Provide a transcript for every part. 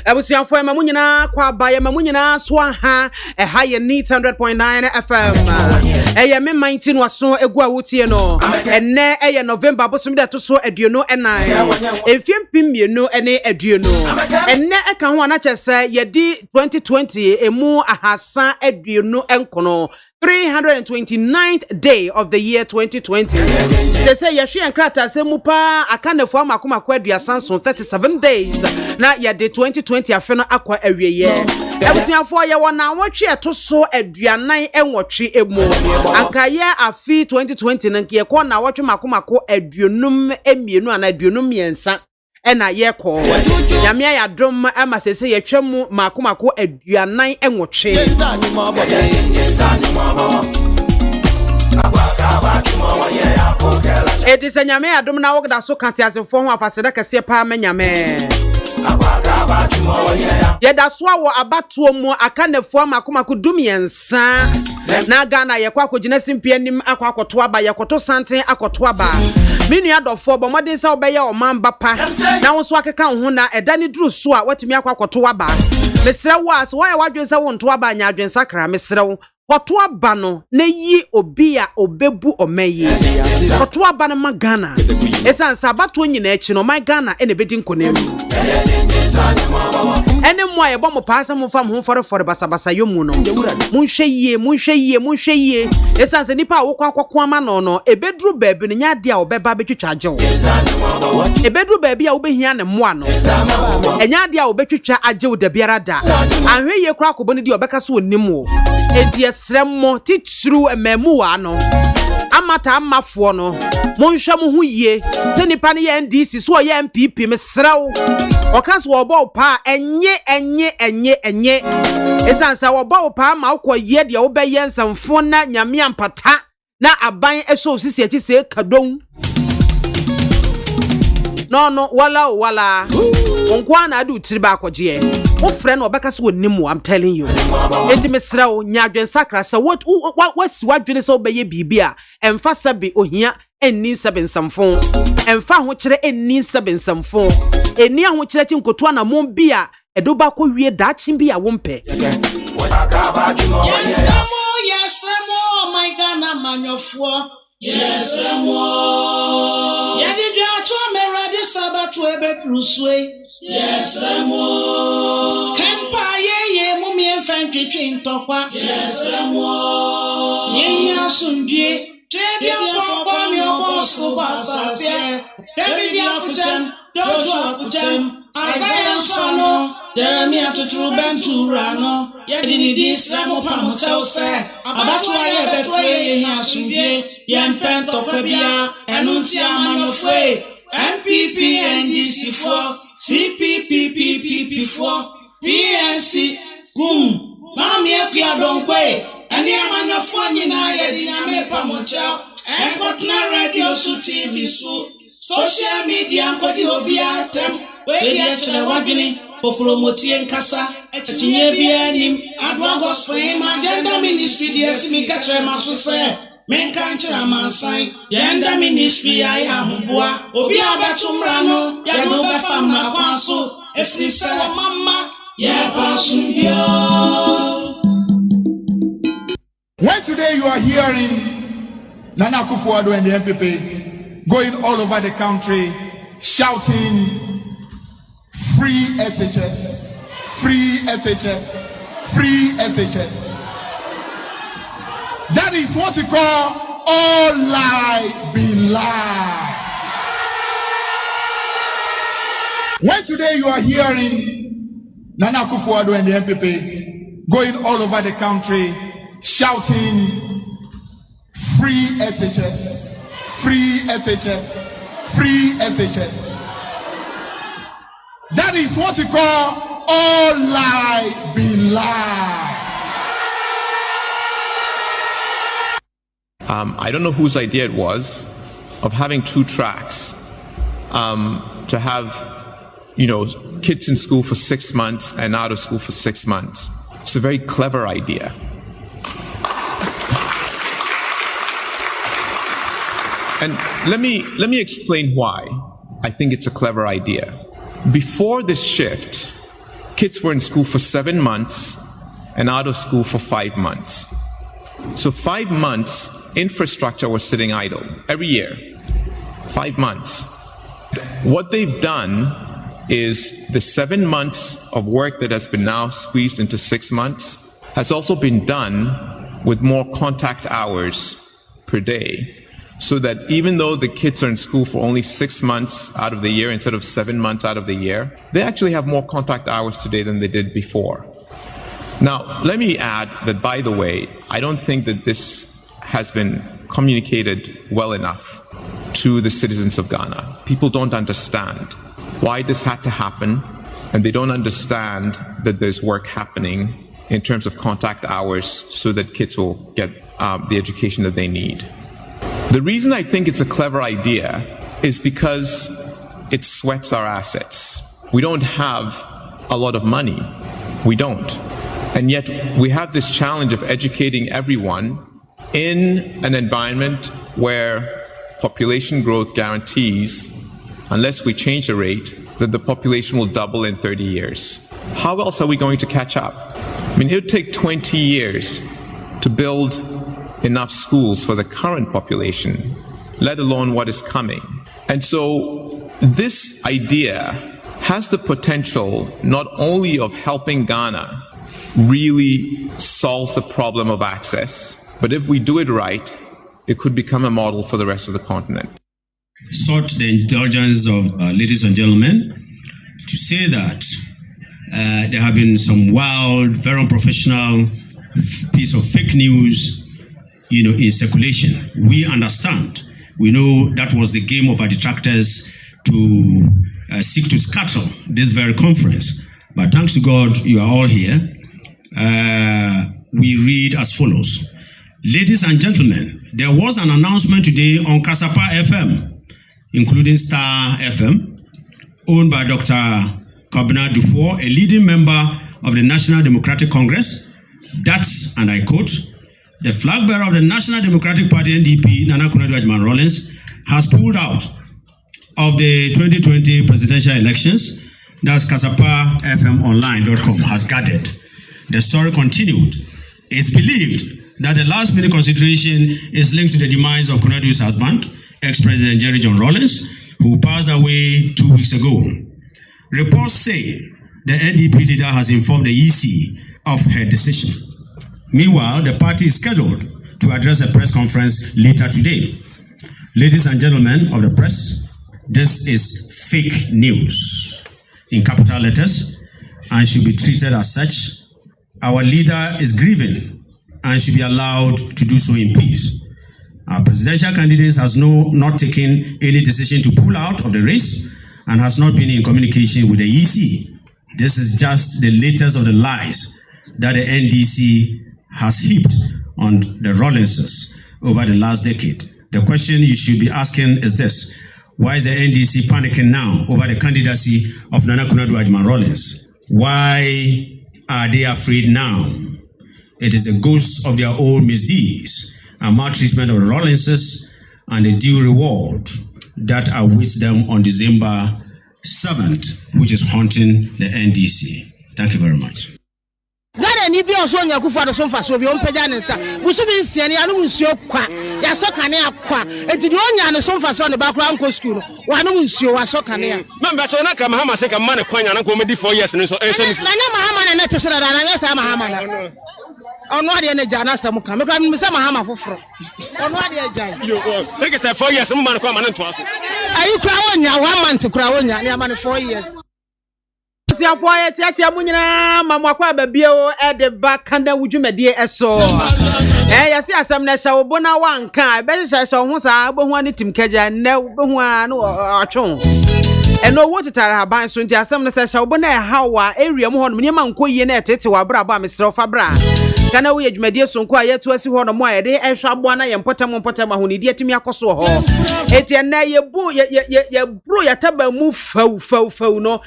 Ebusiafo ema munyina kwa ba ema munyina so ha high neat 100.9 FM. Eye me 19 waso egu awutie no. Enne eye November bosom da to so aduonu enan. Efiem pimienu ene aduonu. Enne eka ho ana chese yedi 2020 emu ahasa aduonu enkono. 329th day of the year 2020. They say Yashi and Krata say mupa akanefo amakoma kwa aduasan so 37 days. Na ya de 2020 afeno akwa awieye. Ebusuafo ye wona wotwe to so aduanan enwotwe emu. Akaye afi 2020 nanke ko na wotwe makoma ko aduonum emienu ana aduonum yensa. Ena yeko nyamia ya dom ama sese yetwam makomako aduanan enwotwe edise nyamia ya dom na wogda so kante asefo ho afaseda kase pa manyame yeda so awo abatuo mu akanefo makomako dumiensa na Ghana yekwa akogina simpia nim akwa akoto aba yekoto santen akoto aba minu adofo bo modin sa obeye o mamba pa na wonso akeka ho na edani duru so a watimi akwa akoto aba mesre wo as wo ya wadwen sa wonto aba nya adwen sakra mesre wo koto aba no na yi obi a obebu omayi koto aba na magana esan sabato nyina echi no my Ghana ene bedi nkonemu ene mo ye bomo paasa mo fam ho fore basabasa yomu no munhwe ye esan se nipa wo kwakwa ama no ebedru baabi no nya de a obeba betwitwa agyew ebedru baabi a obehia ne mo ano enya de a obetwitwa agyew da biara da ahwe ye kura kobo ne de obeka so onimo edi esremmo titru emamu wa no amata amafo no monhwa mo hu ye se nipa ne ye NDC so ye MPP mesrew okas wo bo pa enye esansa wo bo pa ma ukoye de wo be ye nsamfo na nyame ampata na aban eso osisi achi se kadon no wala onkwa na adu tiri ba akogye wo frɛ no obeka so onimu I'm telling you enti mesrew nyadwen sakra se what wasi wadwene se obeye bibia emfa sabe ohia enni sabensamfo emfa ho kire enni sabensamfo eni ho kire chinkoto na mom bia edoba ko wie daachi bia wompe yes remo my Ghana manyofo yes remo yadi dwa to me ready sabato ebe kruswe yes remo kempa ye mumie enfantwetwe ntokwa yes remo ye asundie Chedia papa mi obosko basase David yakutem Joshua akutem Isaiah sano Jeremiah tuturu benturano Yedini disremo pamotel se Abatwa ye betwe ye asundie Yempen topebia Enuntia manofwe MPP NDC4 CPPPP4 PNC Mami ekuya donkwe Ani amanofo nyina ye di nyame pamocha enkotna radio su TV su social media nkodi obi atem we dia chere wadwini pokromotie nkasa etinye bi anim adwa gospel agenda ministry dia simi katre maso se menka nchira mansan gender ministry ai ahoboa obi abetumra no ya do be fam na kwanso efri se mama ye pasubio. When today you are hearing Nana Akufo-Addo and the MPP going all over the country shouting free SHS, free SHS, free SHS. That is what you call all lie be lie. When today you are hearing Nana Akufo-Addo and the MPP going all over the country shouting free SHS, free SHS, free SHS. That is what you call all lie be lie. I don't know whose idea it was of having 2 tracks to have, kids in school for 6 months and out of school for 6 months. It's a very clever idea. And let me explain why I think it's a clever idea. before this shift, kids were in school for 7 months and out of school for 5 months. So 5 months, infrastructure was sitting idle every year. 5 months. What they've done is the 7 months of work that has been now squeezed into 6 months has also been done with more contact hours per day. So that even though the kids are in school for only 6 months out of the year instead of 7 months out of the year, they actually have more contact hours today than they did before. Now, let me add that, by the way, I don't think that this has been communicated well enough to the citizens of Ghana. People don't understand why this had to happen, and they don't understand that there's work happening in terms of contact hours so that kids will get the education that they need. The reason I think it's a clever idea is because it sweats our assets. We don't have a lot of money. We don't. And yet we have this challenge of educating everyone in an environment where population growth guarantees, unless we change the rate, that the population will double in 30 years. How else are we going to catch up? I mean, it would take 20 years to build enough schools for the current population, let alone what is coming. And so this idea has the potential not only of helping Ghana really solve the problem of access, but if we do it right, it could become a model for the rest of the continent. Sought the indulgence of ladies and gentlemen to say that there have been some wild, very unprofessional piece of fake news, in circulation. We understand. We know that was the game of our detractors to seek to scuttle this very conference. But thanks to God, you are all here. We read as follows. Ladies and gentlemen, there was an announcement today on Kasapa FM, including Star FM, owned by Dr. Kobina Dufour, a leading member of the National Democratic Congress, that, and I quote, the flag bearer of the National Democratic Party, NDP, Nana Akufo-Addo Rollins, has pulled out of the 2020 presidential elections. That's KasapaFMOnline.com has gathered. The story continued. It's believed that the last minute consideration is linked to the demise of Akufo-Addo's husband, ex-President Jerry John Rawlings, who passed away 2 weeks ago. Reports say the NDP leader has informed the EC of her decision. Meanwhile, the party is scheduled to address a press conference later today. Ladies and gentlemen of the press, this is fake news in capital letters and should be treated as such. Our leader is grieving and should be allowed to do so in peace. Our presidential candidate has not taken any decision to pull out of the race and has not been in communication with the EC. This is just the latest of the lies that the NDC has heaped on the Rawlingses over the last decade. The question you should be asking is this: why is the NDC panicking now over the candidacy of Nana Akufo-Addo Rawlings? Why are they afraid now? It is the ghosts of their own misdeeds and maltreatment of the Rawlingses and the due reward that awaits them on December 7th, which is haunting the NDC. Thank you very much. Gada ni bi oso nya kufa do so mfa so bi o mpagya ne nsa busu bi nsia ne anu nsuo kwa ya so kane akwa enti de onya ne so mfa so ne ba kra nko school no wa no nsuo wa so kane a member che na ka mahama se ka ma ne kwanya na ko medi 4 years ne so e so na mahama ne to so da na nya sa mahama na ono ade ne ja na sa mu ka me kwa mi sa mahama foforo ono ade ja yo take say 4 years mu ma ne kwa ma ne to aso ayi kra onya 1 month kra onya ne ama ne 4 years. Siafo ya chiachia munyina mamwakwa babio ede ba kanda wudwumedie eso yasi asem na hya wo na wanka be hya hya ho sa bo ho ani timkaja na bo ho anu atwon eno wo titare haban so nti asem na se hya wo na hawa area mu ho no nyema nkoyie na etete wa bra ba mesre fa bra kana wo yedwumedie so nko ayeto asi ho no mo ayede ehwa bo na ye mpotam ahonidi atimi akoso ho eti na ye bro ya taba mu fau no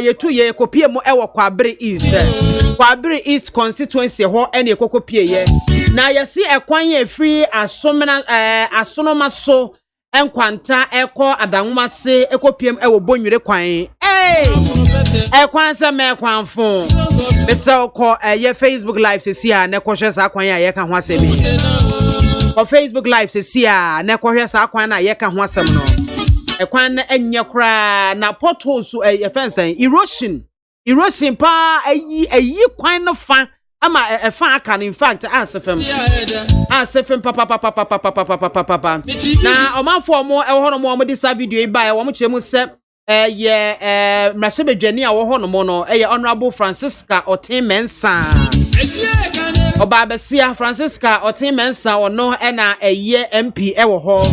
yetu ye kopie mo ewo Kwabere East constituency ho ene ekokopie ye na yesi ekwan ye free asonoma so enkwanta eko adanwoma se ekopiem ewo bonwire kwan Ekwansa me kwanfo. Besa ko ye Facebook live sesi a ne kohwe sa kwan a ye ka ho asem. Ko Facebook live sesi a ne kohwe sa kwan na ye ka ho asem no. Ekwan na enye kra na potholes ye fensan erosion pa ayi kwan no fa ama fa aka in fact asefem papa na omanfo mo e ho no mo de sa video ba e wo mo chemu se mrashebedwani a wo ho no mo no Honorable Francisca Otimensa Obabesia Francisca Otimensa ono na MP e wo ho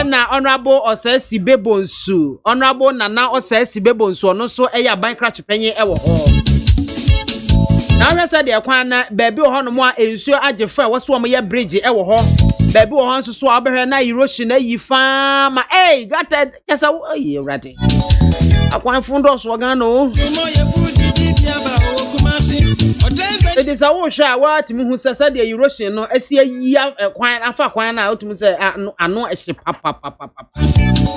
ena Honorable Osasi Bebonsu Honorable Nana Osasi Bebonsu ono so abankra chepenye e wo ho na we said de kwan na baabi wo ho no mo a ensuo agefa wo so mo ye bridge e wo ho baabi wo ho nso so abehwe na erosion ayi fa ma gata kesa ready akwan fundo so gan no it is a washa what me hu sesa de erosion no asi ayi kwan afa kwan na otum se ano ehye papa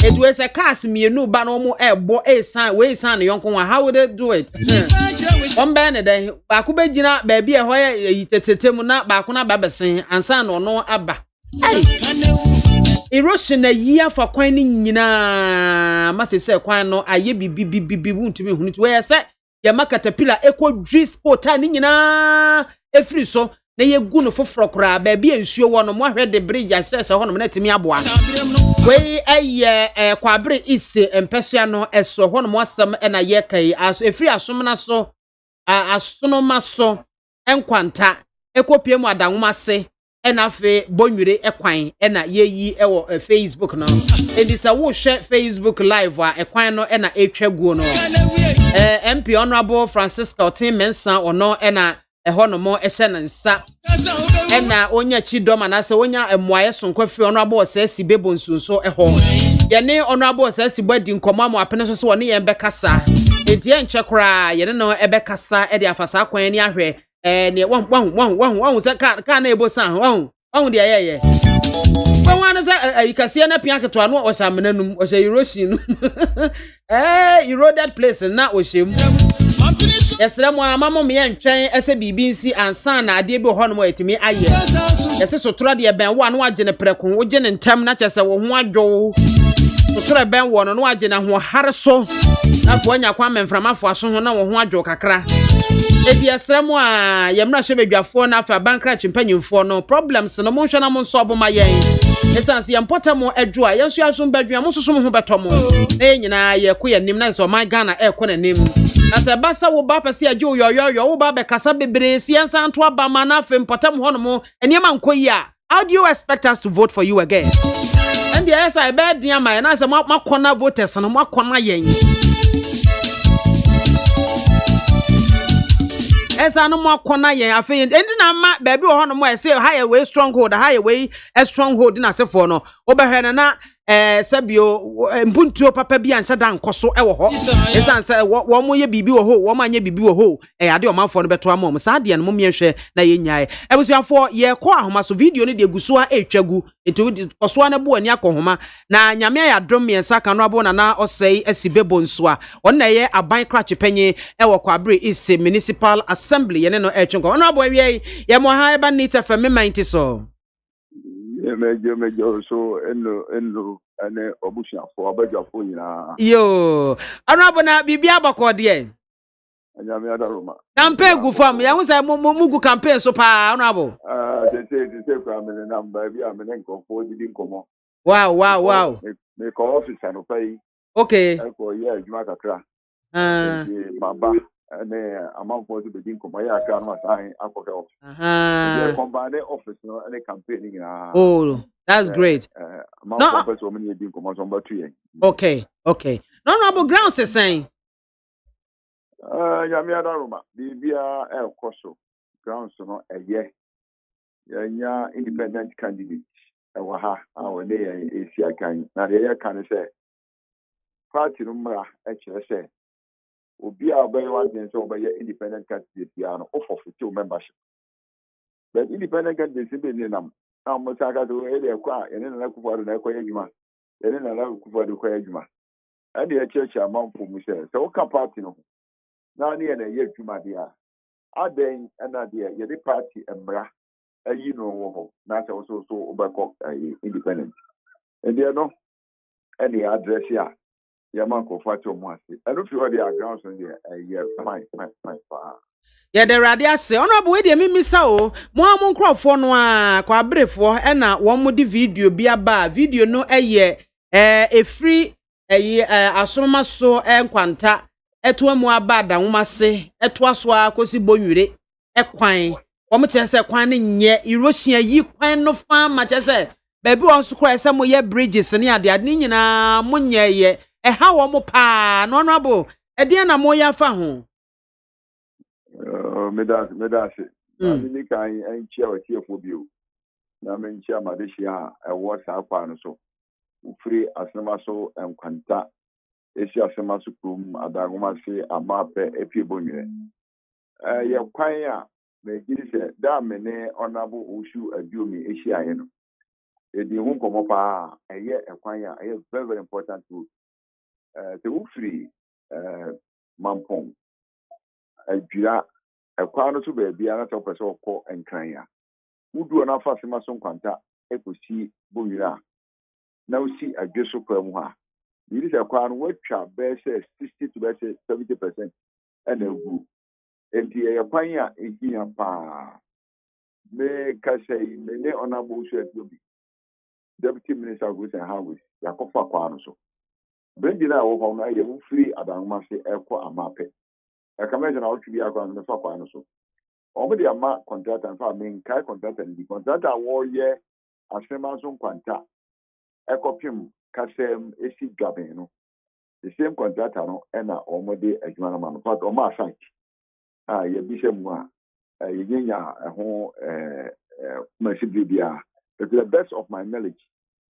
it was a cast mienu ba no mo ebo san we san ne yonko how would they do it ombe ne den ba ko begina ba bi e hoye yitetete mu na ba ko na ba besen ansa no no aba erosion na yi afa kwan ni nyina masese kwan no aye bibi wuntumi hunu ti we se ya makatapila ekodwi spota ni nyina efri so na ye gu no foforo kra ba bi ensuo wo no mo ahwe de bridge asese ho no na timi aboa we aye kwabre ise empesua no eso ho no mo asem na ye kai aso efri asom na so asono maso enkwanta ekopie mu adanwoma se na fe bonwire ekwan na yeyi ewo Facebook no edisa wo hwe Facebook live a ekwan no na etwaguo no MP Honorable Francisca Otimensa ono na eho no mo ehye nansa na onya chidom anase onya emuaye sonkwafi Honorable Osasi Bebonsu so eho yene Honorable Osasi bodi nkomo am apene so woni ye bekasa edie nchekra yene no ebekasa e de afasa kwan ni ahwe ne wan se ka na ebosan wan de ayeye wan se ayikase na pia keto anu o shamenanum o she erosion eroded place na o shem yesra mo amamo me ntwen ese bibi nsi ansa na ade bi ho no mo etimi aye yese sotoro de ben wo anu agene preko wo gene ntam na chese wo ho adwo sotoro ben wo no agene ho hare so na fo anya kwa memframafo aso ho na wo ho adwo kakra edi yesra mo a yemra hwebedwafo na afa bankra chimpanyimfo no problems no mo hwe na mo nso oboma yen esanse yempota mo adwo a yenso aso badwa mo soso mo ho betomo nyina ye ko yanim na so man Ghana ko nanim na se basa wo ba pese age oyoyo wo ba be kasa bebre si ensa nto aba ma na afem potam ho no mo eniema nkoyi a how do you expect us to vote for you again and the yes I bed dia ma na se makona voters no makona yen esa no makona yen afen endi na ma baabi ho no mo e say higher way stronghold a stronghold na se for no obehwe na sabio mbuntuo papa bi ansa dan koso e wo ho esan se wo mo ye bibi wo ho wo ma anye bibi wo ho ade o manfo no beto amom sa ade no mo miehwe na ye nyae ebusuafo ye ko ahoma so video no de guso a etwagu enti koso na bo ani akohoma na nyame ya dom miensa ka no abo na osei asibebo nso a on na ye aban krache penye e wo kwabre is municipal assembly ye ne no etwenko on abo wie ye mo ha eba nita fa me 90 so Major so eno ane obusiafo abadwafo nyina yo Honorable na bibia bakode anyame adaroma campaign gu fam ya hu say mugu campaign so pa Honorable they kwa me number bi amene nkofo didi nkomo wow me ko office no pay okay ko ye adwuma kakra baba ane amanfo didi nkomo ya aka no asan akofo office combine office no ane campaign nyina oh that's great no person me didi nkomo so mbatu yen okay no Honorable grounds is saying nyame adaroma bibia ekoso grounds no eye yanya independent candidate ewa ha awone ye esi kan na ye kan se party no mra e kire se obi a obey one thing so obey independent candidate ya no offer for membership but independent candidate be ni nam na mo saka do e de kwa ene na kufa do na kwa yedwuma ene na kufa do kwa yedwuma ɛne ɛkyerɛkyerɛ amanfo mu sɛ sɛ woka party no ho na ne yɛ na ɛyɛ adwuma deɛ a adɛn ɛna deɛ yɛde party mmara ayi no wɔ hɔ na sɛ wo so wobɛkɔ independent ɛdeɛ no ɛne yɛ adrɛse a yɛma nkurɔfoɔ akyɛ mu ase ɛno firi hɔ deɛ grounds no deɛ ɛyɛ fine paa yɛde awurade ase honorable we deɛ mimisa o mo a mo nkurɔfoɔ no a kɔ aberefoɔ ɛna wɔn mo de video bi aba video no ɛyɛ efiri asoma so nkwanta ɛto mu aba da nwoma se ɛto aso akosi bonwire ɛkwan wɔn kyerɛ sɛ kwan ne nyɛ erosion yi kwan no fa ma kyerɛ sɛ baabi wɔn so kora sɛ mo yɛ bridges ne ade nyinaa mo nyɛɛyɛ ɛha wɔn mo paa no honorable ɛdeɛ na mo yɛ afa ho medase na me kan enchia watiefo bio na me nchia madehia a ɛwɔ saa kwa no so ufiri asema so enkwanta esi asema so kum adagoma se amape epiebonwere ye kwan a me giri se da me ne onabo ushu adiomi ehia he no edi hu komo pa eye ekwan a eye very very important to te ufiri mampong adwira ekwa no so baabi a na sɛ wopɛ sɛ wokɔ nkran a woduo no afa sema so nkwanta ekosi bonwira na wosi adwe so kwa mu ha yiri sɛ kwa no watwa bɛɛ sɛ 60 to bɛɛ sɛ 70% ɛna egu enti ɛyɛ kwan a ehia paa me kasɛi me ne honorable so atuobi deputy minister of goods and highways yakɔfa kwa no so bɛndi na ɛwɔ hɔ no ɛyɛ wofiri adanoma se ɛkɔ amape ɛkamɛnti na wotwi bi akɔ no fa kwa no so omudi ama contractor fa me kai contractor ndi contractor wo ye asema so nkwanta ekopim kasem esi dwaben no the same contractor no na omudi adwuma no ma no but omo aside ye bi sem mu a ye nyanya ho machine bia to the best of my knowledge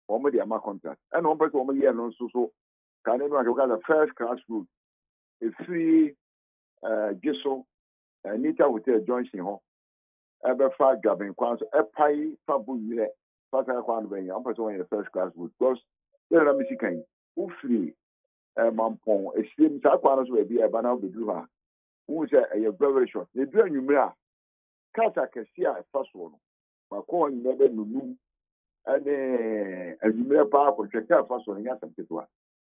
omudi ama contract and one person omo ye no so kan no aka the first class road a free gesso Nita Hotel Johnson ho ebe fa gaben kwan so epai fa bonwire fa ka kwan ben ya mpaso in the first class wood because there na misikan ufiri mampon esiem sa kwan so be eba na obedu ha wu se e very short e du anwumira kasa kesi a fa so no makon ni be nunu ene anwumira pa ko tweka fa so nya sampeto a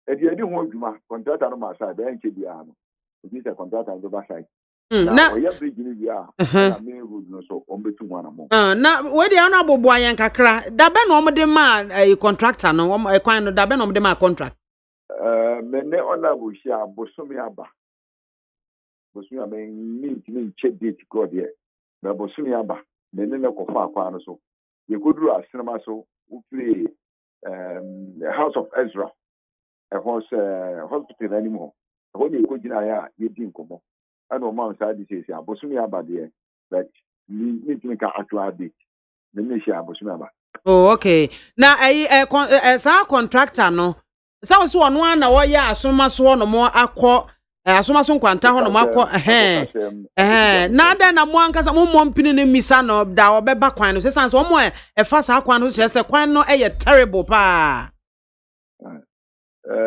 e di ho adwuma contractor no ma sa be enche bia no obi se contractor no ba sai na we bridge ni bia na me road no so ombetu wana mo na we dey na bobo ayen kakra da be no omde ma contractor no kwan no da be no omde ma contract me ne ona bo hia bosomi aba bosomi aba ni che date god here na bosomi aba me ne kofa akwa no so ye koduru asenema so ufiri house of Ezra hospital anymore ho ni ko gina ya ye di nkomo and o man say this is abosumi abade but me ka actual date me ne shi abosumi aba oh okay na sa contractor no sa wo so ono na wo ya asoma so no mo akọ asoma so nkwanta ho no mo akọ na da na mo ankasa mo mpini ne misa no da obeba kwan no se san so mo fa sa kwan no se kwan no terrible pa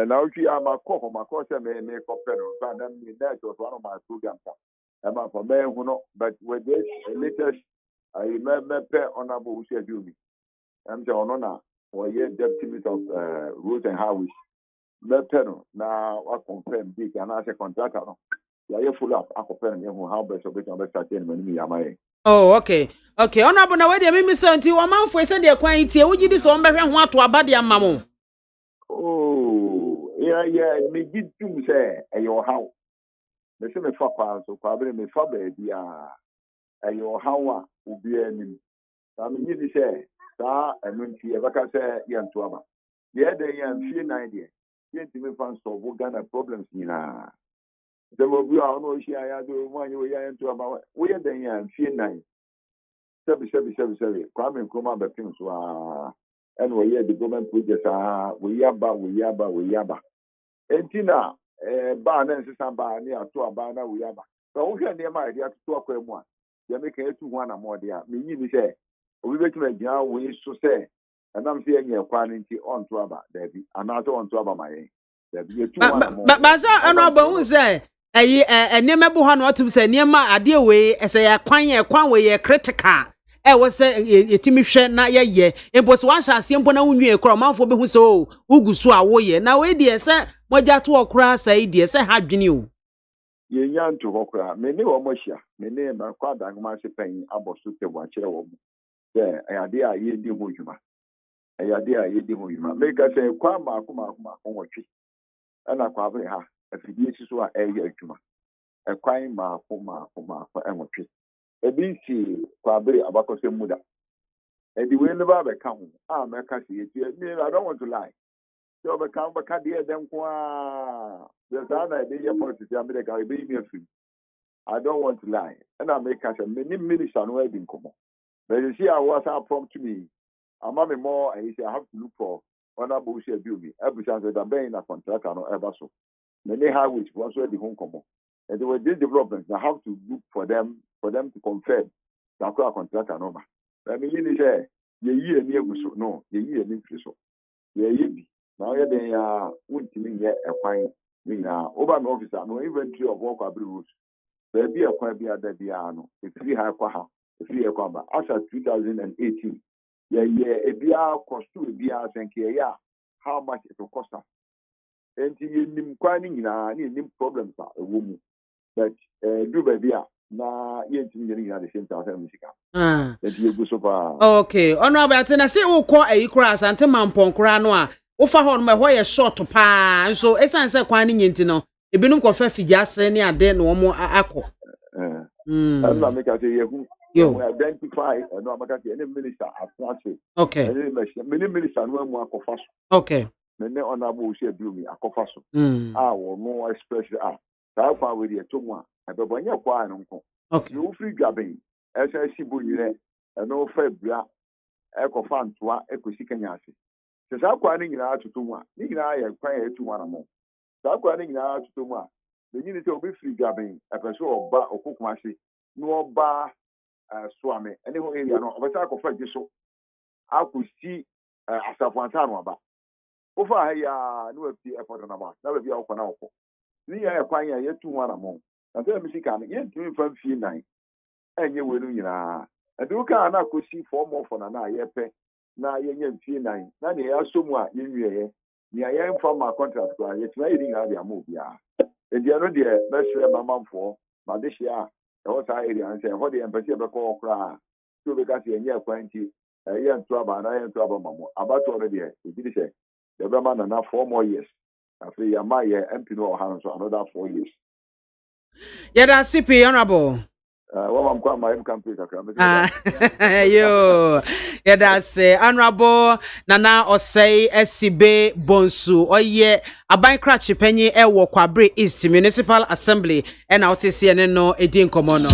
now she am a cop of my course me compare but then that was one of my program am for me who know but with this latest I remember honorable who said you me I'm the honor for year deputy minister of roads and highways me pen now I confirm big and as a contractor no you full up I confirm you how best of it start me am oh okay honorable na we dey me say nti wo manfo say dey kwan tie wo gidi so wo behwe ho ato abade amamo yeah, me did do say your how. Me say me fa kwa so kwa be me fa baby your how will be any. Na me ni say sa enunti e baka say yento aba. Ye dey yan fie 9 dey. Ye ti me fan solve Ghana problems ni na. The mo bi a no shi aya do mo anyi wo yento aba. Wo ye dey yan fie 9. Sebi. Kwa me nkoma be pin so and we hear the government projects we yaba. Entina ba na nsesa ba ni ato aba na we yaba. So wo hwe ne ma ide ato akwa mu a ye me kan etu ho na mo de a me yi ni se obi betuma gina we so se anam se enye kwa nti on to aba da bi anato on to aba ma yen Basa honorable who say nneɛma bi hɔ na ɔtum sɛ nneɛma adeɛ wei ɛsɛ yɛkwan wei yɛ critical ɛwɔ sɛ yɛtumi hwɛ na yɛyɛ mpo sɛ wahyɛ aseɛ mpo na wonwie kora ɔmanfoɔ bɛhu sɛ o wogu so a woyɛ na wei deɛ sɛ mogya to ɔkora sɛ yi deɛ sɛ ha dwene o yɛnya nto hɔ koraa mene wɔ mɔhyia mene makɔ adagoma ase panyin abɔ so tɛbɔ akyerɛ wɔ mu sɛ ɛyade a yɛdi ho dwuma meka sɛ kwa maako wɔtwe ɛna kwabere ha afidie si so a ɛyɛ adwuma ɛkwan maako ɛwɔtwe ebi nsi kwabere abakɔsɛ mu da ɛdi wei ne ba bɛka ho a mɛka sɛ yɛtie I don't want to lie so bɛka deɛ ɛdɛm ko a yɛsaa na ɛde yɛ politics America ɛbɛyi mi afiri I don't want to lie ɛna mɛka sɛ mene minister no adi nkɔmmɔ but see I was prompt to me ama me more I say I have to look for honorable share building every chance that I'm a contractor no ever so many highways was already home come and they were these developments I have to look for them to confirm that contractor no ma I mean you say ye ni eguso no ye ni so ye bi now ye den ya wontimi ye ekwan ni na over my officer no inventory of work abri road there be ekwan bi ada bia no free high kwa ha free ekwan ba after 2018 yeah, ebia cost to ebia senke ya how much it will cost us. And you kwani nyina ni problems are a woman. But do baby na yenti nyina the same time musica. That you go so far. Okay, honorable Atena say wo call e kura asante mampon kura no a wo fa ho no me ho ye short pa so esan say kwani nyenti no ebinum ko fa figya ase ne ade no mo akọ. Na make say yehu you identify no amaka any minister attraction. Okay. Many minister no mu akofa so. Okay. Many honorable share do me akofa so. Wo no express that kwa we dey to mu a abebonye kwa no nko. Okay. You free gaben SSC bo yire no fa bra ekofa ntoa ekosi kanya ase. Se sa kwa ni nyina atoto mu a ni nyina ye kwan ye tu wana mo. Sa kwa ni nyina atoto mu a the nyina se obi free gaben apeso oba okokuma ase no oba swame any whole area no obesa ko fa giso akusi asafuansa no aba ofa ha ya no afi effort na ba na ba bia okona okọ ni ya ekwan ya yetu wana mo na se misika no ye ntumi fa fie nan enye wenu nyina eduka na akosi form for na yepe na yenye fie nan na ne ya somu a yenwie ni ya mfa ma contract ko ye tuma yiri ga bia mo bia e dia no de mesre mamamfo ma de hia was area and say what the embassy be call kra so because yenye akwanti ye nto aba na ye nto aba mamo about already e bi say the man na 4 more years after ya ma ye MP no ha so another 4 years yada CP honorable what am kwa my campaign kakra yo yada say honorable Nana Osei SCB Bonsu oye aban krachi penyi e wo Kwabre East Municipal Assembly and outese ne no edin komo no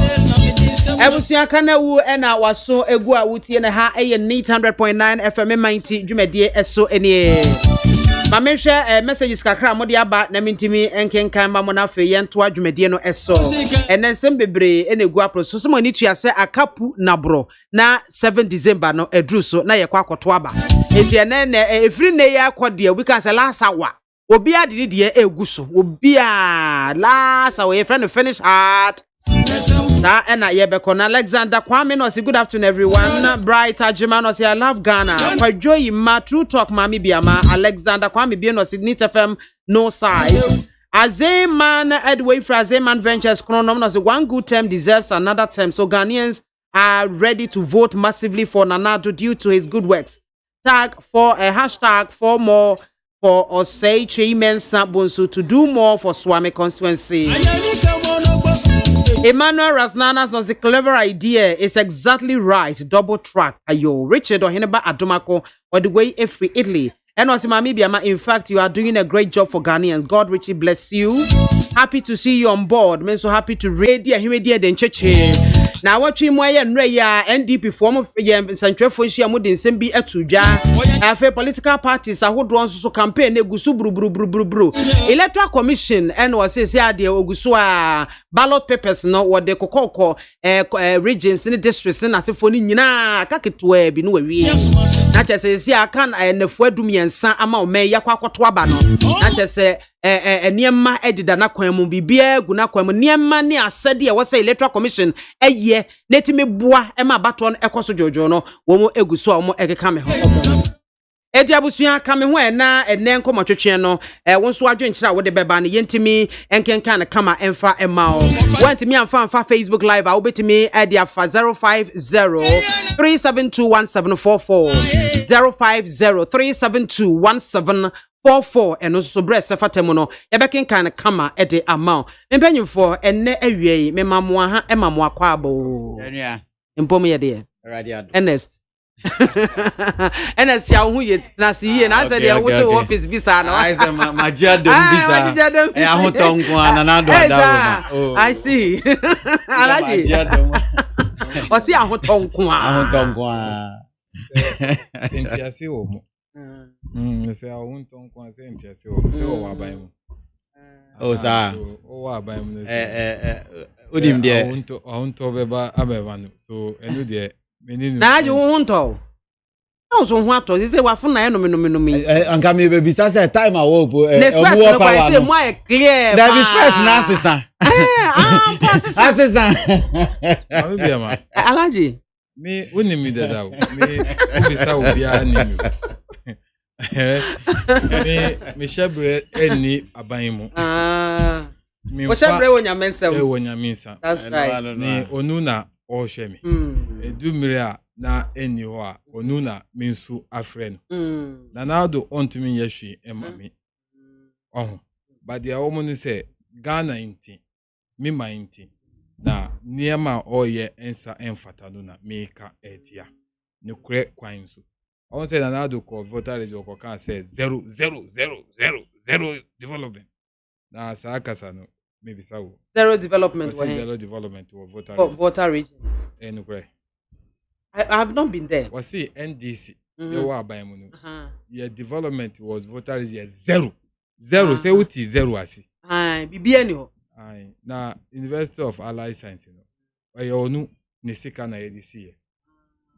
ebusia kana wu na waso egu a wutie ne ha eye 100.9 FM 90 dwumadie eso enie ma mehwe messages kakra mo de aba na mintimi enkenkan ma mo na fe yento adwumadie no eso enen sem bebre enegu aproso so mo ni tuase akapu nabro na 7 December no edru so na ye kwa akoto aba enti enen efri ne ya akode we can say last hour obi ade de egu so obi a last hour ye friend finish hard na ena ye be kona Alexander Kwame no say good afternoon everyone bright Ajima no say I love Ghana kwajoyi ma true talk mami BIAMAH Alexander Kwame bi no say Nit FM no size Azeman Edway for Azeman Ventures chronom no say one good term deserves another term so Ghanaians are ready to vote massively for Nanado due to his good works tag for a hashtag for more for Osei Chimensa Bonsu to do more for Swami constituency. Emmanuel Rasnana says the clever idea is exactly right. Double track. Ayo, Richard or Hineba Adomako or the way every Italy. And was Mami BIAMAH, in fact, you are doing a great job for Ghanaians. God richly bless you. Happy to see you on board. I'm so happy to read dear then cheche. na watwi mo ye nre ya NDP form ye nsantwefo nhia mo de nsem bi atudwa afa political parties ahodo nso so campaign egusu bru electoral commission and was say ade ogusu a ballot papers no wode kokoko regions ni districts na asefo ni nyina kaketwa bi no wawie na chese si aka nefo adum yensa ama o me yakwa akoto aba no na chese niema edida na kwan mu bibia gu na kwan mu niema ne asede e wose electoral commission eye netime boa e ma bato no ekoso jojo no wo mu egusu a wo ekeka me ho edi abusua ka me ho na ene nkomo twetwe no wo nso adwenkyira wo de beba ne yentimi enkenkan kama emfa emao wantimi amfa Facebook live a wo betimi edi afa 05037217444 05037217444 eno so bress fatemu no yebekenkan kama edi amao mpanyimfo enne awie me mamoa ha emamoa kwa abo mpom ye de Ernest Ernest ya hu yet na si ye na say dey go to office bisa na I say magia dem bisa ahotonko anana do adawo I see alaji magia dem o si ahotonko entiase wo mo say ahotonko say entiase wo say o aban mo sa o wa aban mo odim de ahonto beba abeba no so enu de na aje hunto na so hu ato say wa fun na ye no anka me be bisa say time awo po owo power say mo ay clear there is space na asesa asesa abi biama alaji me woni mi dada o me bisa obi ani me shebre eni aban mu o shebre wonya mensa wonya mensa that's right ni onu na o hwe me edumire a na eni ho a onu na mensu afre no na do ontimi yehwe emami but dia wo mu say Ghana inti me mainti na niema oye ensa enfata no na meka etia ne kure kwan so on say na do ko voter is ko kan say 0 development na sakasa no maybe sawo zero development or voter region anyway I have not been there. Was see NDC you were by mu your development was voter is 0 say what is 0 asi bibia ni ho na University of Allied Science no oye onu ne sika na yedisi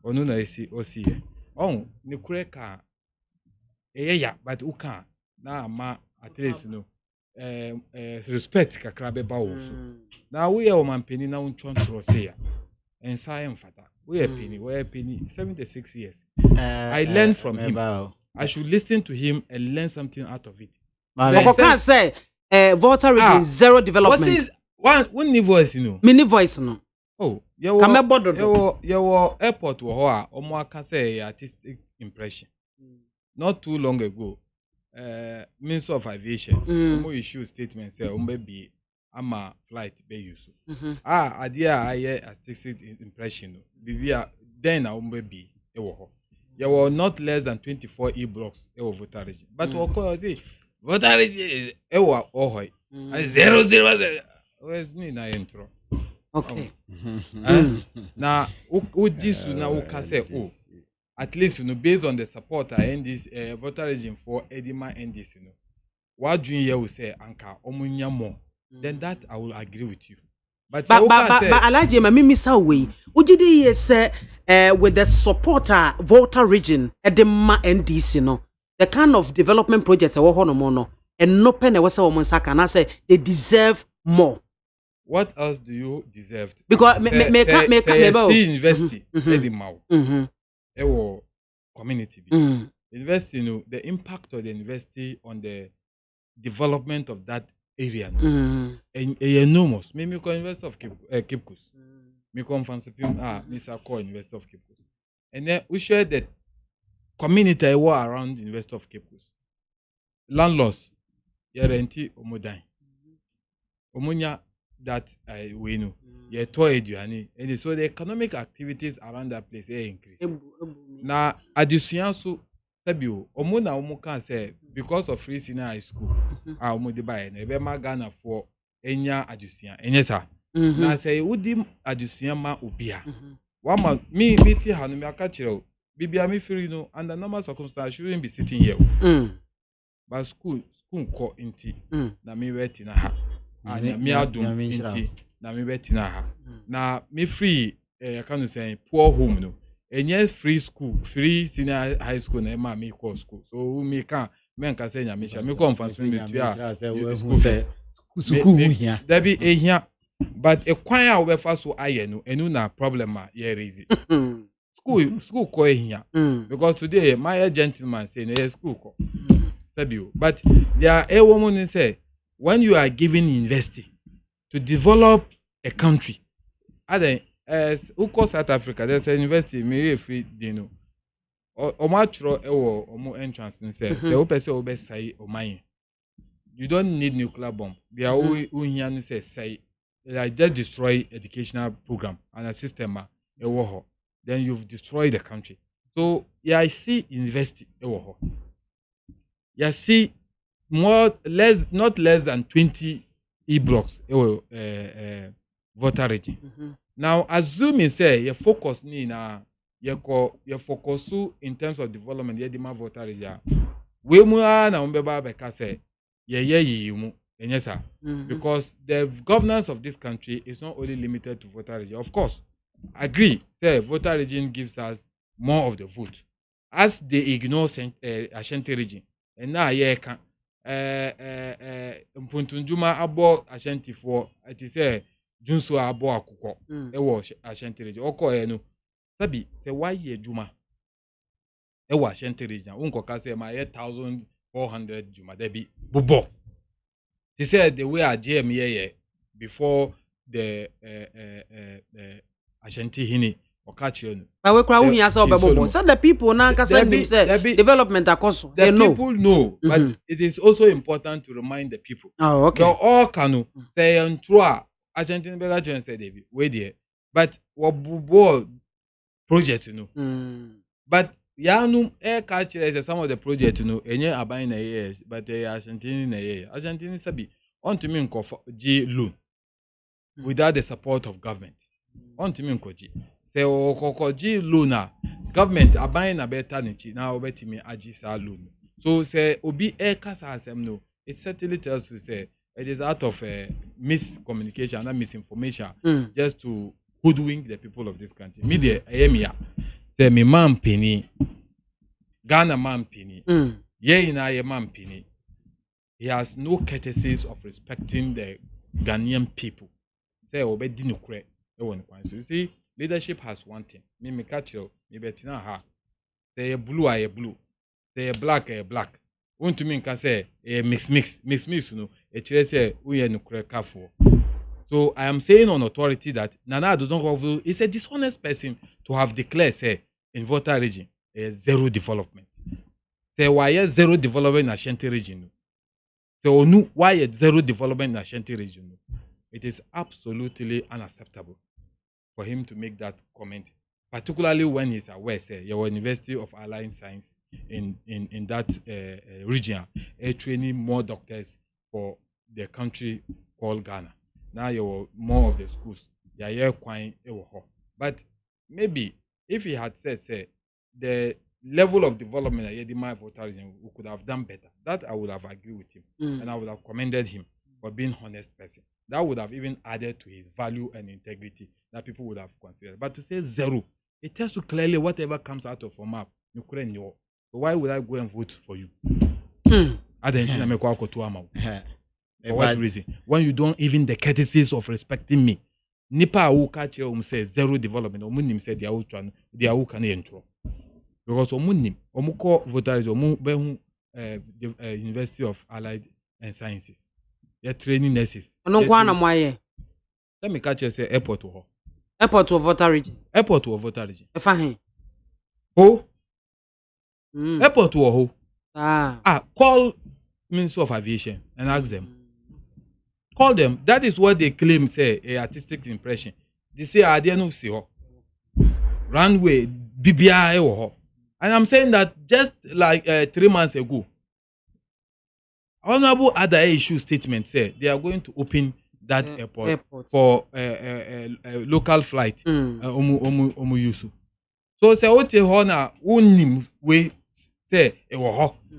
onu na esi osi ne kure ka ya but uka na ama at least no respect kakra be ba wo so na we ye o mampeni na untwon tro se ya ensa emfata we penny 76 years I learned from him. I should listen to him and learn something out of it. You can't say voter region zero development. One new voice, you know. Mini voice, no. Oh, your airport wa omo aka say artistic impression. Not too long ago, Minister of Aviation omo issue statement say be ama flight be use. Adia aye artistic impression. Bibia then omo be ewo. There were not less than 24 e-blocks ewo voter region. But we call say voter region ewo ohoi. 000. Where's me na intro? Okay. Now, ujisu na ukase at least you know based on the support in this voter region for Edima and this you know. What do you say anka omunya more? Then that I will agree with you. But Alaji ma mimisa we. Ujidi ye say with the supporter voter region Edima NDC no. The kind of development projects we ho no more no. And no pen we say wo saka na say they deserve more. What else do you deserve? Because me university Edima. Ewo community. University, you know, the impact of the university on the development of that area enormous. Me University of Cape Coast. Me come from Mr. Core University of Cape Coast. And then we share the community around the University of Cape Coast. Landlords, you renti omodan. Omonya that we know. You toy eduani. And so the economic activities around that place increase. Na addition so tabio omona omo kan say because of free senior high school omo dey buy na be ma Ghana for enya addition enya sa na say wudi adusua ma obi a wama me ti ha no me aka kire bibia me free no under normal circumstances shouldn't be sitting here but school ko inti na me weti na ha na me adum inti na me weti na ha na me free I can say poor home no enye free school free senior high school na ma me call school so me can men ka say nyame sha me come for spend to ya school here there be ehia but a kwan a we fa so aye no enu na problem a ye raise school ko ehia because today my gentleman say na school ko sabio but there a woman say when you are giving university to develop a country other as uko South Africa there's a university me free dey no omatro ewo omo entrance say o person o be say o man you don't need nuclear bomb they are who here no say like just destroy educational program and a system ewo ho then you've destroyed the country so yeah I see university ewo ho yeah see not less than 20 e-blocks ewo voter region now assuming say your focus ni na your focus in terms of development ye demand voter region we mu na umbeba be ka say ye mu enyesa because the governance of this country is not only limited to voter region. Of course agree say voter region gives us more of the vote as they ignore Ashanti region and now ye can Mpuntunjuma abo Ashanti for it is say Junso abo akukọ ewo Ashanti region oko no sabi say why ye juma ewo Ashanti region unko ka say ma 1400 juma debi bubo he said the way AGM here before the Ashanti hini okachire no but we kra uhia say obebobo so the people na ka say development akoso they know people know but it is also important to remind the people okay so all kanu say ntro Ashanti bega chance say David we there but what project you know but yanum culture is some of the project you know enye aban na years but Ashanti na year Ashanti sabi on to me nko G loan without the support of government on to me nko G say okoko G loan government aban na better nichi na obetimi agi sa loan so say obi kasa asem no it certainly tells you say it is out of miscommunication and misinformation just to hoodwink the people of this country. Media, say me man penny, Ghana man penny, ye na ye man penny. He has no courtesies of respecting the Ghanaian people. Say obedi no kure. So you see, leadership has one thing. Me catch you, me betina ha. Say blue a blue, say black a black. Want to mean say mix you know say we no kafo. So I am saying on authority that Nana Addo is a dishonest person to have declared say in voter region zero development. Say why zero development in Ashanti region. So why zero development in Ashanti region. It is absolutely unacceptable for him to make that comment, particularly when he's aware say your University of Allied Science in that region training more doctors for the country called Ghana. Now you're more of the schools. Yeah, quite but maybe if he had said say the level of development that Yedima voterism we could have done better, that I would have agreed with him and I would have commended him for being honest person. That would have even added to his value and integrity that people would have considered. But to say zero, it tells you clearly whatever comes out of a map, you couldn't know. So why would I go and vote for you? For what reason? When you don't even the courtesies of respecting me. Nipa who catch you say zero development, omunim said they are who can enter. Because omunim, omuko voters, University of Allied and Sciences. They're training nurses. No kwana mwaye. Let me catch you say airport to her. Airport to voter region. Airport to voter region. Efahin. Who? Airport to who? Call Minister of Aviation and ask them. Call them. That is what they claim say a artistic impression. They say I didn't know see her. Runway BBI and I'm saying that just like 3 months ago, Honorable Ada issue statement said they are going to open that airport for local flight. Omu yusu. So say what the honor unim we say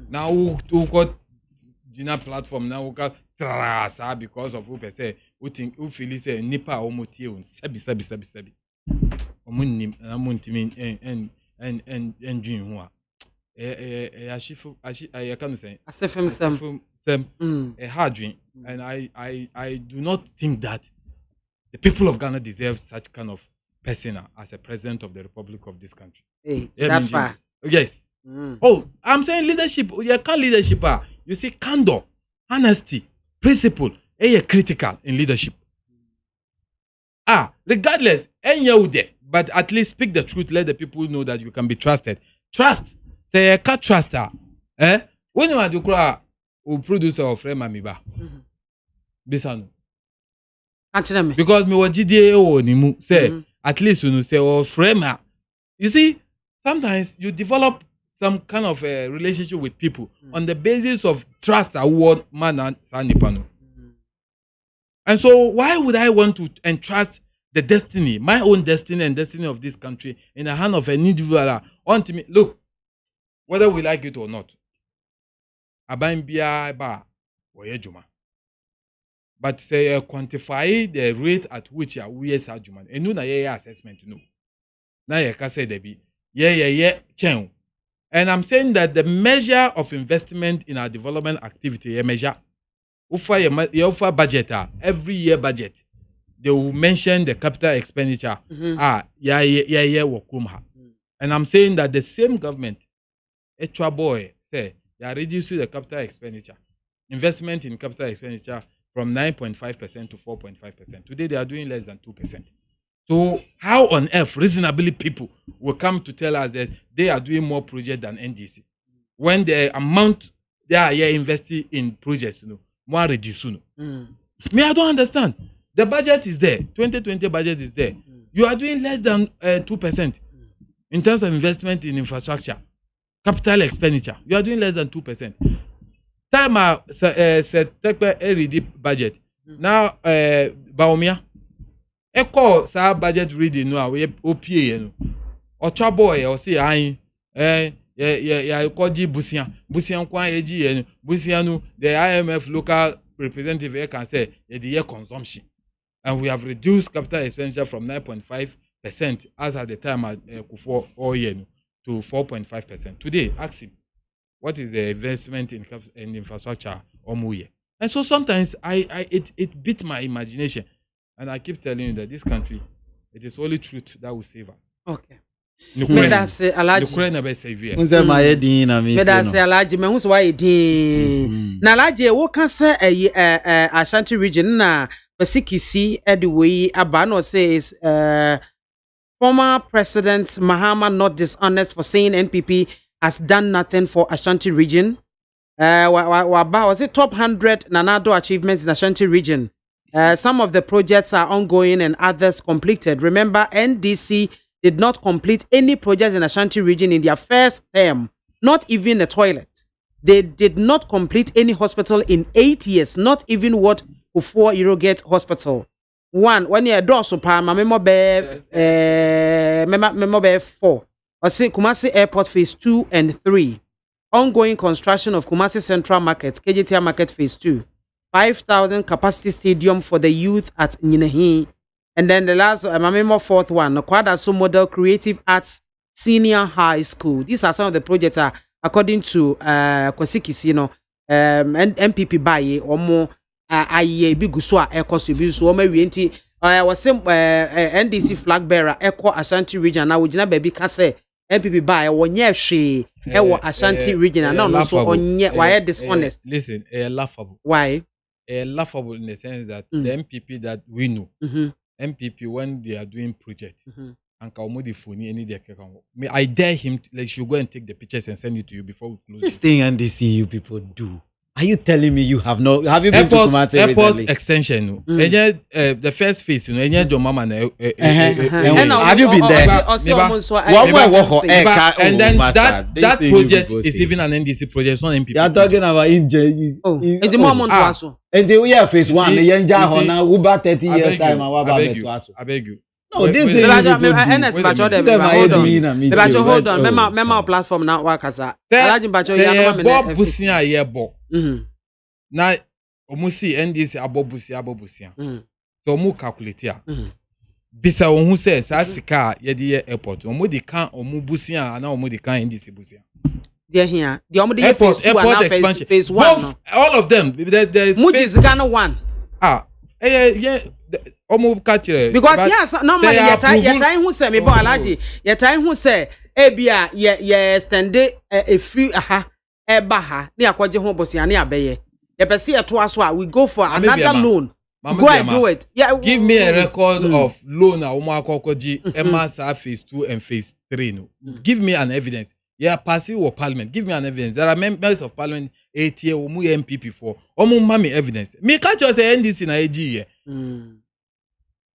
now who got Gina platform now who got trasa because of who say who think who feel say nipa omotie un sabi omunim na muntimin and dream who ashifu I can say asefem sem a hard dream, and I do not think that the people of Ghana deserve such kind of person as a president of the Republic of this country. Hey, that far. Yes. Oh, I'm saying leadership. You can't leadership. You see, candor, honesty, principle. Critical in leadership. Regardless, but at least speak the truth. Let the people know that you can be trusted. Trust. Say, can't trust her. When you want to cry, who producer of frame amiba. Bisano. Because me was GDA or nimu say at least you know say or frame. You see, sometimes you develop some kind of a relationship with people on the basis of trust award man and sanipano. And so why would I want to entrust the destiny, my own destiny and destiny of this country in the hand of an individual? Look, whether we like it or not. But say quantify the rate at which we as argument. And no na assessment no. Na ye ka say debi. Chen. And I'm saying that the measure of investment in our development activity, measure. Ufa budget every year budget. They will mention the capital expenditure. And I'm saying that the same government, boy, say they are reducing the capital expenditure, investment in capital expenditure from 9.5% to 4.5%. Today they are doing less than 2%. So how on earth reasonably people will come to tell us that they are doing more projects than NDC when the amount they are here investing in projects, more reduced? Me, I don't understand. The budget is there. 2020 budget is there. You are doing less than 2% in terms of investment in infrastructure. Capital expenditure, you are doing less than 2%. Time set read budget. Now Baomia Echo sa budget reading no we OPA no. Ocha boy or say koji busian kwan eji busian no the IMF local representative can say the year consumption. And we have reduced capital expenditure from 9.5% as at the time at Kufo all year to 4.5%. Today, ask him, what is the investment in infrastructure or Muye? And so sometimes it beats my imagination. And I keep telling you that this country, it is only truth that will save us. Okay. That's Alaji. Never save you. That's Alaji. Me who's why din. Na Alaji, what can say Ashanti region na Pasikisi Ediwe Abano says former President Mahama not dishonest for saying NPP has done nothing for Ashanti region. Was it top 100 Nanado achievements in Ashanti region? Some of the projects are ongoing and others completed. Remember, NDC did not complete any projects in Ashanti region in their first term, not even a toilet. They did not complete any hospital in 8 years, not even what Ufo Irrigate Hospital. When you do so, memo be 4. Or say Kumasi Airport Phase 2 and 3. Ongoing construction of Kumasi Central Market, KJTR Market Phase 2. 5,000 capacity stadium for the youth at Ninehi. And then the last, memo 4th one, Kwadaso Model Creative Arts Senior High School. These are some of the projects according to Kwasikisi, and MPP Baye, or more. Aye biguswa ekoso bisu o mawienti was NDC flag bearer eko Ashanti region na wogina baby ka say MPP ba wonye hwe e Ashanti region na no so onye why dishonest. Listen, laughable. Why? Laughable in the sense that the MPP that we know, MPP when they are doing project and Kaumudi Funi any they I dare him, like, should go and take the pictures and send it to you before we close. This thing NDC you people do. Are you telling me you have no? Have you been to Kumasi recently? Airport extension. The first phase, your mama. Have you been there? And then that project is even an NDC project. It's not MPP. You are talking about NJ. And the moment also. And the year phase 1, the young Jahona, who about 30 years time, I beg you. No, this is hold on. Memo platform now Wakasa. Bob Busia ye bo. Na omusi NDC abobusia. So mu calculate ya. Bisa ohun say sa sika ye de airport. Omo de kan omu busia na omo de kan NDC busia. They here. The omo de phase 2 and phase 1. All of them. There's Muji's Ghana 1. Because yes, normally your time who say me bo alaji, your time who say ebia ye extend a free baha ni akwaje ho bosia na abeye. Ye pese ye to aso we go for another loan. Go and do it. Yeah, give me a record of loan a umu akokoji MAAME phase 2 and phase 3 no. Give me an evidence. Yeah, passing or parliament. Give me an evidence. There are members of parliament 8 year omu MPP for omu mami evidence. Me catch us say NDC na AG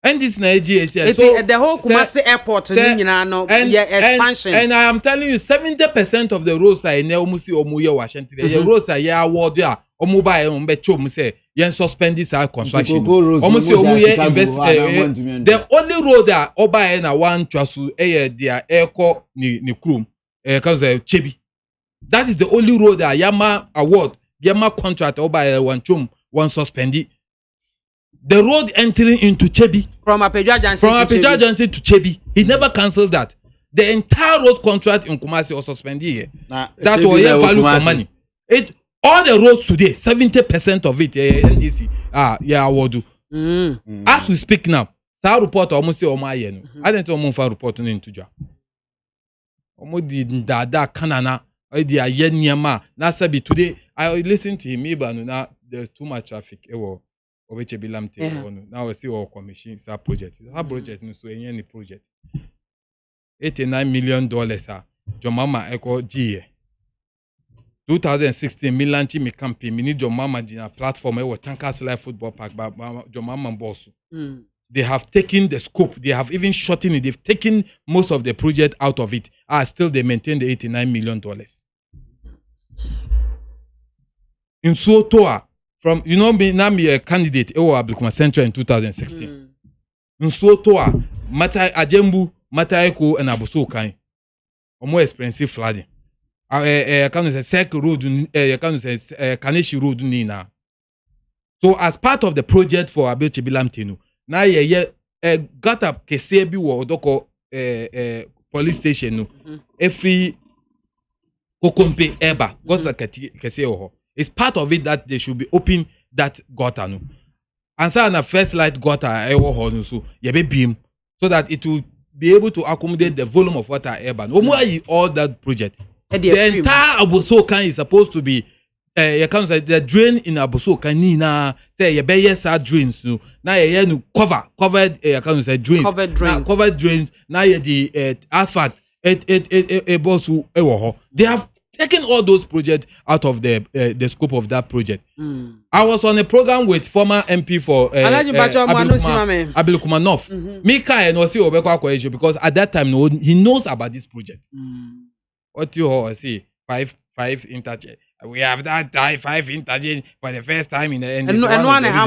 NDC na AG so the whole Kumasi airport expansion. And I am telling you 70% of the roads are in omu ye Washington. The roads are here award ya omu ba e mbe chom say yen suspend this construction. Omu ye invest the only road that oba e na one twasu their airco ni krum because Chebi. That is the only road that Yama award, Yama contract by one chum, one suspended. The road entering into Chebi from Apeja Johnson to Chebi, he never cancelled that. The entire road contract in Kumasi was suspended here. That was a value for money. All the roads today, 70% of it, NDC, award. As we speak now, Sa report almost Omayen. I didn't know more report into Ja. Omo di dada kanana. Idea yen nyama na sabi today I listen to him maybe now there's too much traffic obeche lamte now we see our commission sa project no so any project $89 million Jomama eko GE 2016 Milanchi mi campi mini Jomama dina platform e Tankers Life Football Park ba Jomama boss. They have taken the scope. They have even shortened it. They've taken most of the project out of it. Still they maintain the $89 million. In Sotoa, from me now me a candidate Ablikuma Central in 2016. In Sotoa, Mata Ajembu, Mataeko and Abuso Kai. More expensive flooding. I can't say Sek Road, I can't say Kaneshi Road Nina. So as part of the project for Abeche Bilamtino. Na ye got up kesebi wo doko police station no every kokompe eba gosa kese ho. It's part of it that they should be open that gutter no. Answer na first light gutter ho no so ye be beam so that it will be able to accommodate the volume of water eba. No all that project. The entire Abosokan is supposed to be you can say the drain in Abosokan nina say ye be yes drains no. Now you covered drains. Covered drains. Now you the asphalt. They have taken all those projects out of the scope of that project. I was on a program with former MP for Abilukuma North. Mika and Osi Obekwa because at that time he knows about this project. What you see 5 interchange. We have that 5 interchange for the first time in the end. And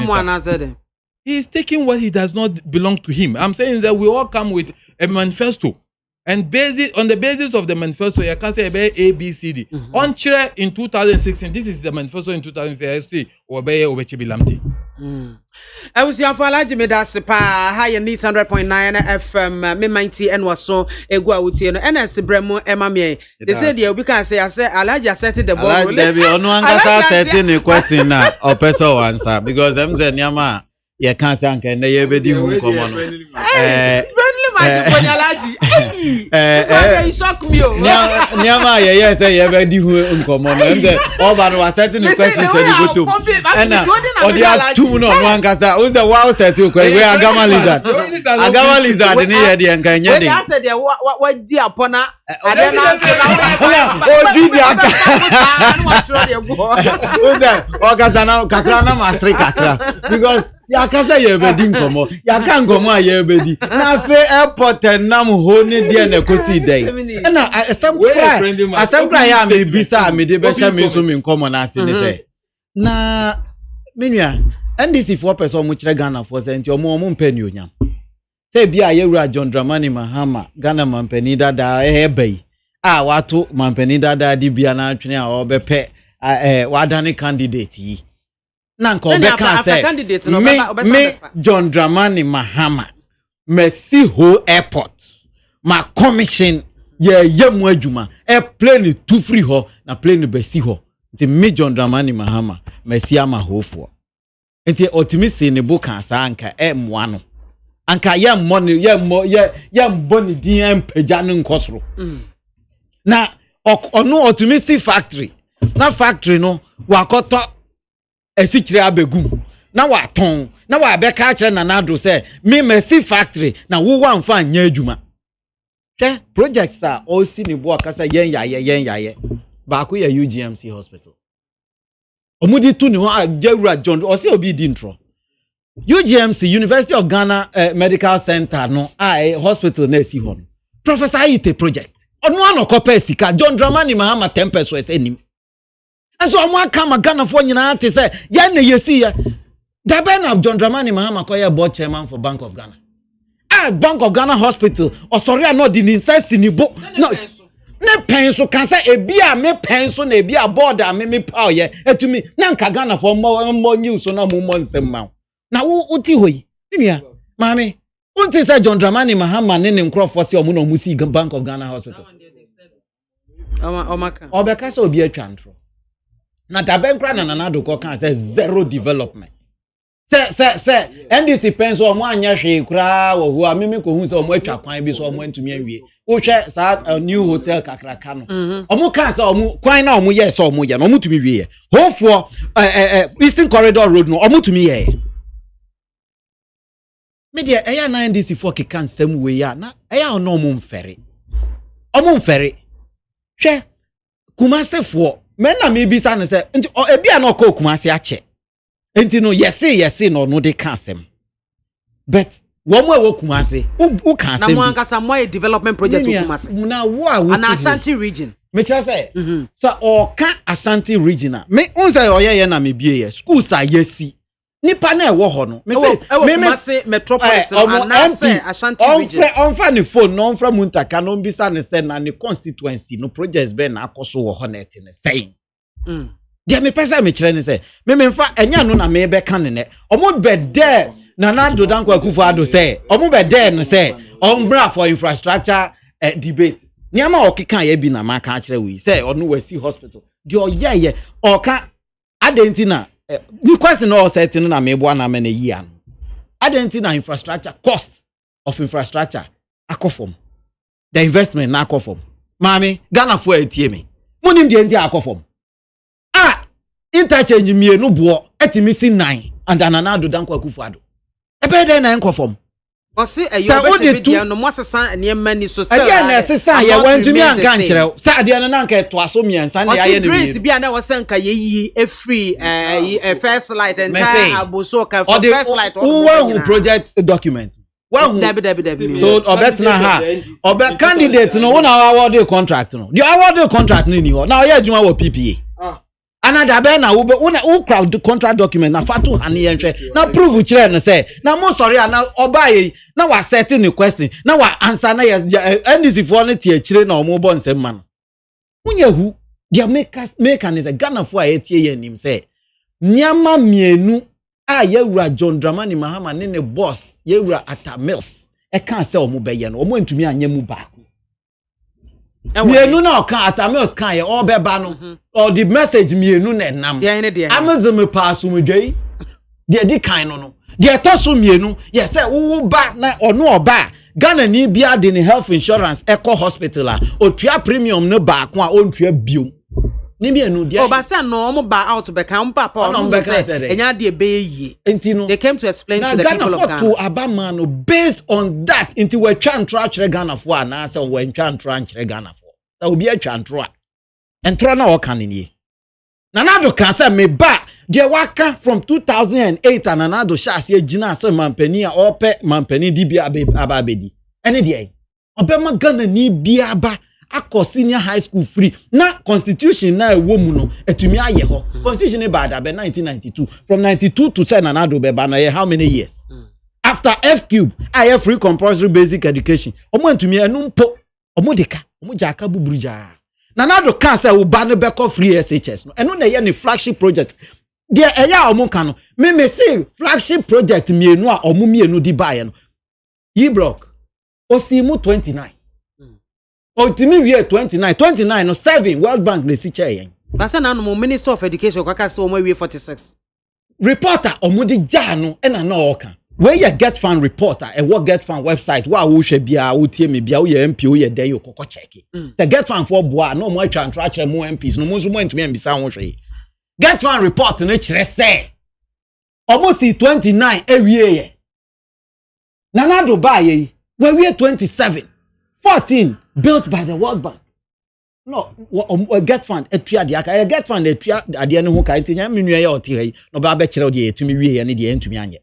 one answered. He is taking what he does not belong to him. I'm saying that we all come with a manifesto. And on the basis of the manifesto, you can say about A, B, C, D. On chair in 2016, this is the manifesto in 2016, I was your father, Jimmy Dasipa, high needs 100.9 FM, me 90 and was so a guautiano, and as Bremo MAAME. They said, yeah, because I said, Alaja set the ball. I setting a question now, or person answer, because I'm saying, Yama. You can't say and they be the come on. Shock me. Nyama yes say you be the come on. All but was setting the question so you go to. And or there two no one can say who say wow set you we agama lizard. Agama lizard ni here dey nkan nya dey. I said what dear upon because yakasa yebedi nkomo yaka nkomo ayebedi na fe airport nam ho ne de na kosi dey na asempra ya me bisa me de be sha me so me nkomo na ase ne say na menua NDC for person mu kire Ghana for senti omo mpani onyam say bia yewura John Dramani Mahama Ghana mampani dada ebai wato mampani dada di bia na atwene a obepe wadane candidate yi na nka obeka say me John Dramani Mahama Messi ho airport ma commission yemu adwuma plane tu free ho na plane be si ho nti me John Dramani Mahama Messi ama hofo nti otimisi ne boka sa anka M1 no anka yem boni din empagya ne nkosoro na onu otimisi factory na factory no wakoto esikire abegum na waton na wa beka akire na nado say me Messi factory na wo wanfa anya adwuma hwe projects a osi ne bo akasa yen yaye ba ko ya UGMC hospital omudi tu ni ho ajewura John osi obi di intro UGMC University of Ghana Medical Center no hospital na esi ho Professor Ayite project onu anokopa sika John Dramani Mahama 10 pesos enim aso omo aka ma Ghana fo nyina te say ya na yesi ya da ben of John Dramani Mahama koye board chairman for Bank of Ghana Bank of Ghana hospital osori no di ni sense ni bo no ne penso kan say ebia me penso na ebia board a me pa ye etumi na nka Ghana for mo news na mo nsem ma na wo uti hoyi nua maame unti say John Dramani Mahama ne nkrofo se omo na omo si Bank of Ghana hospital omaka obeka say obi atwa ntro na dabenkra na nanado ko kan say zero development say NDC penso omo anya hwe kura wo ho amimi ko hu say omo atwa kwan bi so omo antumi anwie wo hwe sa new hotel kakraka no omo kan say omo kwan na omo ye say omo ye no omo tumi wie hofo Eastern Corridor Road no omo tumi ye media eya na NDC for kan sam we ya na eya ono omo mfere hwe kumasefo mena me bisa ne say nti ebia na okọ kumase ache enti no yesi no de kansem but wo mo ewo kumase u kansem na mo ankasa mo development project kumase na wo a Ashanti region me try say so o ka Ashanti region me unsa oyeye na me bie schools a yesi nipa na ewo ho no me say me metropolis na say Ashanti region on fa ne phone no on fra muntaka no bisa ne say na ne constituency no projects be na akoso wo ho na ete ne saying dia me pesa me kire ne say me mfa enya no na me be kan ne omo be there na Nando Danko Akufo-Addo say omo be there no say ombra for infrastructure debate niama okeka ye bi na maka akire we say onu wasi hospital di oyeye oka adentina ni question no setting na mebo na me na yi an adentina infrastructure cost of infrastructure akofom the investment na akofom mami Ghana fo etie me munim de nti akofom interchange mienu bo etimi si 9 and Nando Danko Akufo-Addo ebe dey na nkofom o se eyo no mo sesa ne mani so style ya na sesa ya wantumi anka nkire sa ade na nka to aso miensa na ya ne grace bia na wo se nka ye free first light entire aboso ka for first light one project document one so obetna ha obe candidate no wona award contract no the award contract ni ho na oya adwuma wo PPA another be na wo crowd contract document na fatu hane yenhwe na prove kire no say na mo sorry na obaye na wa setting the question na wa answer na NDC for no tie kire na omo bo nsem ma no munyahu dia mechanism Ghana for a tie yanim say niama mienu a yewura John Dramani Mahama ne boss yewura Ata Mills e kan say omo be ye no omo ntumi anya mu ba mienu na oka Ata Mills kan ye obeba no or the message mienu na nam amazem pass umdwei de di kan no de toso mienu ye say wo ba na ono oba Ghana ni bia de ne health insurance eco hospital a otua premium no ba ko a ontua biom Nimi enu dia. Oh, but say no mo ba out be kan papa no say enya de be ye. They came to explain to the people of Ghana. To Abama no based on that into we twa ntro akere Ghana for na say we ntwa ntro akere Ghana for. So obi atwa ntro a. Ntro na o kan ni. Nanado kan say me ba de waka from 2008 and Nanado sha ase agina say mampani a ope mampani di bia aba bedi. Ene de obema Ghana ni bia ba akọ senior high school free na constitution na ewo mu no etumi aye ho constitution e bad abe 1992 from 92 to 10 Nanado be ba na how many years after F cube I free compulsory basic education omo etumi enu mpo omo deka omo jaka buburuja Nanado kan say wo ba no be ko free SHS no enu na ye ni flagship project dia eya omo kan no me say flagship project mienu a omo mienu di ba ye no yi block osimu 29 Ultimate year 29 no 7 World Bank le si chair yen. Basa na no Minister of Education kwaka se omo we 46. Reporter omudi ja no e na na oka. Where you get fan reporter e wo get fan website wa wo hwe bia wo tie me bia wo ye MP wo ye den yo kokko check. The get fan for boa no mo atwa ntro akere mo MPs no mo nso mo ntumi ambisa ho hwe. Get fan report no kire se. Almost 29 ewie ye. Nanado ba ye. We 27 14 built by the World Bank. No, get fund etua de aka get fund etua ade ne ho ka ntenya menua ya otirai no ba be kire de etumi wie ye ne de entumi anye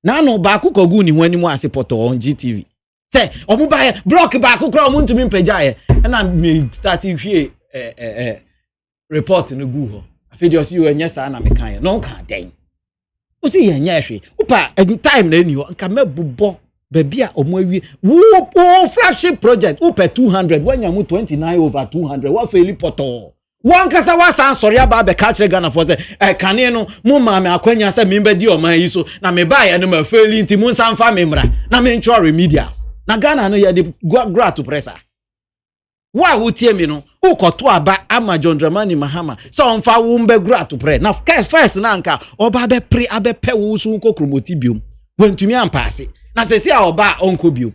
na no ba ku kogu ni ho ani mu ase poto on GTV say omu ba block ba ku kra omu ntumi mpagya ye na me start hwie report no gu ho afedi o si you enya sa na me kan ye no ka den o si ye nya hwe upa time na eni ho nka mebobọ Bebia omwe wo flagship project upe 200 wanya mu 29 over 200 wa feli poto wan kasa wa san sorry aba be ka kire Ghana for say kane no mu maame akwanya say me bedi o man yi so na me ba ye no ma feli nti mu san fa me mra na me ntro remedials na Ghana no ye de gra to pressure wa wo tie me no ukoto aba ama John Dramani Mahama so onfa wo mbe gra to pre na first na nka oba be pre abepe wo so nkokromoti biom wantumi ampase na sesi a oba onko bio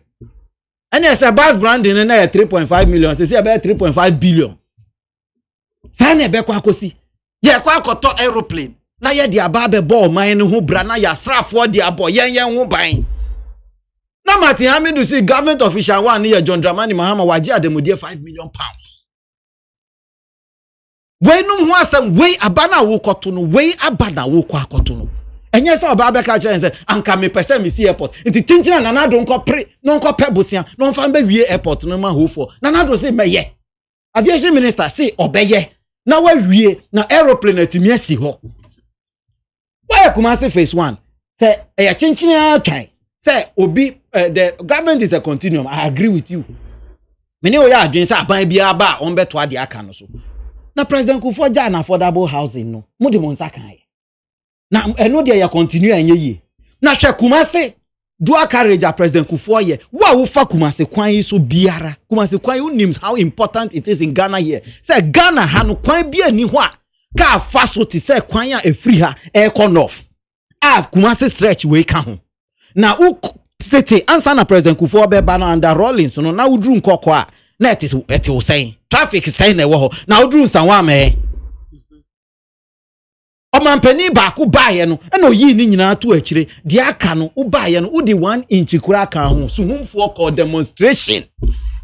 ene ese bus branding na 3.5 million sesi about 3.5 billion sa na be kwa kosi ye kwa akoto aeroplane na ye de aba be ball man no ho bra na ya strafo de abo yen ho ban na Martin Hamidu si government official one ye John Dramani Mahama waje ademodie 5 million pounds we no ho asem we abana wo koto no we abana wo kwa koto no enye se oba abeka kire nse anka me pese me si airport nti tinchina Nanado nko pre no nko pe bosia no mfa mba wie airport no ma hofo Nanado se meye aviation minister se obeye na wa wie na aeroplane atimi asi ho why kuma se phase 1 se eya chinchina twan se obi the government is a continuum. I agree with you many o ya adwen se aban bia ba on beto ade aka no so na president Kufuor ja na affordable housing no mo de monsa kan na eno de ya continue anye yi na hwe Kumase dual carriage a president Kufuor ye wo fa Kumase kwan yi so biara Kumase kwan you names how important it is in Ghana here say Ghana ha no kwan bia ni ho a ka fa so ti say kwan a free ha e konof a Kumase stretch we ka ho na u tete answer na president Kufuor be ba na under Rollins no na udru nkokọ a na eti wo say traffic say na wo ho na udru nsanwa me Omampani ba ku baye no na oyi ni nyina to akire de aka no u baye no u di 1 inch kura aka ho suhumfo call demonstration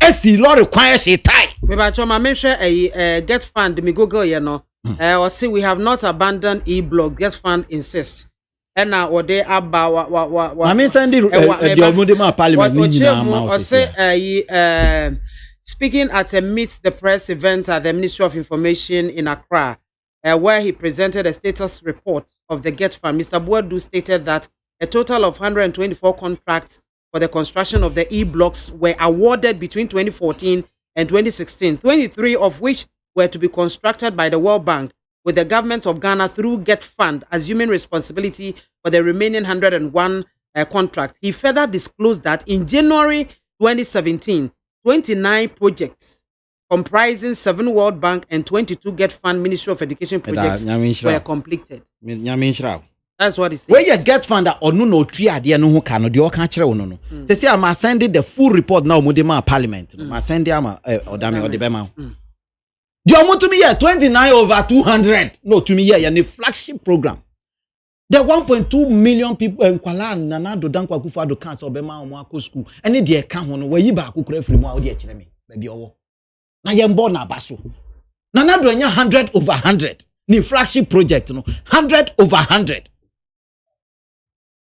esi lorry kwan she tai me ba choma me hwe get fund me google ye no or say we have not abandoned e-blog get fund insist and now or they aba wa I mean send the omode ma parliament ni nyina ma or say speaking at a meet the press event at the Ministry of Information in Accra where he presented a status report of the Get Fund. Mr. Boadu stated that a total of 124 contracts for the construction of the e-blocks were awarded between 2014 and 2016, 23 of which were to be constructed by the World Bank, with the government of Ghana through Get Fund assuming responsibility for the remaining 101 contracts. He further disclosed that in January 2017, 29 projects comprising 7 World Bank and 22 Get Fund Ministry of Education projects were completed. That's what he says. Where you Get Fund or no tree ade no ho ka no de o ka kire no no. Say I am sending the full report now mo de ma parliament. Ma send am odame o de be ma. The amount to me here 29/200. No, to me here the flagship program. There 1.2 million people in Kuala Nanado Dankwa Akufo-Addo cancer obema omo school. Any dey ka ho no we yi ba akukura free mu a wo dey kire me. Baby owo. Na ye mbo na baso. Nanado enya 100/100. Ni flagship project no 100/100.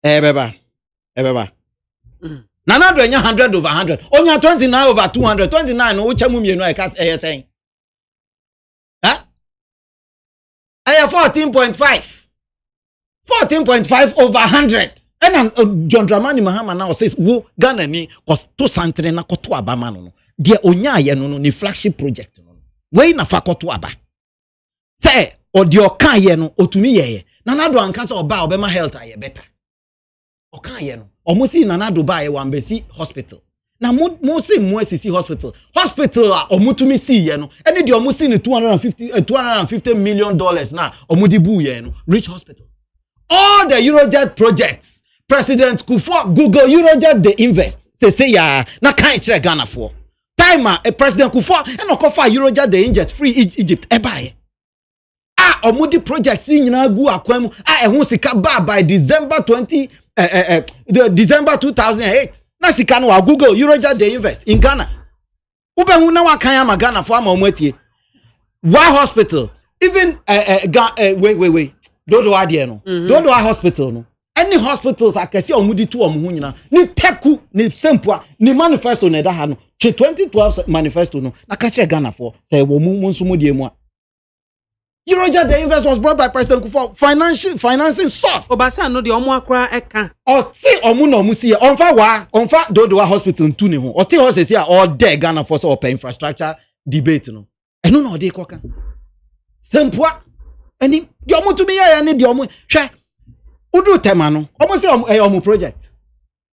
Beba. Nanado enya 100/100. Onya 29/200. 29 no wo chamu mienu e ka saying. Huh? Aya 14.5. 14.5/100. And John Dramani Mahama now says, "Wo Ghana ni to santre na koto aba ma no. De onya ye no ni flagship project no. We na fa koto aba. Say o de oka ye no otumi ye. Nanado anka se oba obema health aye better. Oka ye no. Omo si Nanado ba ye wambesi hospital. Na mo si mo asisi hospital. Hospital a omo tumi si ye no. Ene de omo si ni $250 million na omo di bu ye no. Rich hospital. All the Eurojet projects, President Kufuor, Google Eurojet, they invest. Say ya, na can't check Ghana for. Timer, President Kufuor, and Okofa Eurojet, they inject free Egypt. Buy. Omudi projects in Nagu Akwemu. Who sika by December 2008. Na sikano wa Google Eurojet, they invest in Ghana. Ube huna wa kanyama Ghana for amomwetie. Why hospital? Even wait. Dodo adie no. Dodo hospital no. Any hospitals akesi omudi tu omu nyina. Ni teku ni sempua ni manifesto na da ha no. 2012 manifesto no. Na ka kire Ghana for say wo mu nso mu die mu a. Eurojet the invest was brought by President Kufuor financing source. Obasa no de omu akra eka. Oti omu na omu si onfa Dodo hospital ntu ne ho. Oti ho sesi a all there Ghana for so infrastructure debate no. Eno na ode koka. Sempua Any the omo to me any the omo hwe udu tema no omo say omo project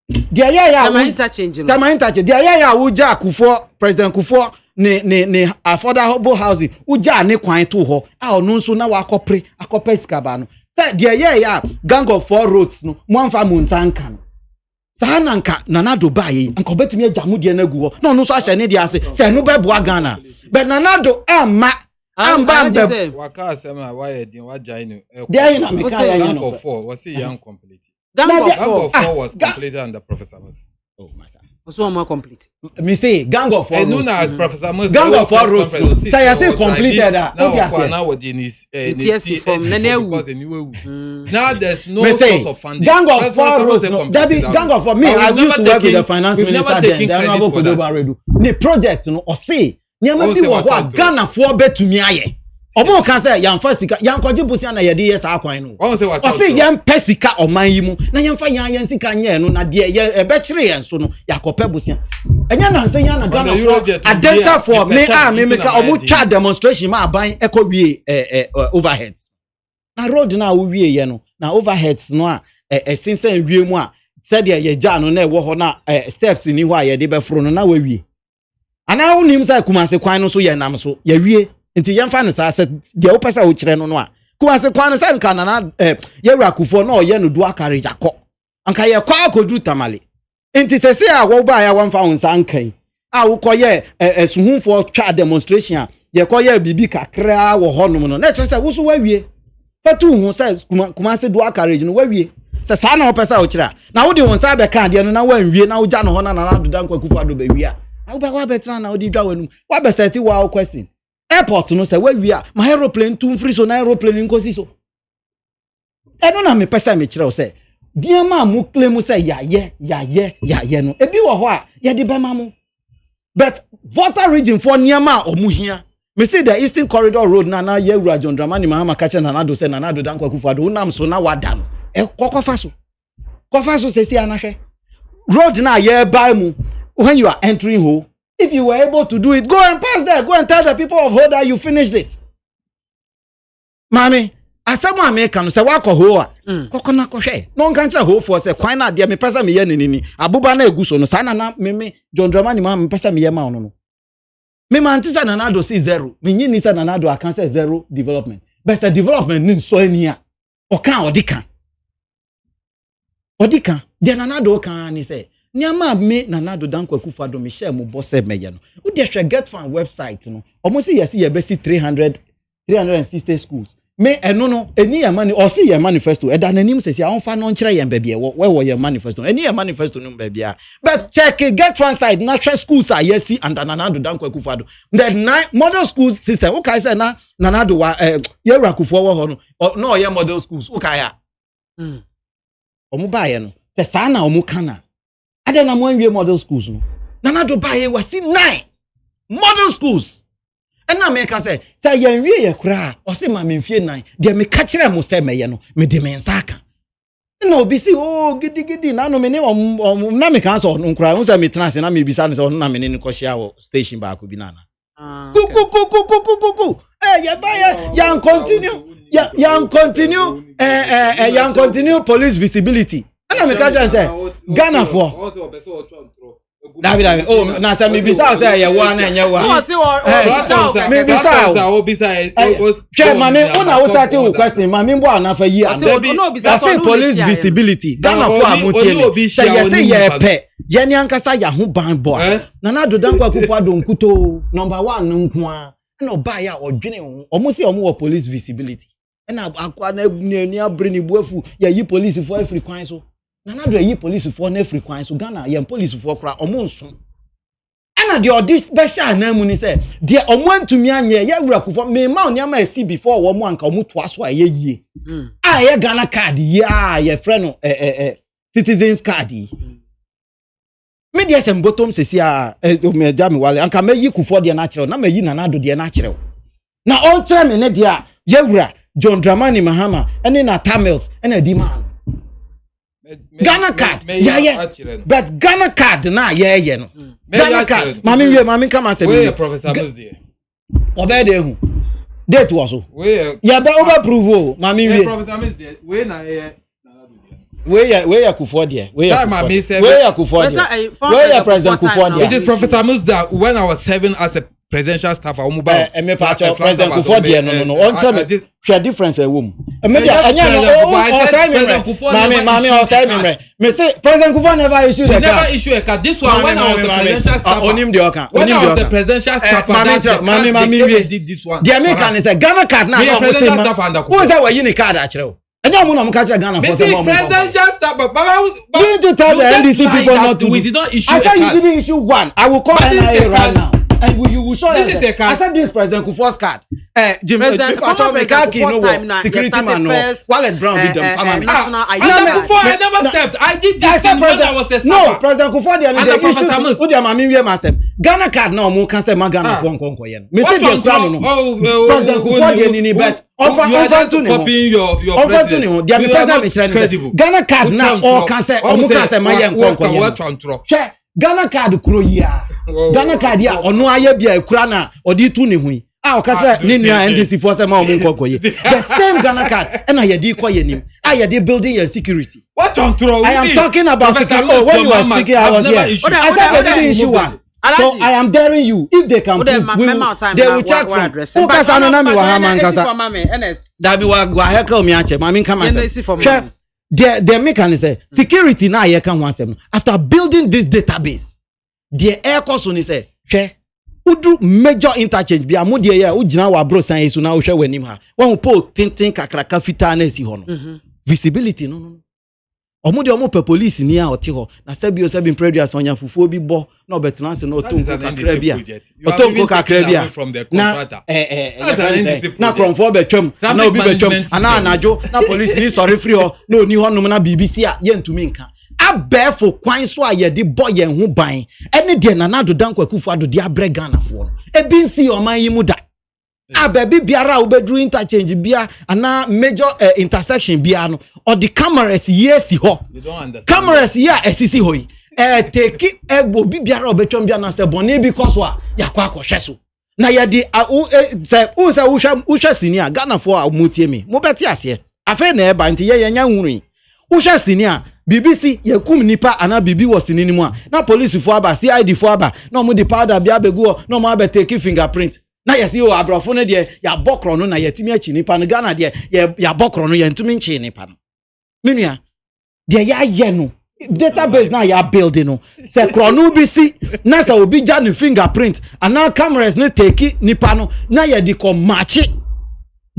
the tema interchange no tema interchange the uja Kufuor President Kufuor ne affordable housing uja ne kwan to ho a onu nso na wa akopre skaba no say the gang of 4 roads no mo amfa mu nsanka no sahananka Nanado baye anko betumi ajamu de na gu ho na onu nso ahye ne de ase say no beboa Ghana but Nanado amma waka asema why din wa jainu there in America Gang of 4 was it young complete Gang of 4 was completed under Professor Amos. Oh my son so more complete me say Gang of 4 no na Professor Amos Gang of 4 roads say you say completed now what in is TSC from Nenewu now there's no source of funding. Gang of 4 roads Gang of 4 me I used to work with the finance minister then the honorable Kodoba Redu the project no or say Nyama bi wo ho Ghana for betumi aye. Omo kan say yamfa sika yankoje busia na yede yes akwan no. O say yam pesika oman yi mu na yamfa yan sika nye no na de ye be kire yen so no yakope busia. Enya na say yan na Ghana for adenta for me ka omo twa demonstration ma aban ekowie overheads. Na road na wo wie ye no na overheads no a sinsen wie mu a said ye ja no na e wo ho na steps ni ho a ye de be fro no na wa wie. Ana unim say Kumase kwan no so ye nam so ye wie nti yemfa ne sa de opesa wo kire no no a Kumase kwan no say nka na ye wura Kufuor na oye no do akare jakọ anka ye kwa akodu tamale nti sese a wo ba ya wamfa wonsa ankan a wo koye suhunfo twa demonstration a ye koye bibi kakra wo honom no na kire say wo so wa wie patu hu say Kumase do akare no wa wie se sa na opesa wo kire na wo de wonsa be kan de no na wan wie na wo ja no ho na Nanado Akufo-Addo be wie a wa betra na odi dwa wanu wa be seti wa question airport no say wa wi a my aeroplane too free so na aeroplane nkosi so eno na me pesa me kire o say diama mu claim say ya ye no ebi wo ho a ye de bema mu but water region for niama omuhia me say the Eastern Corridor Road na ye wura John Dramani Mahama kache Nanado say Nanado Dankwa Akufo-Addo unam so na wada no kofa so say si anahwe road na ye buy mu. When you are entering Ho, if you were able to do it, go and pass there. Go and tell the people of Ho that you finished it. Mami, asema American say wako Ho a. Kokona kohwe. No nkancha Ho for say kwan na dia me pesa me ye ni. Abuba na eguso no sana na me John Dramani ma me pesa me ye ma no. Me man tisa Nanado see zero. Me nyini say Nanado akan say zero development. But say development ni so ani a. Okan odika. Dia Nanado kan ni say Niama me Nanado Danko Akufo-Addo me share mo boss e meye no. Wo de hwe get fan website no. Omo say yes ye be see 360 schools. Me eno no eni ye mani o see ye manifesto e da nanim say a onfa no nkire ye mbebie wo ye manifesto. Eni ye manifesto no mbebia. But check it, get fan side natural schools are yes see and Nanado Danko Akufo-Addo. The model schools system o kai say na Nanado wa ye Akufo wo ho no. No ye model schools o kai ya. Omo ba ye no. Se sa na omo kana. Ade na mo anwie model schools no. Nanado ba ye wasi 9 model schools. And na me ka say ye nwie ye kura o se ma me mfie 9 de me ka kire mo se meye no me de me nsaka. Na obi si gidi na no me ne na me ka so nkura won say me trans na me bisa na so na me ne ko share wo station ba ko bi na na. Ku ye ba ye continue police visibility. And me ka say Ghana for David oh na say me bisa say ye wa na enye wa me bisa che mami una wo start wo question mami mbo anafa yi and say police visibility Ghana for amutie say ye pe ye ni ankasa ya ho ban bo Nanado Danko Akufo-Addo nkuto number 1 nko a na oba ya odwene ho omo say omo wo police visibility na akwa na ni abrini buafu ye yi police for every kwan so Nanado yi police for na every kwan so Ghana ye police for kra omo nso ana de odis special na mu ni say de omo antumi anye ye Akufo me ma oniama esi before wo mo anka omo to aso a ye yie ye Ghana card ye ye friend no citizens card me de sem bottom sesi a me ja me wale anka me yi Akufo de na kire na me yi Nanado de na kire na on try me ne de a ye John Dramani Mahama ene na Tamils ene di man Ghana card but Ghana card na ye no Ghana card mami come say we Professor Amos there obede hu date was so ya ba over prove mami we Professor Amos there we na we Akufo there we Akufo there we President Akufo there it is Professor Amos that when I was serving as a presidential staff President Akufo there no on tell me share difference e wo mu media anya no mami o say me say President Akufo never issue a card this one when I was the presidential staff onim de oka when I was the presidential staff mami we did this one the American say Ghana card na no say who say we yin card a kire and now I'm catching Ghana for some presidential staff you need to tell the NDC people not to we did not issue I said you didn't issue one I will call NIA right now and you will show this is a card. I said this President Kufuor's card Jim President Kufuor's time now security man no Wallet Brown with them national ID I never served I did this when I was a staffer no President Kufuor the issue who the mami we myself Ghana card now mo can say ma Ghana for nkonko ye me say the crown no President Kufuor the ni bet offer to copying your president the president me kire Ghana card now all can say o mo can say ma ye nkonko ye Ghana card kuro ya Ghana card ya ono aye bia kura na odi tu ne hu o ka kire ni nua NDC for say ma o mo nkonko ye the same Ghana card and ye di ko ye nim ye dey building your security what control I am talking about security when you were speaking I was here I said they didn't issue one. So I am daring you if they can prove they will check from focus on na me wa ha man kasa that be wa hekel me ache mami come and the mechanic say security na ye kan wan sem after building this database the air course on say hwe udu major interchange bia mo de ye ugina wa bro san yesu na wo hwe wanim ha won po tintin kakraka fita na si ho no visibility no omo de omo pe police ni a oti ho na sabio sabin previous onya fufuo bi bo na obetranse na otonko kakra bia otonko kakra bia na kronfo betwam na obi betwam ana anajo na police ni sorry free ho na oni ho nom na BBC a ye ntumi nka abefo kwan so a ye de bo ye hu ban ene de Nanado Danko Akufo-Addo de abre Ghana fo no ebi nsi oman yi mu da ababi biara obedru interchange bia ana major intersection bia no or the cameras yes ho cameras here esisi ho take obi biara obetwam bia na se bone because wa yakwa akohwe so na ye di say usha senior Ghana for amutie me mo beti ase afa na eba nti ye nya nwuri usha senior BBC ye kum nipa ana bibi wo sinini mu a na police fo aba CID fo aba na mo di powder bia begu na mo aba take fingerprint na yesi o abrofo no de ya bokro no na yetimi achi nipa no Ghana de ya bokro no ya ntumi nchi nipa no menua de ya ye no database now you building no say krono bi si na say obi ja ne fingerprint and now cameras ne take nipa no na ye di ko match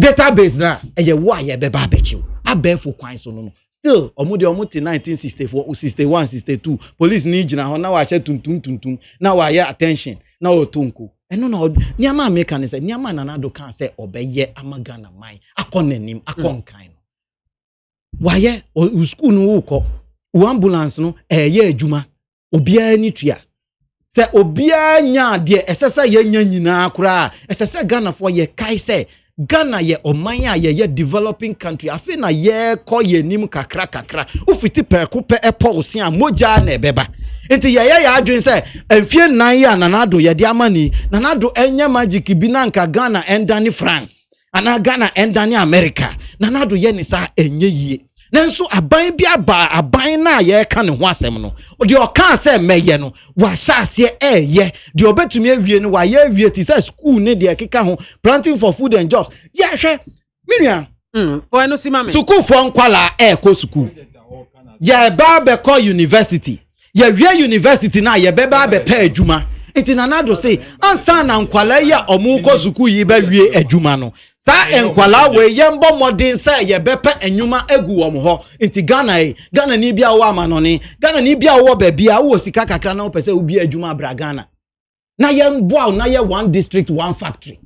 database na ye wo aye be ba bechi abefo kwan so no still omo 1964 61 62 police ni gina ho na wa hye tuntum na wa ye attention na o tonko eno na niama make an say niama na do kan say obeye amagana man akonanim akonkan no wa ye school no wo ko ambulance no ye adwuma obia ni tua se obia nya de esesa ye nya nyina kura esesa Ghana for ye kai se Ghana ye oman a ye developing country afi na ye ko ye nim kakra ufiti perko pe epo osia moja na ebeba enti ye adwen se enfie nan ye nanado ye de amani nanado enya magic bi na nka Ghana endani France ana Ghana endani America nanado ye ni sa enye yie nanso aban bi aba aban na ye ka ne ho asem no de o ka se meye no wa hyase ye de obetumi awie no wa ye awie ti say school ne de keka ho planting for food and jobs ye hwe minua o eno si mame school for nkwala ko school ye ba be ko university ye wie university na ye be ba be pa adwuma enti nanado say ansa na nkwala ya omu ko school yi ba wie adwuma no sa enkwala we ye mbo modern say ye bepa enwuma egu wo ho enti Ghana ni bia wo amanone Ghana ni bia wo ba bia wo sika kakra na wo pese obi adwuma bra Ghana na ye mbo na ye one district one factory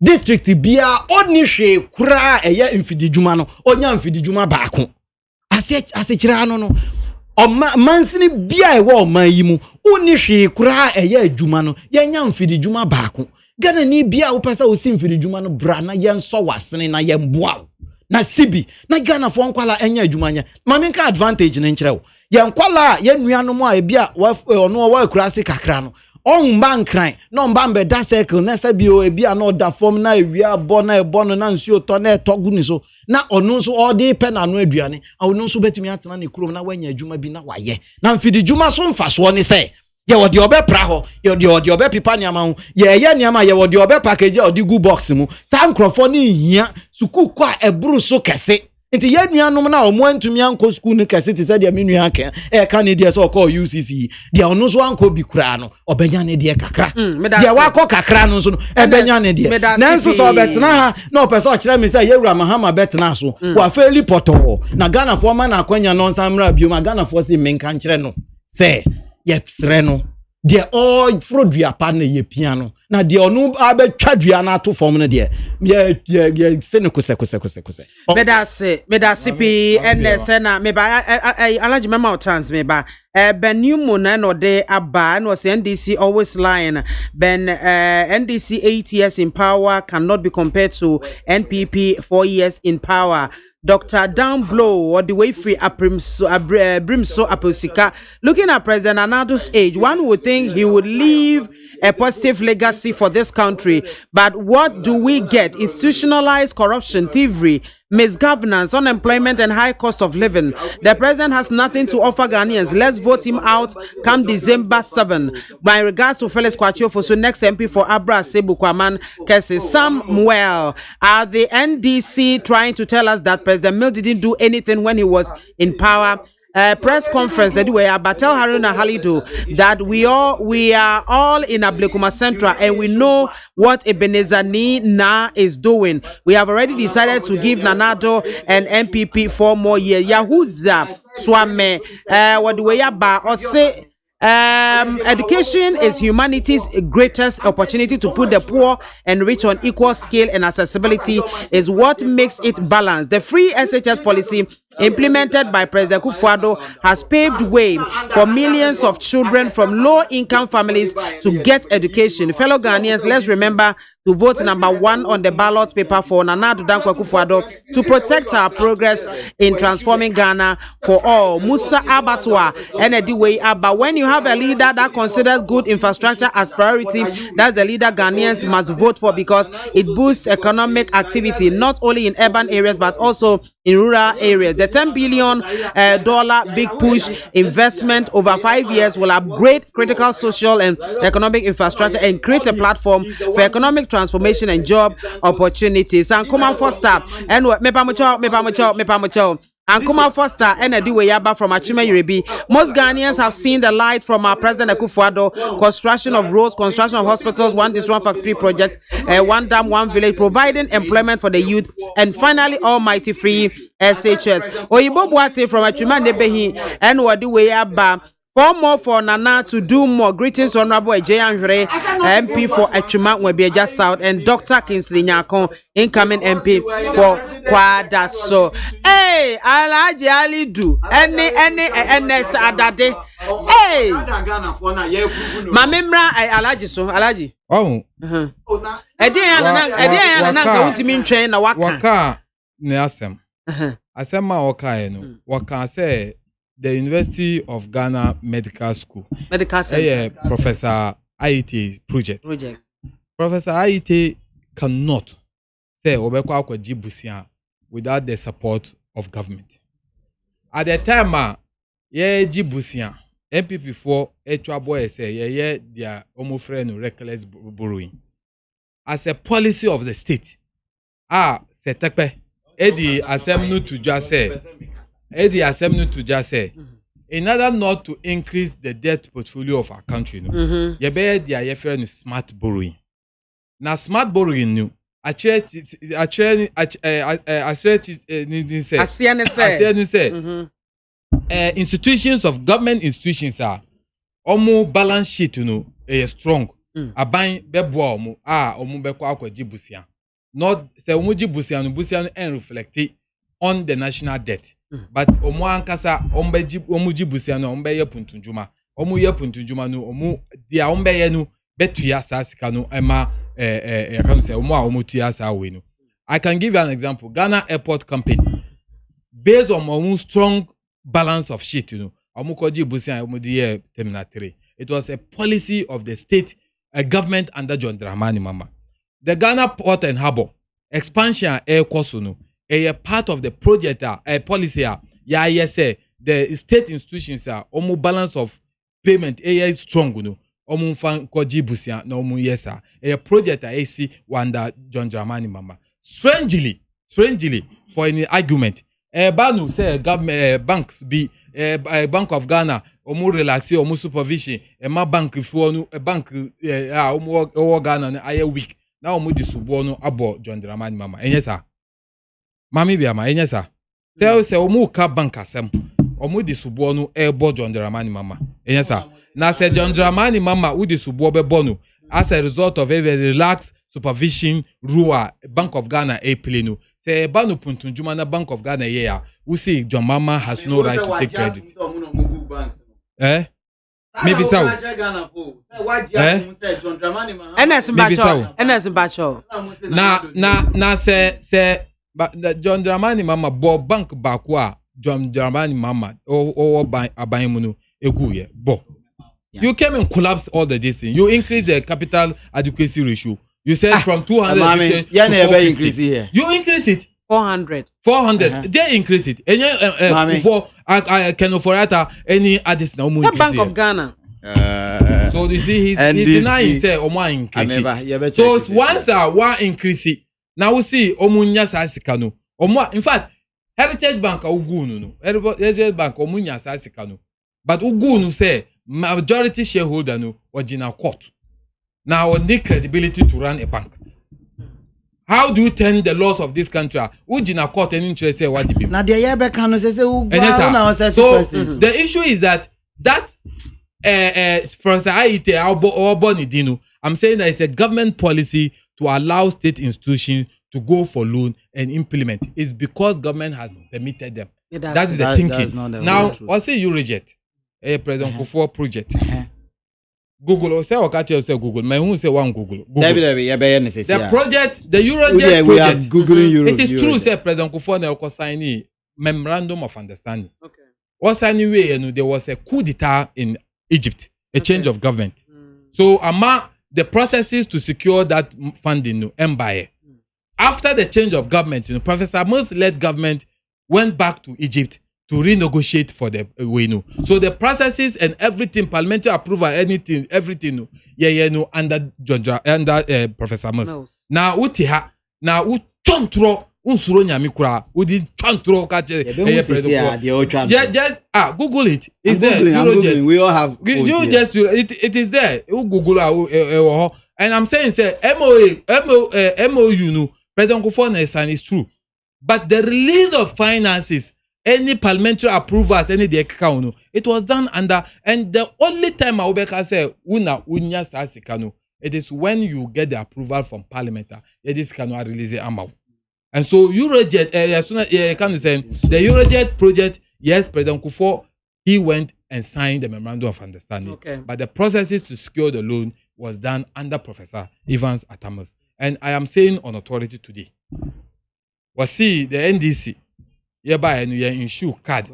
district bia oni hwe kura eye mfidijuma no onya mfidijuma baako ase kira no mansini bia e wo man yi mu oni hwe kura eye adwuma no ye nya mfidijuma baako Ghana ni bia wo pesa wo sim fidijuma no bra na ye nso wasene na ye mboa na sibi na Ghana fo nkwala enya adwuma nya mame ka advantage ne nkyerɛ wo ye nkwala ye nuanom a bia ono wa kurase kakra no on bankran no mbambe da circle na sabio bia no da form na ewia bo na ebo no na nsuo to na etogu ni so na ono nso odi pe na no aduane ono nso betimi atena ne kurom na wanya adwuma bi na waye na mfidijuma so mfaso ne se ye wodi obe pra ho ye wodi obe pipa niama ho ye niama ye wodi obe package odi gu box mu sa nkrofo ni hia suku ko a eburu so kese nti ye nuanom na omo antumi anko school ni kese ti se de me nua ka ka ne de so ko UCC de ono so anko bi kura no obenya ne de kakra de wa ko kakra no so no ebenya ne de nanso so obetena ha na opese o kire me say yewura mahama betena so wa feli poto na Ghana for ma na akwanya no nsamra bio ma Ghana for si menka nkire no say ye sre no de all frodua pa na ye piano na de onu abetwa dua na to form no de ye se ne kose medase pi ns na me ba alaji mema trans me ba benumo na no de aba no say NDC always lying ben NDC 8 years in power cannot be compared to NPP 4 years in power. Dr. Down Blow or the way free Brimso Aposika. Looking at President Anado's age, one would think he would leave a positive legacy for this country. But what do we get? Institutionalized corruption, thievery, misgovernance, unemployment, and high cost of living. The president has nothing to offer Ghanaians. Let's vote him out come December 7. My regards to Felix Kwachiofo, so next MP for Abra Sebukwaman Kese. Samuel, are the NDC trying to tell us that President Mill didn't do anything when he was in power? Press conference that we are Batel Haruna Halidu that we are all in Ablekuma Central and we know what Ebenezer Na is doing. We have already decided to give Nanado and MPP 4 more years. Yahuza Swame what do we about or say education is humanity's greatest opportunity to put the poor and rich on equal scale, and accessibility is what makes it balanced. The free SHS policy implemented by President Akufo-Addo has paved way for millions of children from low-income families to get education. Fellow Ghanaians, let's remember to vote number 1 on the ballot paper for Nana Addo Dankwa Akufo-Addo to protect our progress in transforming Ghana for all. Musa Abatwa and Ediwe Abba. When you have a leader that considers good infrastructure as priority, that's the leader Ghanaians must vote for, because it boosts economic activity not only in urban areas but also in rural areas. The $10 billion big push investment over 5 years will upgrade critical social and economic infrastructure and create a platform for economic transformation and job opportunities. And come on for stop. And mepamucho. Ankuma Foster and Ediwe Yaba from Achime Yurebi. Most Ghanaians have seen the light from our President Akufo-Addo. Construction of roads, construction of hospitals, one factory project, one dam, one village, providing employment for the youth, and finally almighty free SHS. Oyibo Boate from Achime Nebehi and Ediwe Yaba. For Nana to do more. Greetings, Honorable Ejeanjure, MP for Achuma Webeja South, and Dr. Kingsley Nyakon, incoming MP for Kwadaso. Hey, Alaji Ali do any next Adade. Hey, Mamemra Alaji so Alaji. Oh, Ediana ultimate train na waka ne asem. Asema waka no. Waka say the University of Ghana Medical School. Medical Center. Professor IET project. Professor IET cannot say Obeko Akwaji Busia without the support of government. At the time, Jibusia, MPP for Boy say, their almost friend reckless borrowing. As a policy of the state, Setepe, Eddie Assembly to just say. The assembly to just say, in order not to increase the debt portfolio of our country, you bear the friend smart borrowing. Now, smart borrowing, no, institutions of government institutions are almost balance sheet, strong. A buying bebo, beko akwaji busia. Not say busia and reflect on the national debt. But omu ankasa omuji busia no ombeye puntunjuma omu ye puntunjuma no omu dia ombeye no betua sasika no ema can say omu a omu tua sa we no. I can give you an example. Ghana Airport Company, based on omu strong balance of sheet, omu koji busia omu di terminal 3. It was a policy of the state government under John Dramani Mama. The Ghana Port and Harbour expansion air course no a part of the project policy say the state institutions are almost balance of payment is strong omu fan koji busia na omu yesa a project AC wanda John Dramani Mama strangely for any argument banu say government banks be Bank of Ghana omu relax omu supervision ma bank for no bank omu Ghana na aye week na omu disubo no abo John Dramani Mama enyesa Mami BIAMAH enyesa say omu ka bank asem omu di subo no ebo John Dramani Mama enyesa na say John Dramani Mama u di subo be bono as a result of a very relaxed supervision rule Bank of Ghana play no say banu puntunjuma na Bank of Ghana here we see John Mama has no right to take credit maybe so NS Bacho na say but John Dramani Mama bo bank bakwa John Dramani Mama or abayimuno eguye bo. You came and collapsed all the distance. You increased the capital adequacy ratio. You said from 200 to 450. You increase it 400. They increase it. Before I can afford any additional the Bank of Ghana. So you see he's denying say one increase. So once one increase it. Now we see omunya sasika no. In fact, Heritage Bank ugunu no. Heritage Bank omunya sasika no. But ugunu say majority shareholder no original court. Now need credibility to run a bank. How do you turn the laws of this country? Original court and interest say what the people. Now the yebe can say so the issue is that Professor IET I'm saying that it's a government policy to allow state institutions to go for loan and implement. It's because government has permitted them. That is the thinking. Now, I'll say you reject a President Akufo project. Google or say Google. My own say one Google. The project, the Euroject project. Googling it is true, say President Akufo signed a memorandum of understanding. Okay. Also, anyway, there was a coup d'etat in Egypt, a change of government. So, the processes to secure that funding after the change of government, Professor Amos-led government went back to Egypt to renegotiate for the So the processes and everything, parliamentary approval, everything, under Professor Amos. Now utiha, now uchontro unsuro nyame kura udi twantro ka che just google it. It's there. We all have you just it is there. You google and I'm saying say MOU no President Kufuor sign is true, but the release of finances, any parliamentary approvals, any the account, it was done under, and the only time Obeka say unya sasikano, it is when you get the approval from parliament. It is cannot release the amount. And so Eurojet, as soon as can say the Eurojet project, yes, President Kufuor, he went and signed the memorandum of understanding. Okay. But the processes to secure the loan was done under Professor Evans Atamas. And I am saying on authority today, was see the NDC, hereby and you issue card.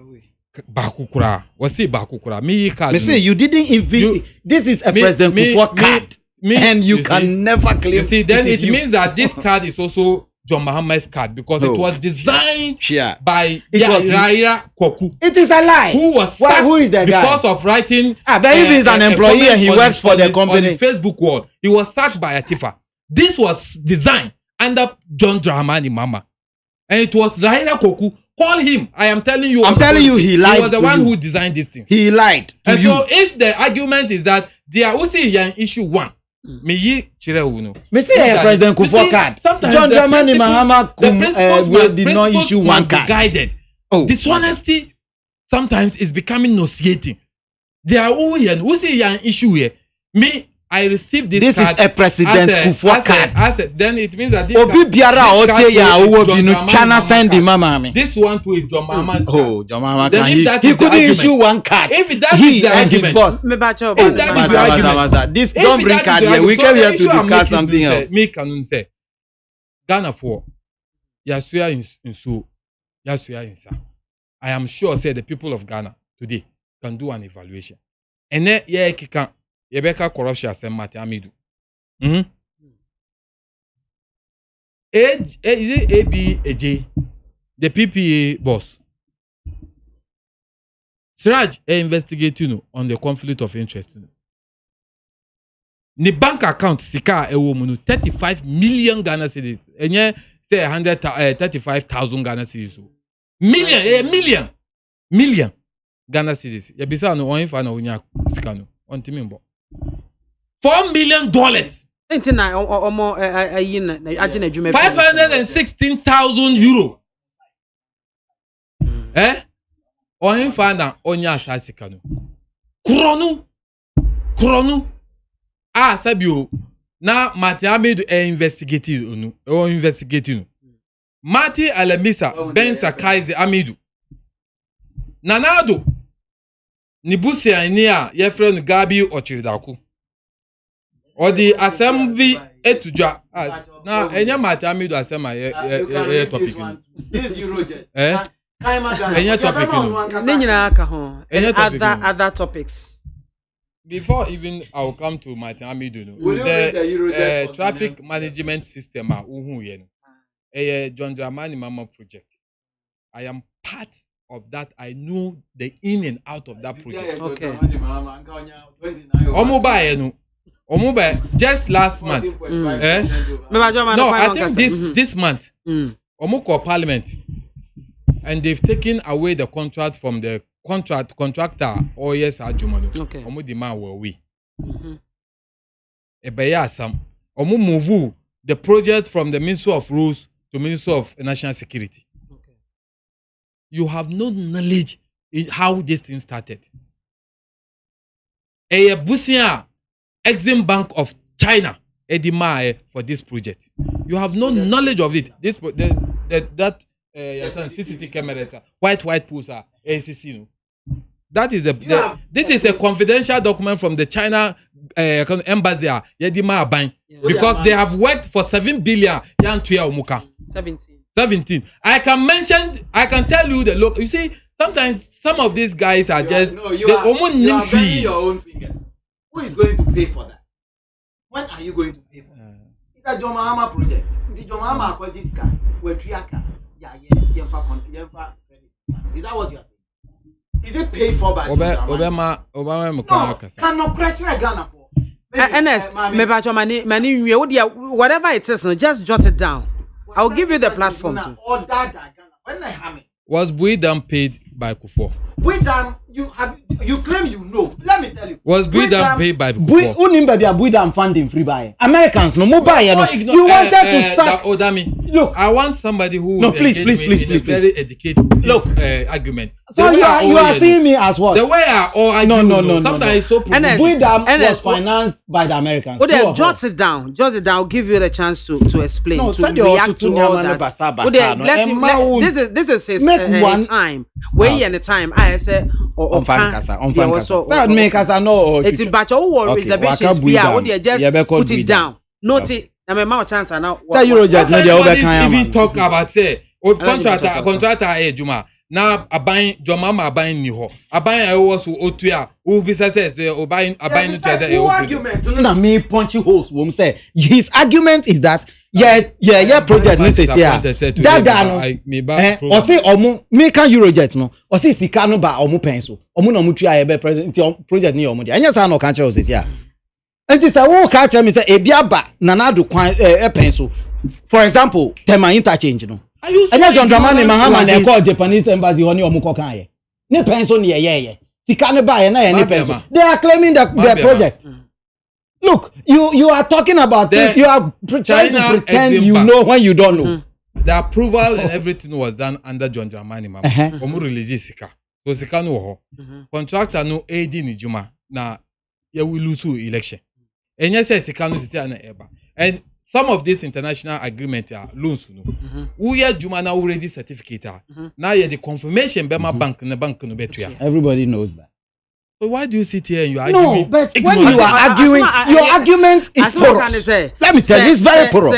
Bakukura. Was see Bakukura. Me card. Me say you didn't even. This is a President Kufuor card, and you can never claim. You see, then it means that this card is also John Mahama's card because it was designed by Raira Koku. It is a lie. Who was sacked who is the guy? Because of writing. But if he's an employee and he works for the company. On his Facebook wall, he was sacked by Atifa. This was designed under John Dramani Mama. And it was Raira Koku. Call him. I am telling you. I'm telling you, he lied. He was the one who designed this thing. He lied. And so if the argument is that they are also in issue one, me say President Kufuor card. John Dramani Mahama did not issue one card. Guided. Dishonesty sometimes is becoming nauseating. They are all here. Who say an issue here? Me, I received this card. This is a President Kufuor card. Then it means that this one too is John Mahama's card. Oh, John Mahama can he couldn't issue one card. If that is the argument, this don't bring card here. We came here to discuss something else. Me can say Ghana for Yasuya in so Yasuya in sa. I am sure say the people of Ghana today can do an evaluation. And then can Yebeka corruption as Mati Amidu. Is it ABAJ, the PPA boss? Siraj investigating on the conflict of interest. The bank account Sika Ewomunu 35 million Ghana cedis. And yeah, say 135,000 Ghana cedis. Million Ghana cedis. Yabisa no one fan unya Sikano on Timimbo. $4 million. 516,000 euro. On find onya sasikano. Kronu. Sabio. Na Mati Amidu investigating. Mati Alamisa Ben Sakaize Amidu. Nanado. Nibusi ania ye friend Gabi Ochiridaku. Or the assembly etuja. Na enya Mati Amidu asema ye topic. This Eurojet. Enya topic. Other topics. Before even I will come to Mati Amidu, the traffic management system John Dramani Mama project. I am part of that. I know the in and out of that project. Okay. Omuba just last month. No, I think this month. Omuko Parliament, and they've taken away the contract from the contractor. Oh yes, Ajumano. Okay. Omu demand were we. Ebayasam. Omu move the project from the Ministry of Rules to Ministry of National Security. You have no knowledge in how this thing started. A Busia Exim Bank of China Edima for this project. You have no knowledge of it. This CCTV cameras, white pools are ACC. That is this is a confidential document from the China embassy. Yedima Bank because they have worked for 7 billion. 17. I can tell you the look. You see, sometimes some of these guys are you are burning your own fingers. Who is going to pay for that? When are you going to pay for that? It's a John Mahama project. It's John Mahama Kojiska, Wetriaka. Is that what you are saying? Is it paid for by Obama? No, cannot pressure Ghana for. Ernest, whatever it is, just jot it down. I'll give you the platform too. Was Buidam paid by Kufo? Buidam, you claim you know. Let me tell you. Was Buidam paid by Kufo? Buidam funding free buy. Americans no more buy. You wanted to sack. Odami. Look, I want somebody who no, please, very educated look argument. So you are seeing me as what? The way I all argue. No. Sometimes it's so Buidam was financed by the Americans. Oh, jot it down. I'll give you the chance to explain, no, to react to all that. This is his time. Way and the time. I say on fan make us know. It's in batch all reservations. Just put it down. Note it. I'm a chance now. Say Eurojet no dey over even talk about say contractor Juma. Now abayin Jomama abayin ni ho. Abayin I was otua. Who be say abayin no argument. Na me punchy holes wom say. His argument is that yeah project ni say dada no o say omu me kan Eurojet no o say sika no ba omu penso omu na omu tua e be project ni omu dey anya say no kan kire o say sia enti say wo ka kire me say e bia ba na na do kwan e penso for example tema interchange no anya John Dramani Mahama na call Japanese embassy oni omu ko kan ye ni penso ni ye sika no ba ye na ye ni penso they are claiming the project. Look, you are talking about this. You are trying to pretend you know when you don't know. The approval and everything was done under John Dramani Mahama. Omu release sika. So sika no ho. Contractor no AD ni Juma na ye will lose election. And yes, sika no sisi na eba. And some of these international agreement are loans no. Uye Juma na already certificate. Now ye the confirmation be my bank no betu. Everybody knows that. So why do you sit here and you argue? No, but when you are arguing, your argument is porous. Let me tell you, it's very porous.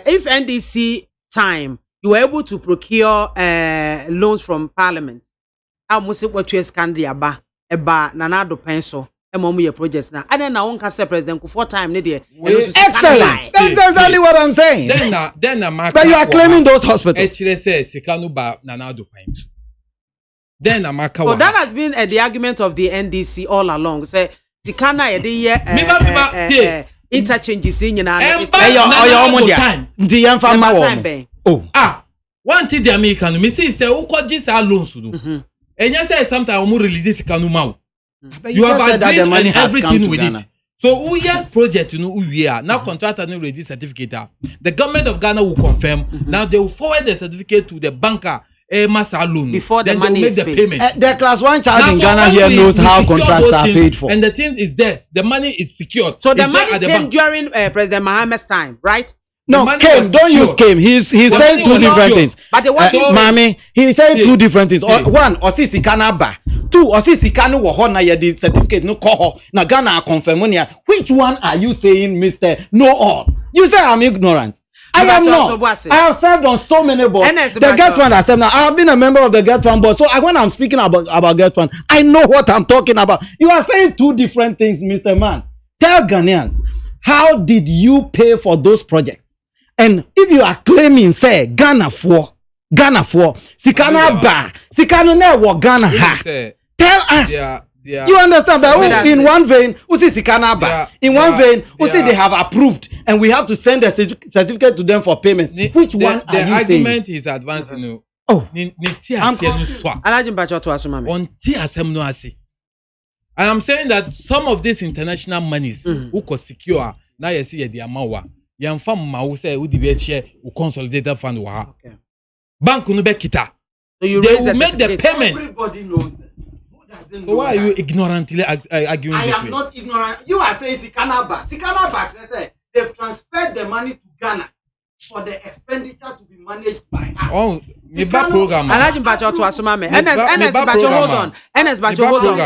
If NDC time, you were able to procure loans from Parliament, I must say what you scanned eba nanado pencil. Your projects now. And then I won't say President Kufo time. Excellent. That's exactly what I'm saying. But you are claiming those hospitals. Actually, say Sikanu ba nanado pencil. Then Amaka. That has been the argument of the NDC all along. Say Tikana interchanges in time. One thing the American me say uko just loans do. And you say sometimes we release Sikanu mau. You have agreed and everything with it. So we have project we are now contractor no register certificate. The government of Ghana will confirm. Now they will forward the certificate to the banker. Loan. Before the money is paid. Payment. The class 1 child in Ghana here knows how contracts are paid for. And the thing is this, the money is secured. So the money came during President Mahama's time, right? No, came, don't use came. He's saying two different things. But the one Mami, he's saying two different things. One, Osisi Kanaba. Two, Osisi Kanu Wahona ya the certificate no koho. Na Ghana confirm. Which one are you saying, Mr. Know All? You say I'm ignorant. I am not. I have served on so many boards. The Get Fund I served now. I have been a member of the Get Fund board. So when I'm speaking about Get Fund, I know what I'm talking about. You are saying two different things, Mr. Man. Tell Ghanaians, how did you pay for those projects? And if you are claiming, say, Ghana for, Sikana ba, Sikana ne wa Ghana ha. Tell us. You understand that in one vein, Usi Sikanaba. In one vein, Usi they have approved, and we have to send a certificate to them for payment. Which one are you saying? The argument is advancing. Oh, and I'm saying that some of these international monies who could secure now you see the amount. Yan fam ma say who the share who consolidated fund wa. Bank no be kita. So you will make the payment. Everybody knows that. So why are you ignorantly arguing I am not ignorant. You are saying Sikanaba. Sikanaba, say they've transferred the money to Ghana for the expenditure to be managed by us. Oh, Niba program. Alhaji Bacho to Asumame. NS Bacho, hold on. NS Bacho, hold on.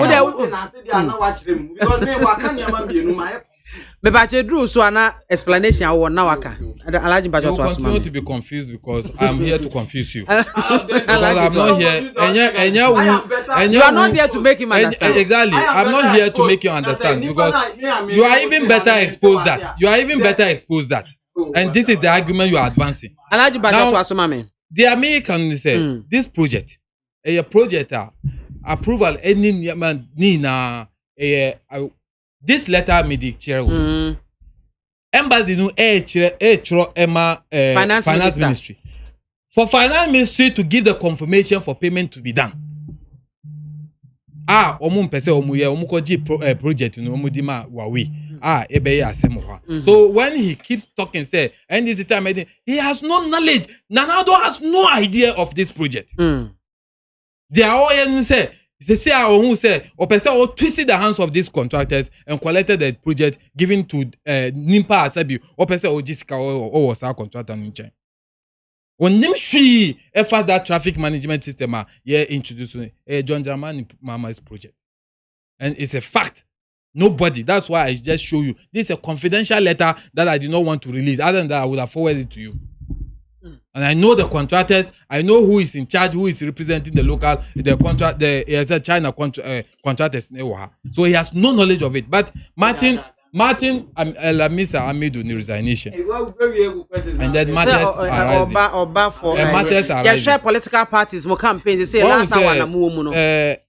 They are not watching because me wakanya me Bacho drew so an explanation I want now. Alhaji Bacho to Asumame. You continue to be confused because I am here to confuse you. I'm not here. And you are not here to make him understand. Exactly. I'm not here to make you understand because you are even better exposed that. You are even better exposed that. And this is the argument you are advancing. Alhaji Bacho to Asumame. The American say this project, a project approval any man nina this letter me the chair embassy no finance ministry. For finance ministry to give the confirmation for payment to be done. Project no omudima wawi. Ebeye asemoha. So when he keeps talking, say, and this time he has no knowledge. Nanado has no idea of this project. They are all say. They say who say or person or twisted the hands of these contractors and collected the project given to Nimpa Asabi or person or Jessica or was our contractor in China. When Nimshi effort that traffic management system introducing John Dramani Mama's project. And it's a fact. Nobody. That's why I just show you. This is a confidential letter that I did not want to release. Other than that, I would have forwarded it to you. And I know the contractors. I know who is in charge, who is representing the local, the China contractors. So he has no knowledge of it. But Martin Lamisa Amidu ni resignation. And then matters arising. Matters arising. Yeah, share political parties more campaign. They say last hour na muomuno.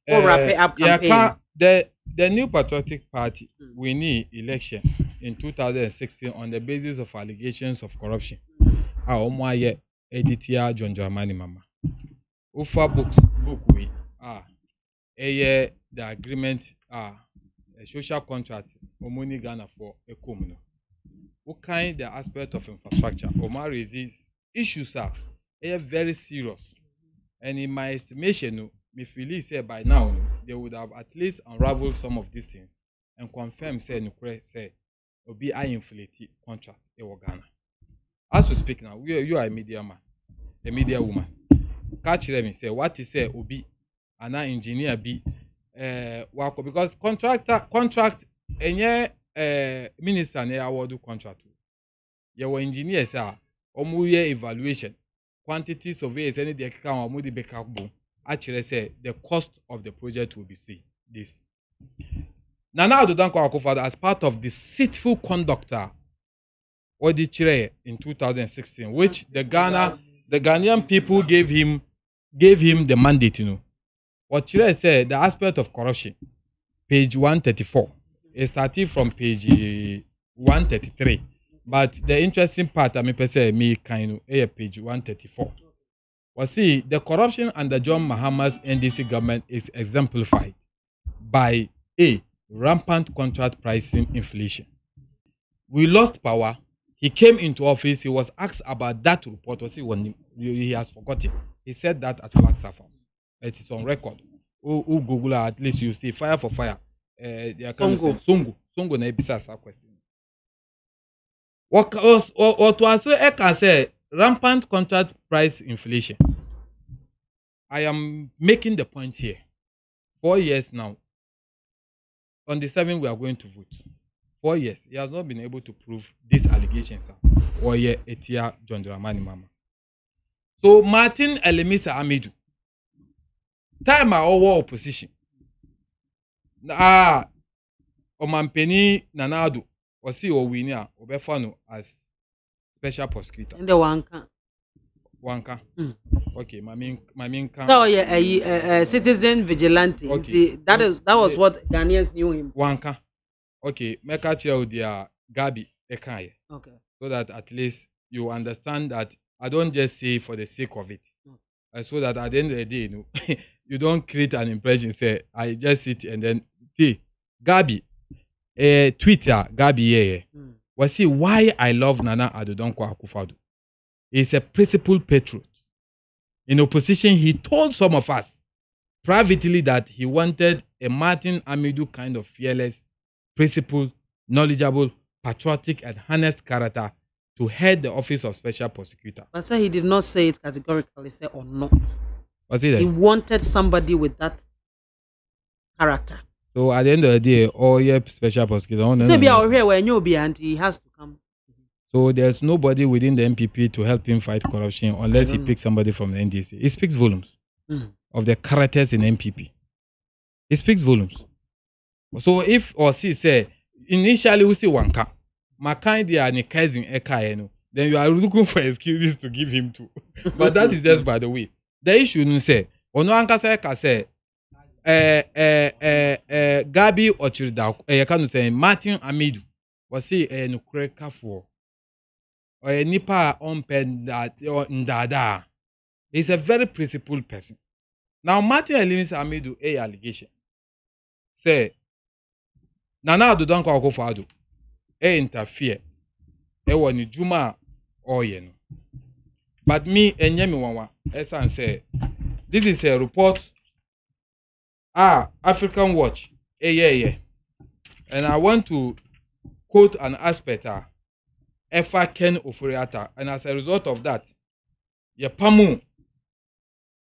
Wrap up campaign. The New Patriotic Party we need election in 2016 on the basis of allegations of corruption. Omoye editor John Dramani Mama. Ufa book we the agreement a social contract Omoni Ghana for a common. What kind the aspect of infrastructure? Omar raises issues are very serious. And in my estimation, me feel say by now they would have at least unraveled some of these things and confirm say obi I inflate contract Ghana. As we speak now, you are a media man, a media woman. Catch them say what is say obi and an engineer be because contract minister na award contract. Your engineers are omuye evaluation, quantity surveys any the account or mudi backup boom. Actually say the cost of the project will be this. Nana Adodankwa Akufo-Addo as part of the deceitful conductor audit in 2016, which the Ghanaian people gave him the mandate, What Chire said, the aspect of corruption, page 134. It started from page 133. But the interesting part, I mean, say, page 134. Well, see, the corruption under John Mahama's NDC government is exemplified by A, rampant contract pricing inflation. We lost power. He came into office. He was asked about that report. When he has forgotten. He said that at Flagstaff House. It is on record. Who Google at least you see fire for fire. Songo na ebisa sa question. What was so I can say rampant contract price inflation. I am making the point here. 4 years now. On the 7th, we are going to vote. 4 years. He has not been able to prove these allegations. Or Etia John Dramani Mama. So Martin Elemisa Amidu. Time our opposition. Omampeni Nanado. Osi Owinia Obefano as special prosecutor. In the Wanka. Okay, my main can. So yeah, citizen vigilante. Okay. That was what Ghanaians knew him. Wanka. Okay, make a child dia Gabi Ekaye. Okay. So that at least you understand that I don't just say for the sake of it. So that at the end of the day, you don't create an impression. Say I just sit and then see Gabi. Twitter Gabi was see why I love Nana Adodankwa Akufo-Addo. He's a principled patriot. In opposition, he told some of us privately that he wanted a Martin Amidu kind of fearless, principled, knowledgeable, patriotic, and honest character to head the office of special prosecutor. But sir, he did not say it categorically, say or no. Was he there? He wanted somebody with that character. So at the end of the day, all your special prosecutor. He has to come. So there's nobody within the MPP to help him fight corruption unless he picks somebody from the NDC. It speaks volumes of the characters in MPP. It speaks volumes. So if or see say initially we see Wanka, Makandi and cousin Eka, then you are looking for excuses to give him two. But that is just by the way. The issue you say, Ono Anka say Gabi Ochirda, you can say Martin Amidu wɔsi ɛyɛ nukure kafoɔ ɔyɛ nipa a ɔmpɛ ndaadaa. He's a very principled person. Now Martin Elimis Amidu a allegation say Nana Ado Dankwa Akufo-Addo interfere ɛwɔ ne dwuma ɔyɛ no. But me enye me wanwa esan say this is a report African Watch and I want to quote an aspect Efa Ken Ofori-Atta, and as a result of that Yepamu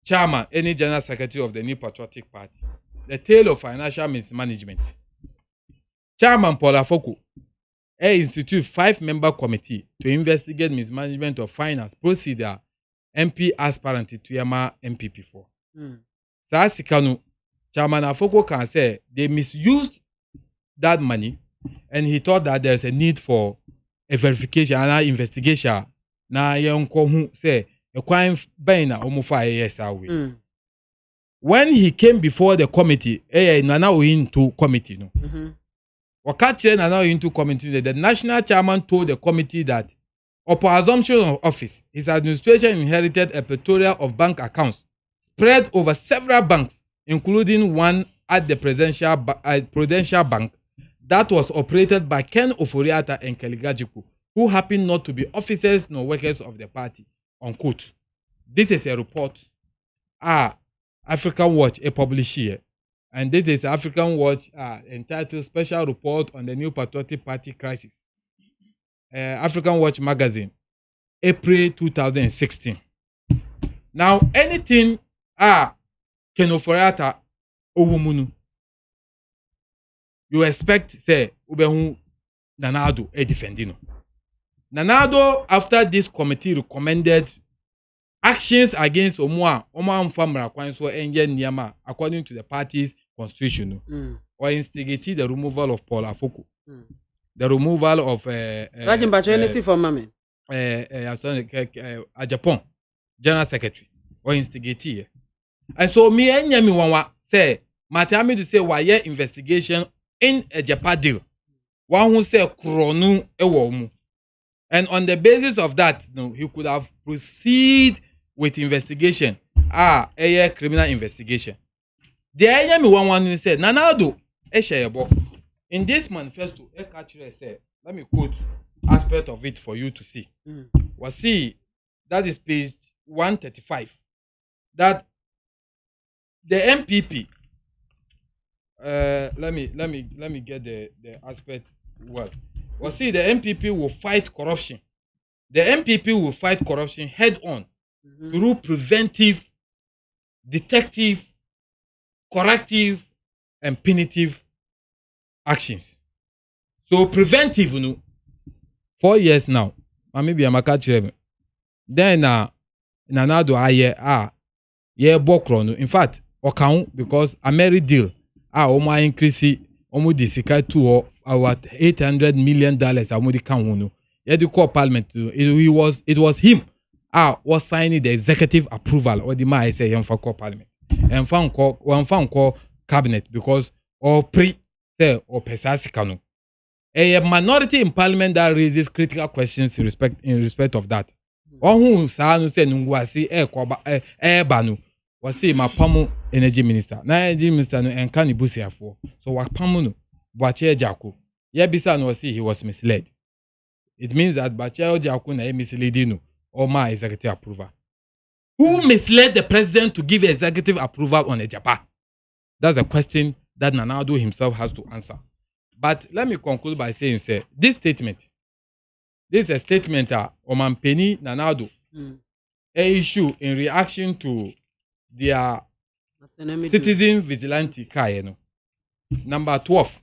Chairman, any General Secretary of the New Patriotic Party, the tale of financial mismanagement. Chairman Paul Afoko institute 5-member committee to investigate mismanagement of finance procedure MP aspirant to BIAMAH MPP for. Sikanu, Chairman Afoko can say they misused that money and he thought that there's a need for a verification and an investigation. Na yonko hu say when he came before the committee, Nana into committee no. Nana into committee, the national chairman told the committee that upon assumption of office, his administration inherited a plethora of bank accounts spread over several banks, including one at the Prudential Bank that was operated by Ken Ofori-Atta and Keligajiku, who happened not to be officers nor workers of the party. Unquote. This is a report African Watch published here, and this is African Watch entitled Special Report on the New Patriotic Party Crisis. African Watch magazine, April 2016. Now anything Ken Ofori-Atta Owumunu, you expect say Ubehu Nana Ado defendino. Nana Ado, after this committee recommended actions against Omwa Mfamra Kwanso Enye Niyama according to the party's constitution, or instigated the removal of Paul Afoko, the removal of Rajin Bacho for MAAME, Japan General Secretary, or instigated. And so me and Yami Wanwa say, Matami to say why investigation in a Japan deal. One who say Kronu Ewomu. And on the basis of that, he could have proceeded with investigation. A criminal investigation. The Ayami one said, Nana Ado, in this manifesto, said, let me quote aspect of it for you to see. See, that is page 135. That the MPP, let me get the aspect well. See, the MPP will fight corruption. The MPP will fight corruption head on through preventive, detective, corrective, and punitive actions. So preventive, 4 years now. Maybe I'm a catcher. Then Nana Ado bokro. In fact, account because a merry deal. Oma increase omo disika to our $800 million amudi kan the call parliament. It was him was signing the executive approval or the ma say him for call parliament and found call cabinet because or pre say or pesasika. A minority in parliament that raises critical questions in respect of that. Who say nungwasi banu was say my pamu energy minister. Na energy minister no enkan ibusiafo. So wa pamu no Bache Jaku. Yebisa no see he was misled. It means that Bache Jaku na misleading or my executive approval. Who misled the president to give executive approval on a Japan? That's a question that Nana Ado himself has to answer. But let me conclude by saying, say, this is a statement Oman Penny Nana Ado a issue in reaction to their citizen vigilante Kayeno. Number 12.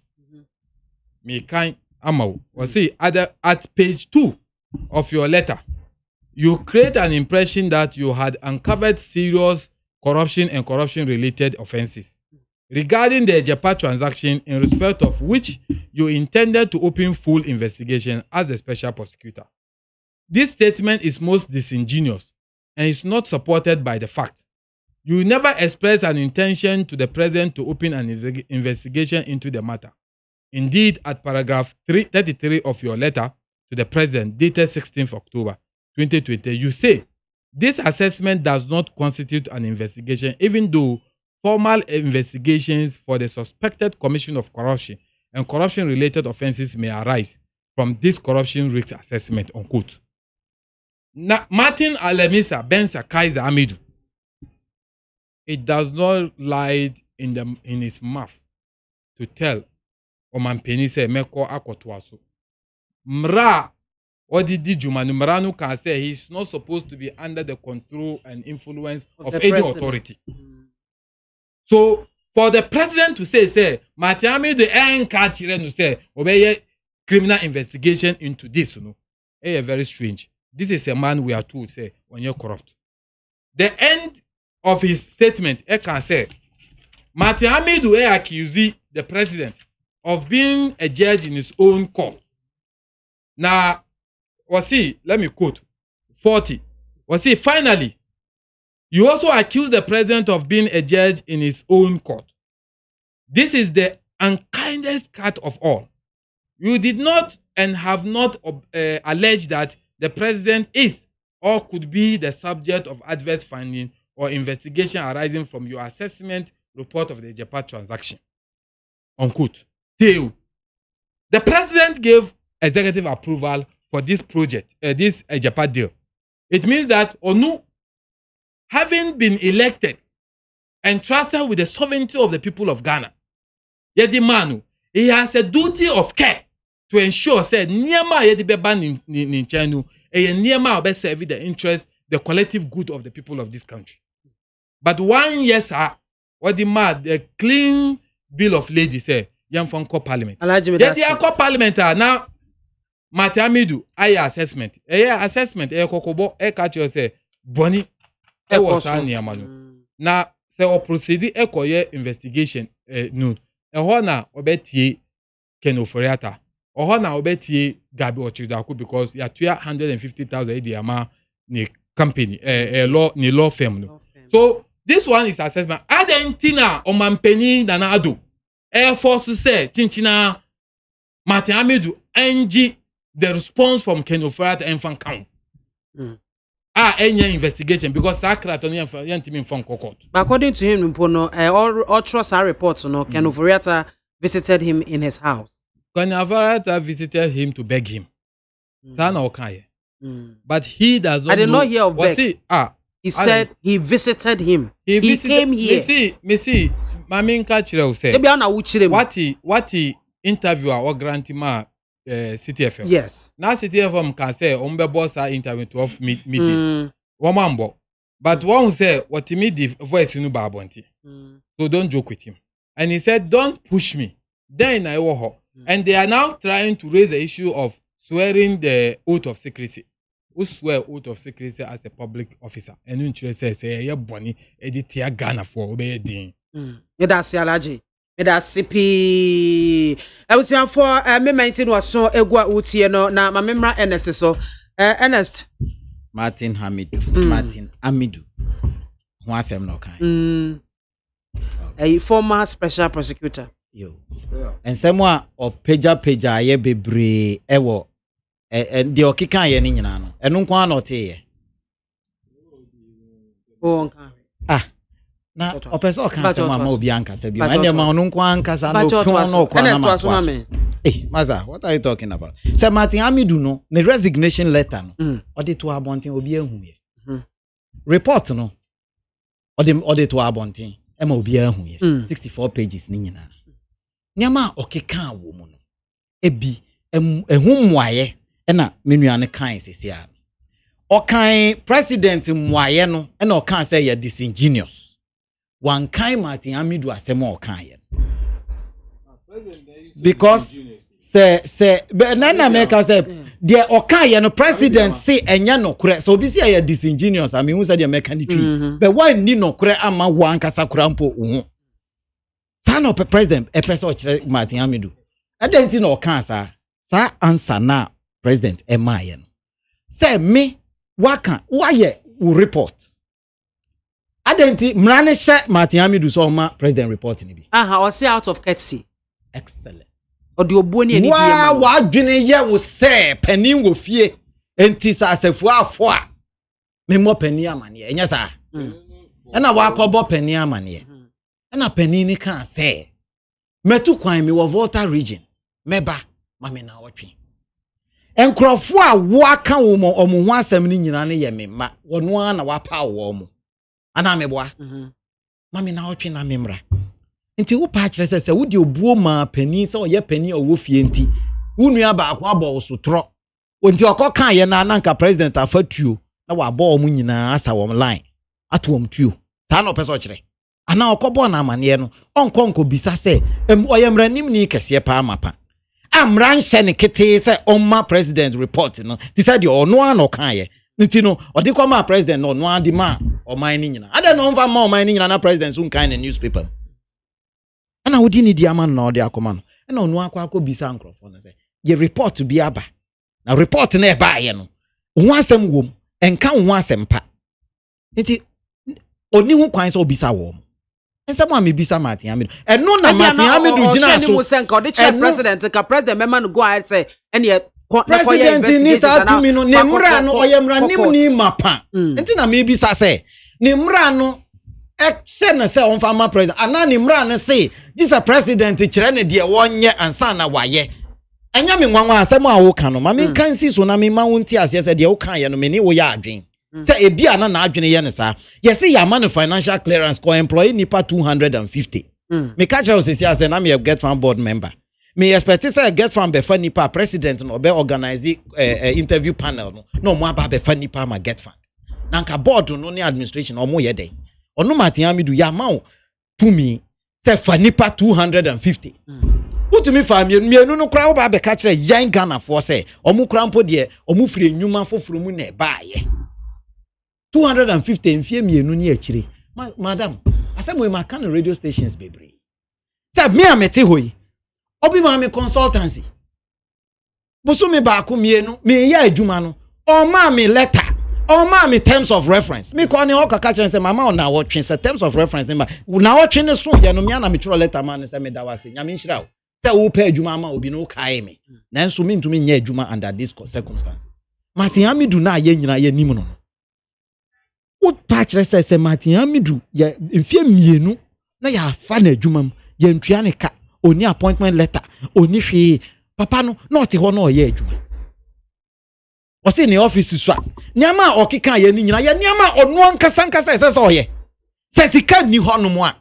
Mekan Amau. Or say at page 2 of your letter, you create an impression that you had uncovered serious corruption and corruption-related offenses regarding the Japan transaction, in respect of which you intended to open full investigation as a special prosecutor. This statement is most disingenuous and is not supported by the fact. You never expressed an intention to the president to open an investigation into the matter. Indeed, at paragraph 33 of your letter to the President dated 16th October 2020, you say, this assessment does not constitute an investigation, even though formal investigations for the suspected commission of corruption and corruption-related offenses may arise from this corruption risk assessment, unquote. Now, Martin Alemisa Bensa Kaiser Amidu, it does not lie in his mouth to tell Omampeni say Meko Akotwaso. Mra Odidi Jumanu Mranu can say he's not supposed to be under the control and influence of any authority. So for the president to say Martin Amidu ain't catching to say obey criminal investigation into this, very strange. This is a man we are told say when you're corrupt. The end of his statement, I can say, Martin Amidu accuse the president of being a judge in his own court. Now, let me quote 40. Finally, you also accuse the president of being a judge in his own court. This is the unkindest cut of all. You did not and have not alleged that the president is or could be the subject of adverse finding or investigation arising from your assessment report of the Japan transaction. Unquote. 2. The president gave executive approval for this project, this Japan deal. It means that Onu, having been elected and trusted with the sovereignty of the people of Ghana, Yedimanu, he has a duty of care to ensure said Niama Yedibeban in China, and Niama will serve the interest, the collective good of the people of this country. But 1 year, sir, what the clean bill of lading say, young from parliament. The parliament now, Matamidu, assessment. Assessment, Kokobo, catch you say, Bonnie, was Niamanu. Now, say, or proceed, investigation, no. Ehona obeti Kenoforiata. Ohona obeti Gabi Ochidaku because you are 250,000 BIAMAH ni company, law firm. So this one is assessment. Adentina Omampeni Danado. Air Force say Chinchina Martin Amidu NG the response from Kenoforiata and Fan Count. Any investigation because Sakratoni and Timin from Court. According to him, all trust our reports, Kenoforiata visited him in his house. Kenoforiata visited him to beg him. But he does not. I did not hear of beg. He said he visited him. He came here. Missy, Maminka Chirel said, what he interviewer or grantee CTFM. Yes. Now CTFM can say Ombe boss interview 12 meeting. Wamambo. But one say what he made the voice in Babonti. So don't joke with him. And he said, don't push me. Then I owe her. And they are now trying to raise the issue of swearing the oath of secrecy. Who swear oath of secrecy as a public officer? And you interest say, yeah, Bonnie, editor Ghana for obey Dean. That's Alaji. That's CP. I was here for me 19 was so egwa uti na my member Ernest so Ernest Martin Amidu who asem no kan a former special prosecutor yo and someone or peja ye bebre ewo and the okika ye ni nyina no enu kwa na ote ye na opeso kan se mama obi ankasa bi anya ma onu nkwa ankasa no pon no kwa na ma maza what are you talking about say Martin Amidu no the resignation letter no ode to abonten obi ahu ye report no ode to abonten e ma obi ahu ye 64 pages ni nyina nyama okeka wo mu no ebi ehu mwaye e na menuane kan sesia okan president mwaye no e na okan say ya disingenuous one kind Martin Amidu asemo okan because say nana make say the okan no president say enya no kure so obi say ya disingenuous I mean who say the mechanic but why ni no kure ama wan kasa kura mpo uhu san of president e person kire Martin Amidu adenti na okan sa answer na president emaye no say me waka why report adenti mrane she Martin Amidu so ma president report ni bi or say out of courtesy. Excellent. odi obuo ne ani wa adwene ye wo se panin wo fie enti sa asefu afo a memo panin amane enya sa na wa akọbọ panin amane na panin ni kan se metu kwan mi wo Volta region meba mame na wotwe enkrofo a wo aka wo mo omo ho asem ni nyina ne ye memma wono na wapa wo mo ana meboa mame na wotwe na memra nti wo pa kire se wo di obuo ma panin se oye panin owo fie nti wo nua ba akwa abo wo sotro nti okoka ye na nanka president afatuo na wa abo mo nyina asa wo line atom tuo sa na opeso kire ana okobo na amane no onkonko bisa se oyemra nim ni kese pa amapa amran hye ne kete se omma president report no ti said ono an okan ye nti no odi koma president no no adi ma oman ni nyina ada no mfa ma oman ni nyina na president sun kan na newspaper ana odi ni di ama no odi akoma no na ono akwa bisa nkrofo no se ye report bi aba na report na e ba ye no ho asem wom enka ho asem pa nti oni ho kwan se obisa wo ensem a me bisa Martin Amidu eno na Martin Amidu gina so senka odi chair president ka president mema no go ahead say ene president ni sa tumi no ne mra no oyemra nim ni mapa nti na me bisa se ne mra no ekse na se on fama president ana ne mra no se this president kire ne de wonye ansa na waye anya me nwanwa asem a wo ka no ma me kan si so na me ma wonti ase se de wo kan ye no me ni wo ya adwen say ebia na adwene ye ne sa ye say ya man financial clearance ko employee nipa 250 me catch us say na me get fan board member me expect say get fan be fan nipa president no be organize interview panel no mo aba be fan nipa ma get fan nanka board no ne administration o mo ye den onu Martin Amidu ya ma o tumi say fan nipa 250 utumi fa mienu no kra wo ba be catch yan Ghana for say o mo kra mpo de o mo firi enwuma foforo mu na ba ye 250 mfie mienu ni akire madam asemo ma kan radio stations bebre say me amete hoyi obi ma me consultancy busu me ba ko mienu me ya adwuma no o ma me letter o ma me terms of reference me ko ne o kaka kire say mama na wo twen say terms of reference ne na wo twen ne so ye no me na me tro letter man ne say me da wase nya me nhira o say wo pa adwuma ma obi no kai me nanso me ntumi nya adwuma under these circumstances Martin Amidu na ye nyina ye nim no what patch say Martin Amidu ye mfie mienu na ya fa na adwumam ye ntua ne ka oni appointment letter oni hwe papa no na ote ho na oye adwuma o se ni office so niama okika ye ni nyina ye niama onu ankasa se oye se sika ni ho no mo a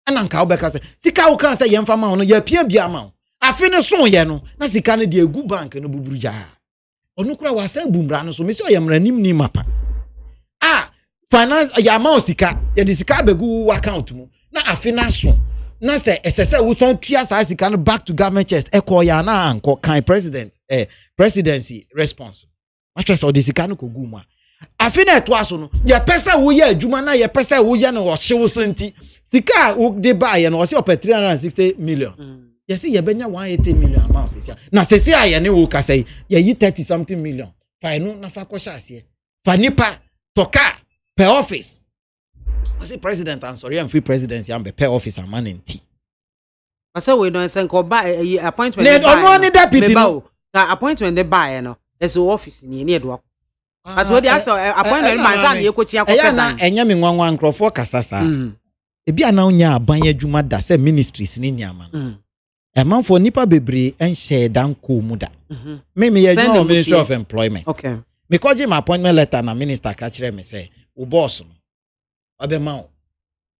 ana nka obeka se sika wo kan se ye mfa ma no ye pia bia ma afi ne so ye no na sika ne de egu bank no buburu ja onu kura wa se bumra no so me se oye mra nim ni mapa finance ya ma osika ya di sika begu account mu na afi na so na se esese wo san tua sa sika no back to government chest eko ya na anko kan president presidency response ma chese o di sika no kogu mu afi na eto aso no ye pesa wo ye adwuma na ye pesa wo ye no o hye wo santi sika wo de ba ye no o se o 360 million ye se ye benya 180 million amount sisia na sesi aye ne wo ka say ye yi 30 something million fa no na fa ko sha ase fa nipa toka per office. I say president and sorry, I'm free presidency. I'm per office and man in tea. I say we don't send call by appointment. Let on one deputy. Appointment they buy no. There's an office in near work. But what they ask appointment man say you coach ya ko na enya me nwanwa nkrofo kasasa. E bia na onya aban adwuma da say ministries ni niama. E man for nipa bebre en share dan ko mu da. Me ye no Ministry of Employment. Okay. Me call my appointment letter na minister ka kire me say o boss no abema o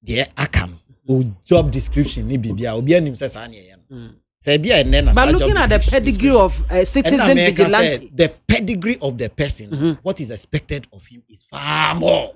de akam o job description ni bibia obi anim say sa na ye no say bia enne na but looking at the pedigree of citizen vigilante the pedigree of the person what is expected of him is far more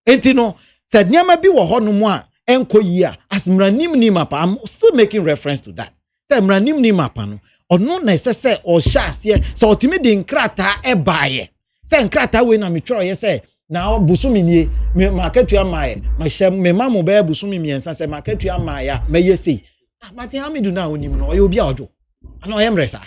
enti no said niama bi wo hono mu a enko yi a asmranim ni mapa I'm still making reference to that say mranim ni mapa no ono na say o sha ase say otimi de nkrata e baaye say nkrata we na metro ye say na busumi nie me market ya maaye ma hyem me mamu be busumi miensa say market ya maaya meye sei Martin Amidu na onim no oye obi a ojo ana oyem resa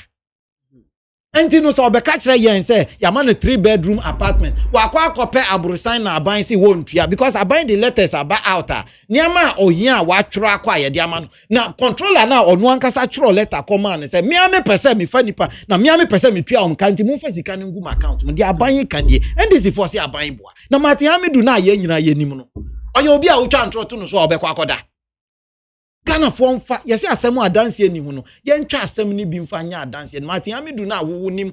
enti no so obeka kire yen say ya ma no 3-bedroom apartment wa kwa kope abrosan na aban si wontua because aban the letters aba out niama ohia wa twro akwa ye de ama no na controller na onu ankasa twro letter come an say me pese me fa nipa na me pese me tua om kanti mu fa sika ne ngum account mo de aban kan die ndc for say aban boa na Martin Hamidu na ye nyina ye nim no oye obi a wo twa ntro to no so obekwa akoda Ghana for mfa yesi asem adanse ani hu no ye ntwa asem ni bi mfa nya adanse Martin Hamidu na wo nim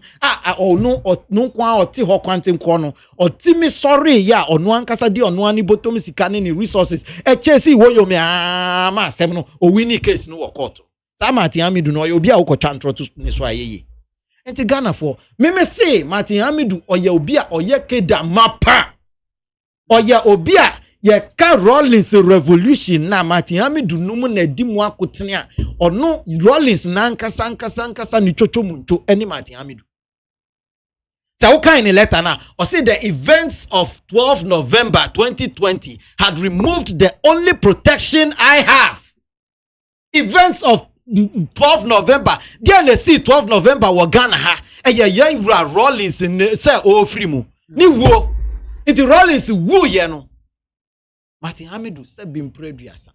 no kwa oti ho kwante nko no oti mi sorry ya onu ankasa di onu ani botom sika ne ni resources chesi wo yo me ma asem no o wini case no wo court sa Martin Hamidu no obi a wo kwa ntro to ni so ayeye enti Ghana for me say Martin Hamidu oye obi a oye keda mapa oye obi a ye ka Rollins revolution na Martin Hamidu numu na di mu akotene a ono Rollins na nkasa ni chochomunto eni Martin Hamidu so kind in letter na or say the events of 12 November 2020 had removed the only protection I have. Events of 12 November they see 12 November wo Ghana ha ye Rollins say o free mu ni wo it Rollins wo ye no Martin Hamidu said been preduasa.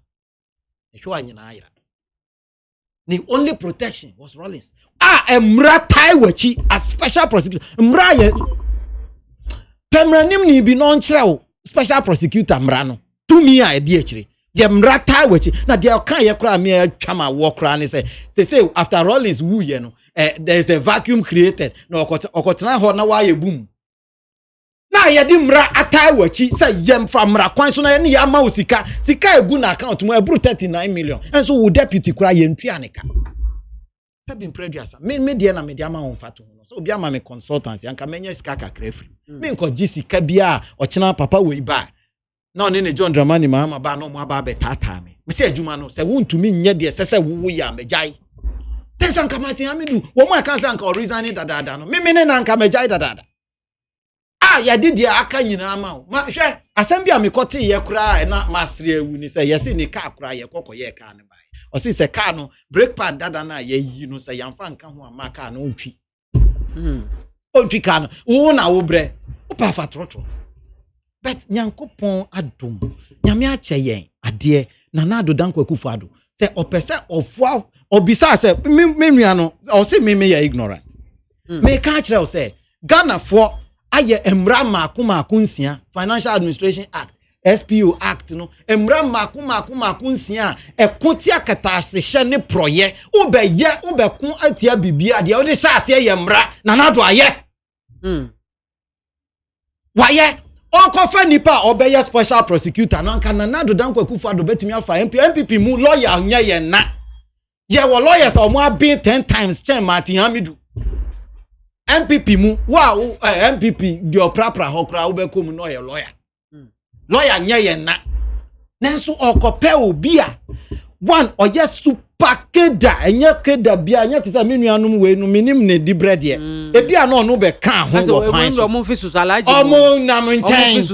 The only protection was Rollins. Mra Taiwachi as special prosecutor. Mra ye Pemranim ni bi non chra special prosecutor mrano. To me idea chiri. The Mra Taiwachi. Na dia kan ye kra me chama wo kra ni say after Rollins wu ye no there is a vacuum created. No okotena ho na wa ye boom. Na ye di mra atai wachi say yem from mra kwan so na ya ma osika egu na account mo ebru 39 million enso wo deputy kura ye ntua ne ka sabin preduasa me de na me de ama won fato no so obi ama me consultancy anka menya sika kakra free me nko gisika bia ochena papa we ba na one ne John Dramani Mahama ba no mo aba be tata me say adwuma no say wontumi nye de sese wo ya megai tensan ka Martin Hamidu wo mo aka san ka reason dada no me ne na nka megai dada ya didi aka nyina ama ma hwe asem bia me kote ye kura na masre ewu ni say yesi ni ka kura ye kokoye ka ne bai o si se ka no brake pad dada na ye yi no say yamfa nka ho ama ka no ontwi ontwi ka no wo na wo bre wo pa fa trotro but nyankopon adom nyame ache yen ade na na adodan kwakufu ado say opese ofwa obisa say me nua no o si me ye ignorant me ka kire o say Ghana for aye emra maku nsia Financial Administration Act SPO Act no emra maku nsia ekoti akatase hye ne proye ubekun atia bibia de o de sha ase ye emra na nado aye waye onkofa nipa obeye special prosecutor no nka na nado dan kwakufu ado betumi afa MPP mu lawyer nya ye na ye wo lawyers o mo abin 10 times chen Martin Hamidu MPP mu wow MPP dio prapra hokra ubekom no ye lawyer lawyer nya ye na nenso okope obi a one oye super keda enye keda bia nya tisa menuanum we no minim ne di bread ye ebi a no no be kan ho wo pan so omo fi susu alaji omo na mnchen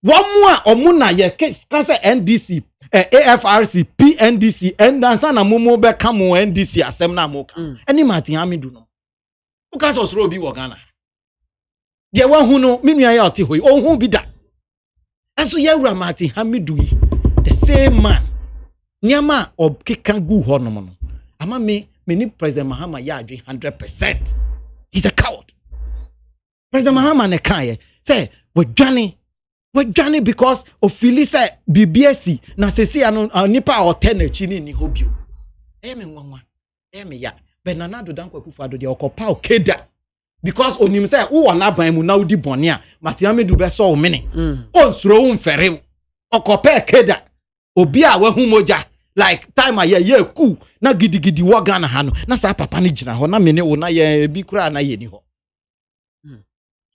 womu a omu na ye kase NDC AFRC PNDC endansa na momo be kamo NDC asem na mo kan eni Martin Hamidu no ukas osoro bi wo Ghana je wa hu no menua ya oti hoi ohun bi da enso ye wura Martin Hamidu yi the same man nyama obkeka gu ho no no ama me ni President Mahama ya adwe 100%. He's a coward. President Mahama ne kan ye say we dwane because ofili say BBSC na sesi anu nipa alternative ni hobio me nwanwa me ya Benana do dan kwakufu ado de okopa okeda because onim say wo na ban mu na udi bone a Martin Hamidu be so o mene onsuro wo mfere okopa keda obi a wahu moja like time ye ku na gidigidi wo Ghana ha no na sa papa ni gina ho na mene wo na ye bi kura na ye ni ho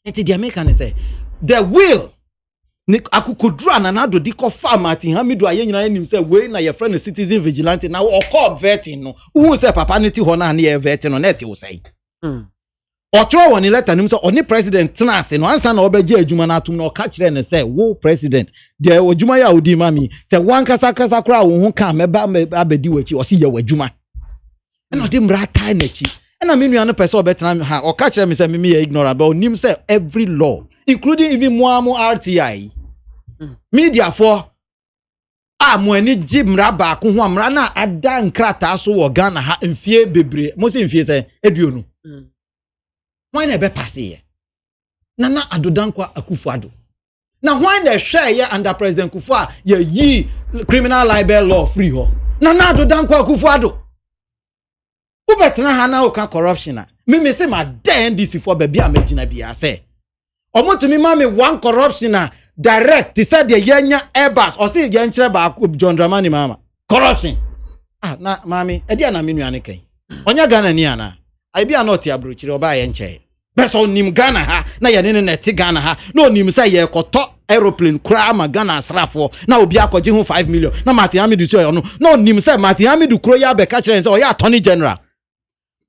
enti the American say the will ni akukodru ananado di ko fa Martin Hamidu aye nyina nim say we na ye friend citizen vigilante na o call vetting no who say papa ni ti ho na ye vetting no net wo say otro woni letter nim say oni president tenase no ansa na obeje adwuma na atum na o ka kire ne say wo president de adwuma ya odi mami say wan kasa kra wo ho ka meba abedi wachi o si ye wadwuma na odi mra tai na chi And I mean, we are no person better or catch them say me ignorant, but him say every law, including even MAAME RTI, media for mo ani jimra ba ko ho amra na ada nkrata so wo Ghana ha mfie bebre mo se mfie se eduonu why na be pass here nana adodankwa Akufo-Addo na why na hwe ye under President Kufuor ye yi criminal libel law free ho nana adodankwa Akufo-Addo ubetena ha na oka corruption na me se ma NDC for baby amagina bia se omotumi ma me one corruption na direct they said the yenya airbus or say yenchre ba John Dramani mama corruption na mami e dia na menu ane kan onya Ghana ni ana I be not ya bruchire oba yenche beso nim Ghana ha na ye ne net Ghana ha na onim say ye koto aeroplane kura ma Ghana asrafo na obi akogye ho 5 million na Martin Hamidu so no na onim say Martin Hamidu kro ya be ka kire say o ya attorney general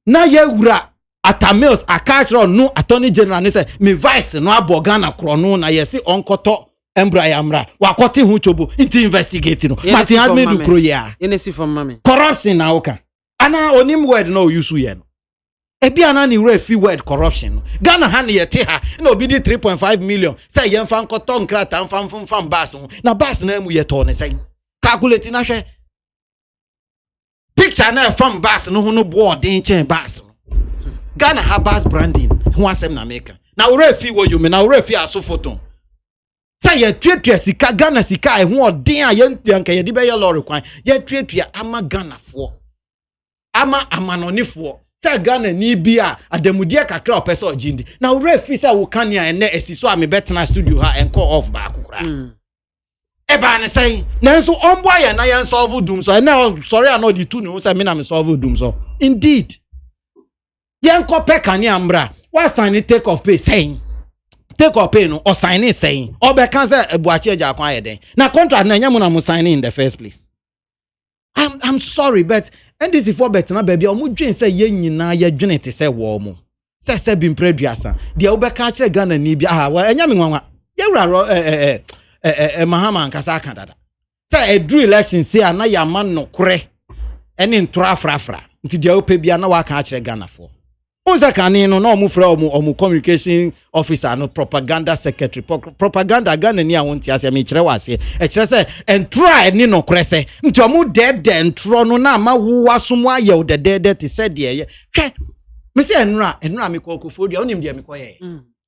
na ye wura Atamils akachro no attorney general ne say me vice no abo Ghana kro no na ye say onkoto embra yamra wakoti hu chobo inti investigate no Martin Hamidu kro ya yenesi from mame corruption na oka ana onim word no yusu ye no ebi ana ni refi word corruption no Ghana ha ne yete ha na obi di 3.5 million say ye mfa nkoto nkrata mfa bas na bas na mu ye to ne say calculate na hwe picture na from bas no ho no board in chain bas no Ghana ha bas branding ho asem na make na refi wo you me na refi aso photo say ye twetua sika Ghana sika e ho odin a ye nka ye di be ye lorry kwan ye twetua ama Ghana fo ama amanonifo say Ghana ni bi a adamudie kakra opese ogindi na refi say wo kan ya ene esiso a me betena studio ha enko off ba akukura eba ne say nanso ombo aye na ye solve doom so na sorry I know the two no say me na me solve doom so indeed yen ko pe kan ya mbra wa sign take off pay saying take up pay no or sign it saying or be can say ebuachi eja kwan yeden na contract na nyam na mo sign in the first place. I'm sorry but NDC for bet na baby o mo dwen say ye nyina ye dwen te say wo mo say bi mpreduasa de o be ka kire Ghana ni bi wa enyam nwanwa ye wura Mahama nkasa aka dada say edru election say na ya ma no kore ene ntora frafra nti de o pe bia na wa ka kire Ghana for Oza kanino no mu fra omu communication officer no propaganda secretary propaganda Ghana ni awon ti ase me kire wase e kire se entra ni no krese nti omu dead entro no na ma wo waso mu aye o dead ti se de ye hwe me se enra me Kokofodia onim de me koye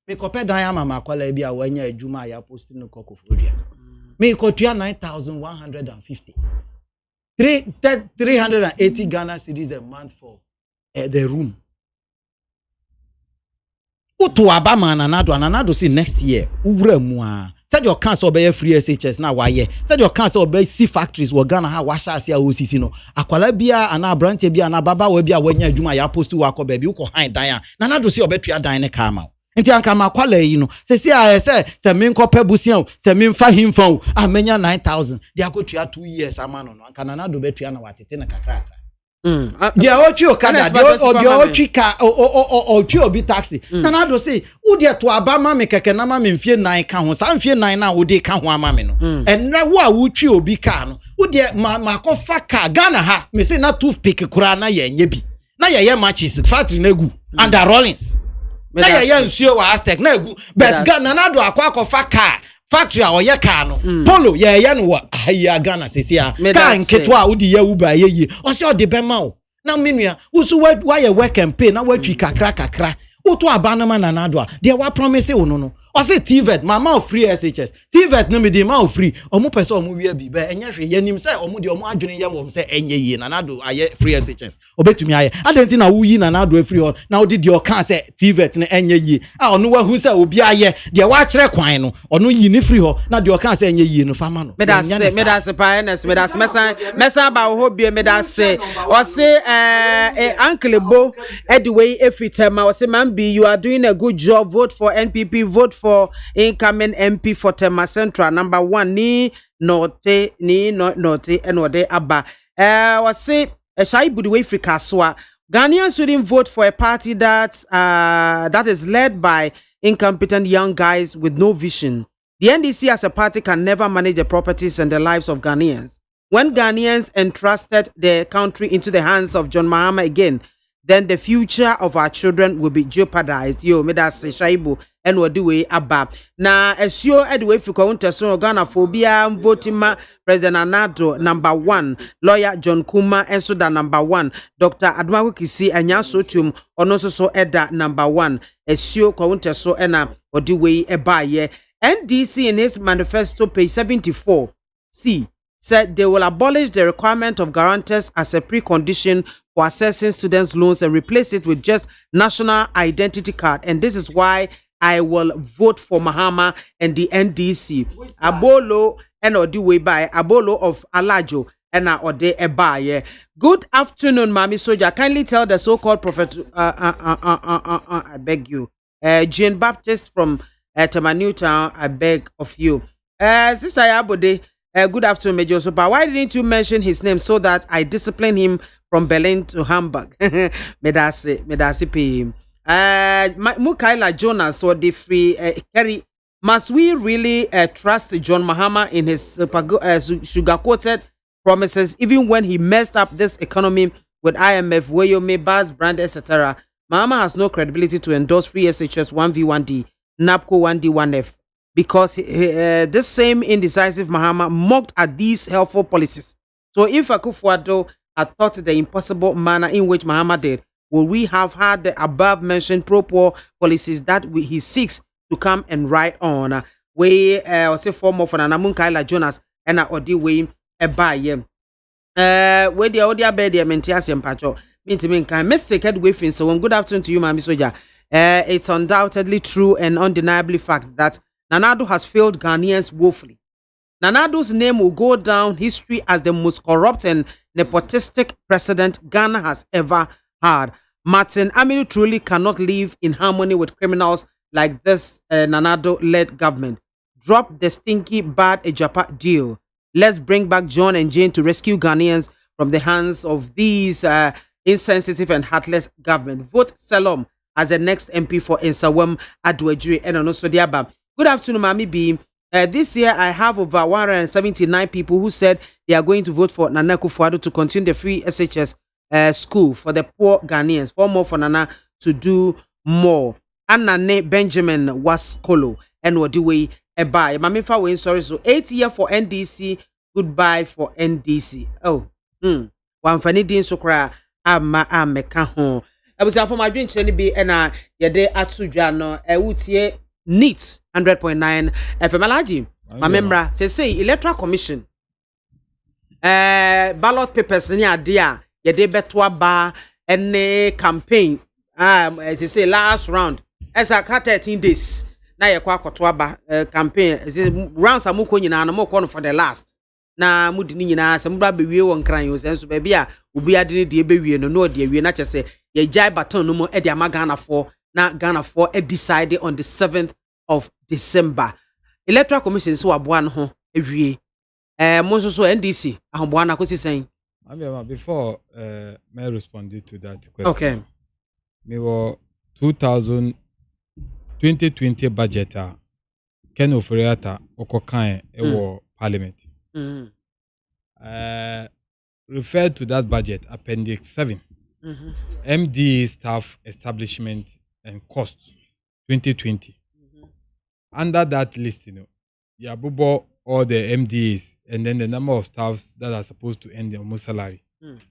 me ko pedan ya mama kwala bia wanya adwuma ya post no Kokofodia me ko tua 9150 380 Ghana cedis a month for the room. Utu abama nanado see next year uwra mu a said your cancer obey free SHS na waye said your cancer obey see factories wo Ghana ha washa asia osisi no akwala bia ana branche bia na baba wa bia wanya adwuma ya post wa ko ba bi uko han dan nanado see obetua dan ne ka ma nti anka ma kwala yi no se me nkopa busia se me mfa himfa o amenya 9000 dia akotua 2 years ama no anka nanado betua na watete na kakra dia ochi okada dia ochi ka ochi obi taxi na na do say wo dia to abama me keke na ma me mfie 9 ka ho sa mfie 9 na wo de ka ho ama me no enra wo a wo twi obi ka no wo dia ma ko fa ka Ghana ha me say na toothpick kura na ye nya bi na ye matches factory na gu under Rollins na ye nsuo wa Aztec na gu but Ghana na do akwa fa ka factory a oye ka no polo ye no wa ya Ghana sesia ka nketo a udi ya uba ye o se o de bema o na menua wo so wa ye work and pay na wa twi kakra wo to abanama na nado a de wa promise wo no o se TVET mama free SHS TVET no me de ma free o mo pese o mo wi abi ba enya hwe ye nim se o mo de o mo adwene ye wo se enye yi na nado aye free SHS obetumi aye adenti na wo yi na nado free ho na wo de o kan se TVET ne enye yi a ono wa hu se obi aye de wa kire kwan no ono yi ni free ho na de o kan se enye yi no fama no me da se pa ns me da se mesa ba wo hobie me da se o se uncle Bo edway efitema o se man be you are doing a good job, vote for NPP, vote for incoming MP for Tema Central number 1 ni note enode aba was say shai budiwe Africa so Ghanaians shouldn't vote for a party that is led by incompetent young guys with no vision. The NDC as a party can never manage the properties and the lives of Ghanaians. When Ghanaians entrusted the country into the hands of John Mahama again, then the future of our children will be jeopardized. Yo, me da se shaibu and what do we aba. Na esio edwe fiko unteso Ghana phobia voting ma President Anado #1, lawyer John Kuma enso da #1, Dr. Admawo Kisi anya sotum ono so eda #1. Esio ko unteso ena odi we eba ye. NDC in his manifesto page 74 said they will abolish the requirement of guarantors as a precondition for assessing students' loans and replace it with just national identity card. And this is why I will vote for Mahama and the NDC. Abolo and Odiwe by Abolo of Alajo and Ode Ebaye. Good afternoon, Mami Soja. Kindly tell the so-called prophet, I beg you, Jane Baptist from Tema Newtown, I beg of you. Sister Yabode, good afternoon, Major Sopa. Why didn't you mention his name so that I discipline him from Berlin to Hamburg? Medasi pay him. Mukaila Jonas or the free Kerry. Must we really trust John Mahama in his sugar-coated promises, even when he messed up this economy with IMF, Wayome, Bars, Brand, etc.? Mahama has no credibility to endorse free SHS 1V1D, NAPCO 1D, 1F. Because this same indecisive Mahama mocked at these helpful policies. So if Akufo-Addo had thought the impossible manner in which Mahama did, would we have had the above mentioned pro-poor policies that he seeks to come and write on? We say form of an Munkaila Jonas and Odi way a buy. Where the audio bed the Mentias and Pacho mean kind mistake with him. So good afternoon to you, Mami Soja. It's undoubtedly true and undeniably fact that Nanado has failed Ghanaians woefully. Nanado's name will go down history as the most corrupt and nepotistic president Ghana has ever had. Martin Aminu truly cannot live in harmony with criminals like this Nanado-led government. Drop the stinky bad Ejapa deal. Let's bring back John and Jane to rescue Ghanaians from the hands of these insensitive and heartless government. Vote Salom as the next MP for Nsawam Adwejiri and also Diaba. Good afternoon, Mami B. This year, I have over 179 people who said they are going to vote for Nana Akufo-Addo to continue the free SHS school for the poor Ghanaians. For more for Nana to do more. Anane Benjamin Waskolo and Wadiwe Ebai. Mami Fawe, sorry. So 8 year for NDC. Goodbye for NDC. Oh, one funny din sokra ama ameka ho. I was for my drink be and yede atujano utie NEAT 100.9 FM Alaji. Remember, say Electoral Commission. Ballot papers ni adia yede betwa ba ene campaign. As they say last round. As a 13 days. Na ye kwa kotwa ba campaign. Rounds amuko nyina na mo kono for the last. Na mudi ni nyina se mbra bewie won kran yo senso ba bia obi ade ne de bewie no de awie na chese ye jai baton no mo e de amagana for na Ghana for decided on the 7th of December. Electoral Commission so aboa no ho ewie. Mo so NDC ahoboa na kosi sen. Before may I respond to that question. Okay. Me were 2020 budget Ken Oforiata okokan e parliament. Referred to that budget appendix 7. MD staff establishment and cost 2020. Under that list, Yabubo all the MDs and then the number of staffs that are supposed to earn their most salary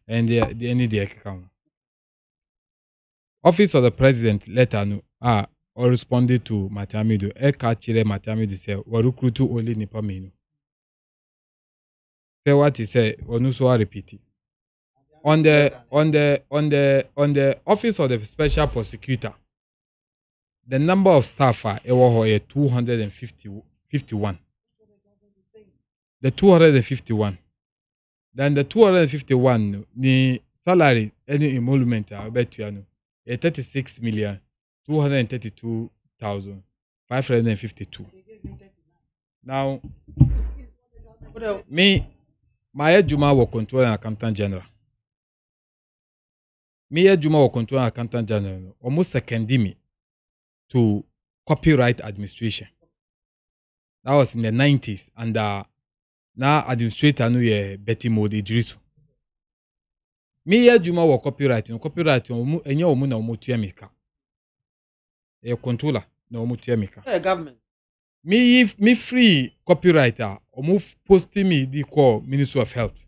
and the end their account. Office of the President letter or responded to Matamido. Eka chire Matamido say warukrutu only nipamino. Say what he said, Onuso repeat. On the office of the special prosecutor, the number of staff are 251. The 251. Then the 251 the salary any emolument I bet you know 36,232,552. Now my Juma will control an accountant general. Me Juma will control an accountant general almost seconded me to copyright administration. That was in the 90s and now administrator no ye Betty Modi Idrisu. Me ya juma wo copyright omu enye omu na omu tua mika. E controller na omu tua mika. Government. Me free copywriter omu post me di call Ministry of Health.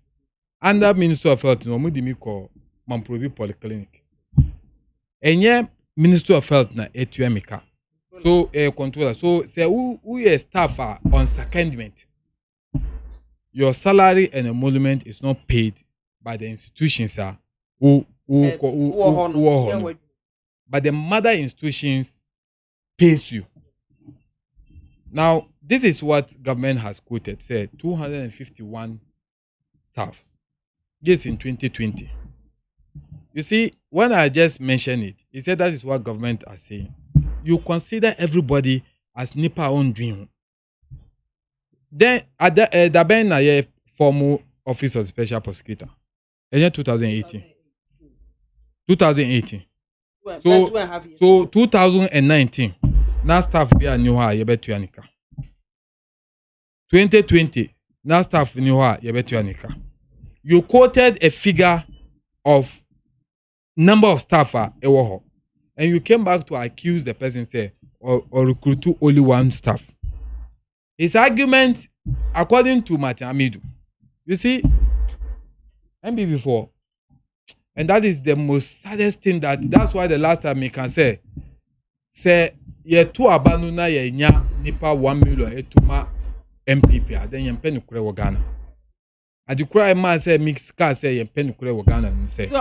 Under Ministry of Health no omu di me call Mamprobi Polyclinic. Enye Ministry of Health na etua mika. So controller. So say who is staff on secondment. Your salary and emolument is not paid by the institutions who but the mother institutions pays you. Now, this is what government has quoted, say 251 staff. This in 2020. You see, when I just mentioned it, he said that is what government are saying. You consider everybody as NIPA own dream. Then at the Ben na former office of the special prosecutor. In 2018. 2018. So 2019. Now staff be a new hire betu anika. 2020. Now staff new hire betu anika. You quoted a figure of number of staff ewoho, and you came back to accuse the person say or recruit only one staff. His argument, according to Martin Amidu, you see, MB4, and that is the most saddest thing that's why the last time we can say ye two abanuna ye nya nipa 1 million etuma MPP then ye mpenu kure wo Ghana. Adikura ma say mix car say ye mpenu kure wo Ghana no say. So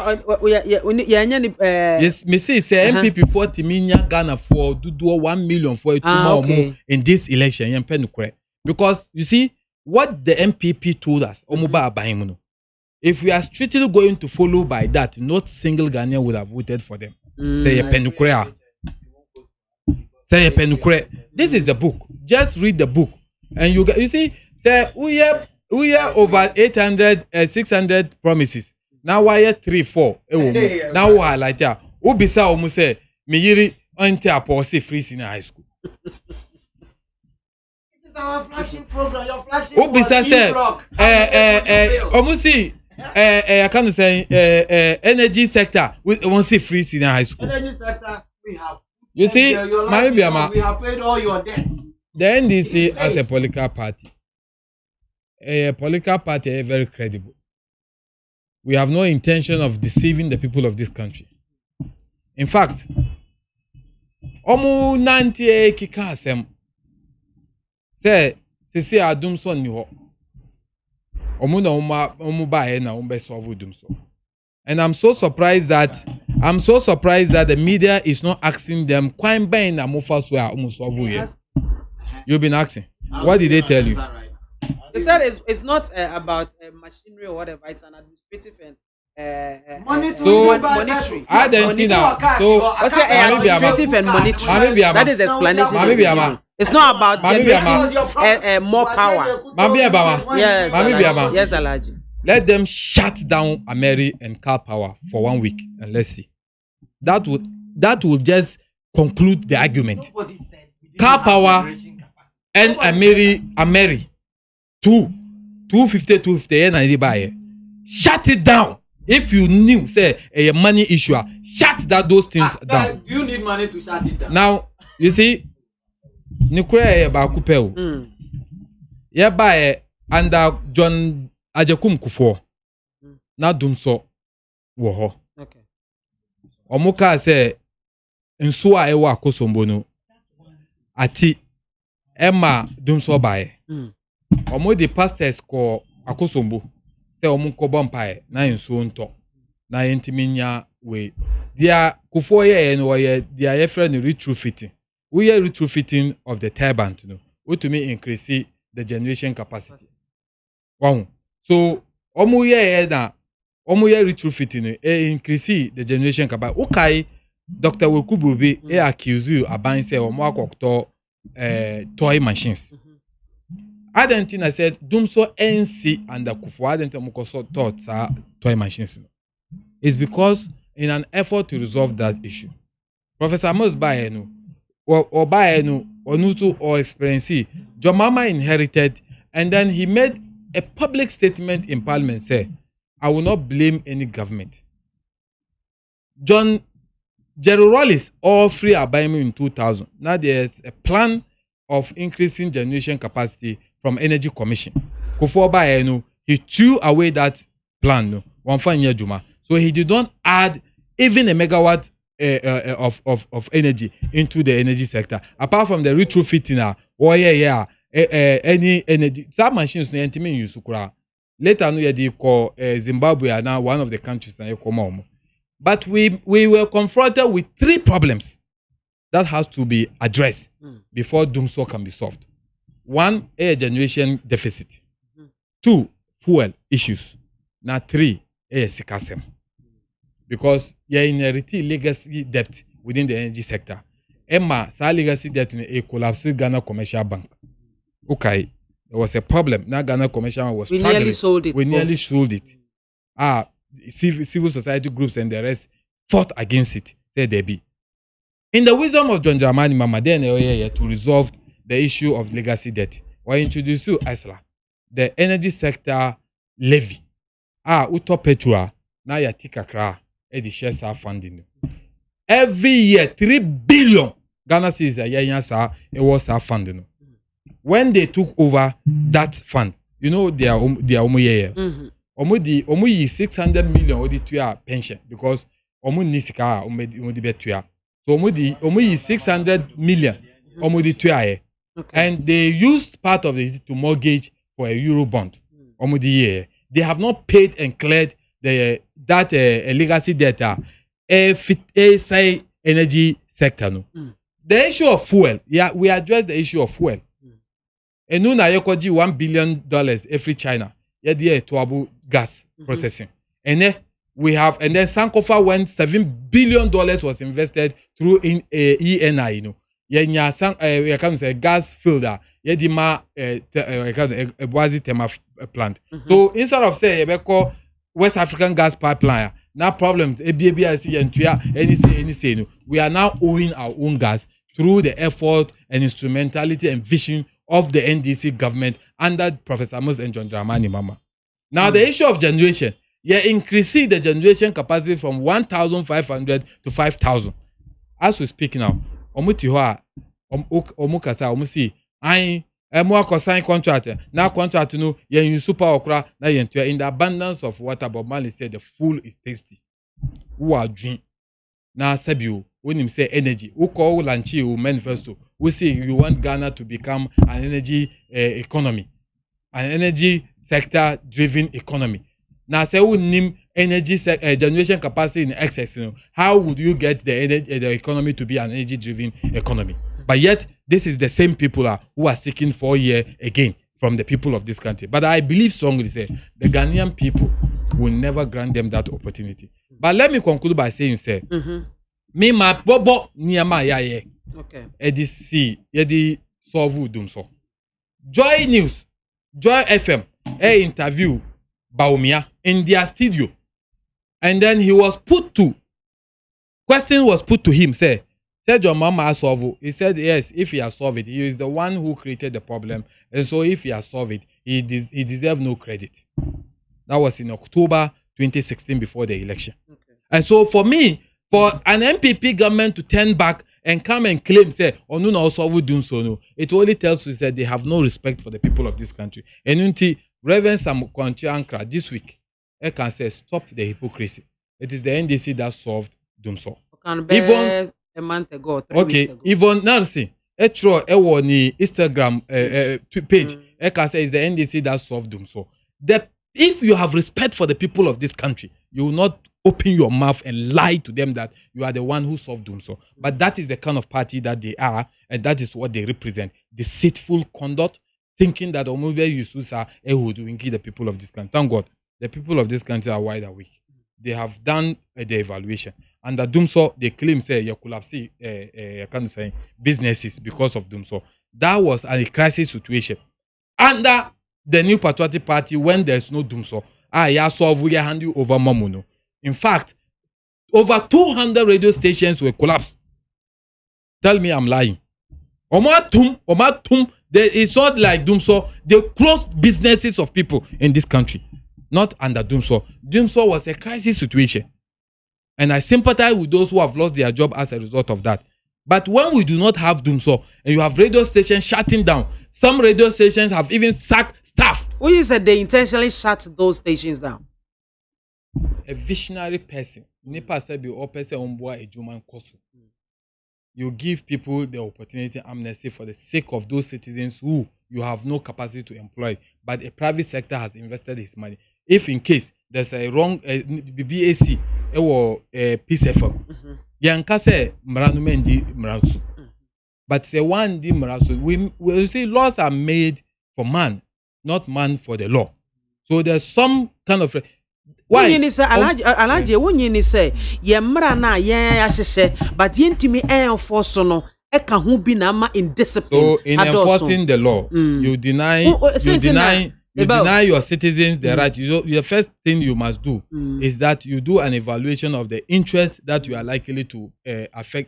yes, me say MPP 40 million Ghana for do 1 million for etuma omo in this election ye mpenu kure. Because you see what the MPP told us, if we are strictly going to follow by that, not single Ghanaian would have voted for them. Say a penukrea. Say a penukrea. This is the book. Just read the book, and you see. Say we have over 800, 600 promises. Now why 3, 4? Now why like that? Ubisa omu say me yiri ante aposi free senior high school. Our flagship program, your flagship. Omusi, I can't say energy sector. We won't see free senior high school. Energy sector, we have. You see, BIAMAH, we have paid all your debt. The NDC as a political party, is very credible. We have no intention of deceiving the people of this country. In fact, omu 90 kikasem. Say adumso ni ho. Omu na omu ba na ombe solve dumso. And I'm so surprised that the media is not asking them kwine ben na mofa so a omu solve here. You've been asking. What did they tell you? They said it's not about machinery or whatever. It's an administrative and monetary. I don't think that. So what's administrative and monetary? That is the explanation. It's not about generating more power. Yes, Alaji. Let them shut down Ameri and Car Power for 1 week and let's see. That will just conclude the argument. Car Power and Ameri 250 and buy. Shut it down. If you knew, say a money issue, shut those things down. You need money to shut it down. Now you see. Nikure ba kupeu. Ye ba under John Ajekum Kufo. Na dumso wo ho. Okay. Omuka se nso a ewa akosombo no ati ema dumso bae. Omo the pastors ko akosombo se omo ko bompae na nso nto na yentiminya we. Dia Kufo ye no ye dia ye friend retrofitting. We are retrofitting of the turbine, to me increase the generation capacity. Wow. So, omu ye retrofitting increase the generation capacity. Okay, Dr. Wokububi accuse you about say omu akokto toy machines. I don't think I said dumso NC and the Kufu. I don't think mukoso thoughts are toy machines. It's because in an effort to resolve that issue, Professor Amos Bayenu or Bayenu or Nutu or Experience, John Mama inherited, and then he made a public statement in Parliament say, I will not blame any government. Jerry Rawlings all free BIAMAH in 2000. Now there's a plan of increasing generation capacity from Energy Commission. Kufuor he threw away that plan. No, one fine year Juma. So he did not add even a megawatt of energy into the energy sector. Apart from the retrofitting, any energy. Some machines no entimen use kura. Later no they call Zimbabwe are now one of the countries na come. But we were confronted with 3 problems that has to be addressed before Dumso can be solved. 1, air generation deficit. 2, fuel issues. Now 3, air sikasem. Because you inherited legacy debt within the energy sector. Emma, sa legacy debt in a collapsed Ghana Commercial Bank. Okay, there was a problem. Now Ghana Commercial Bank was struggling. Nearly sold it. Civil society groups and the rest fought against it. Said they be. In the wisdom of John Dramani Mama, then to resolve the issue of legacy debt, we introduced to ISLA the energy sector levy. Uto petrol na ya tikakra the shares are funding. Every year 3 billion Ghana says it was our funding. When they took over that fund, you know they are omu yi 600 million odi to pension because omu nisika omu di betua. So omu yi 600 million omu di to and they used part of it to mortgage for a euro bond. Omu di they have not paid and cleared that legacy data say energy sector no. The issue of fuel, we address the issue of fuel. And now yokoji $1 billion every China. To Abu gas processing. And then and then Sankofa when $7 billion was invested through ENI, you know. You can say gas filter. Yedima Boazi Tema plant. So instead of say West African gas pipeline, now problems ABABIC and Tuya any we are now owning our own gas through the effort and instrumentality and vision of the NDC government under Professor Amos and John Dramani Mama. Now the issue of generation, increasing the generation capacity from 1,500 to 5,000. As we speak now, omukasa omusi sign contract. Now contract no you super okra na in the abundance of water. But Mali said the fool is tasty. Who are drink now Sebio when him say energy. Who call Lanchi who manifesto. We say you want Ghana to become an energy economy, an energy sector driven economy. Now say who name energy generation capacity in excess. You know, how would you get the economy to be an energy driven economy? But yet, this is the same people who are seeking 4 years again from the people of this country. But I believe strongly say the Ghanaian people will never grant them that opportunity. But let me conclude by saying, say, me ma bobo niyama ya okay. EDC, yedi solve dumso. Joy News, Joy FM, interview Bawumia in their studio, and then question was put to him, say your mama has solved it. He said yes, if he has solved it, he is the one who created the problem, and so if he has solved it, he deserves no credit. That was in October 2016 before the election. Okay. And so for me, for an MPP government to turn back and come and claim, say, oh no, also we do so no, it only tells you that they have no respect for the people of this country. And until Reverend Sam Kwanchi Ankra this week, I can say stop the hypocrisy. It is the NDC that solved Dumso. Even a month ago, 3 weeks ago. Even Narsi, ni Instagram page, I can say it's the NDC that solved Dumso. That if you have respect for the people of this country, you will not open your mouth and lie to them that you are the one who solved Dumso. But that is the kind of party that they are, and that is what they represent. Deceitful conduct, thinking that Omube Yususa would include the people of this country. Thank God, the people of this country are wide awake. They have done the evaluation. And the Dumso, they claim, say, you could have seen businesses because of Dumso. That was a crisis situation. Under the new patriotic party, when there's no Dumso, we hand you over Mamuno. In fact, over 200 radio stations were collapsed. Tell me I'm lying. Omatum, it's not like Dumso. They closed businesses of people in this country. Not under Dumso. Dumso was a crisis situation. And I sympathize with those who have lost their job as a result of that. But when we do not have doom so, and you have radio stations shutting down, some radio stations have even sacked staff. Who you said they intentionally shut those stations down? A visionary person, Nipa said be all person on board a German course. You give people the opportunity amnesty for the sake of those citizens who you have no capacity to employ, but a private sector has invested his money. If in case there's a wrong BAC or peace effort, yanka say mranumendi mrasu. But say one di mrasu, we see laws are made for man, not man for the law. So there's some kind of why you say alaje wonye ni say ye mra na ye ahyehe but yentimi enforce no e ka ho bi na ma indiscipline. So in enforcing the law, you deny your citizens the right. The first thing you must do is that you do an evaluation of the interest that you are likely to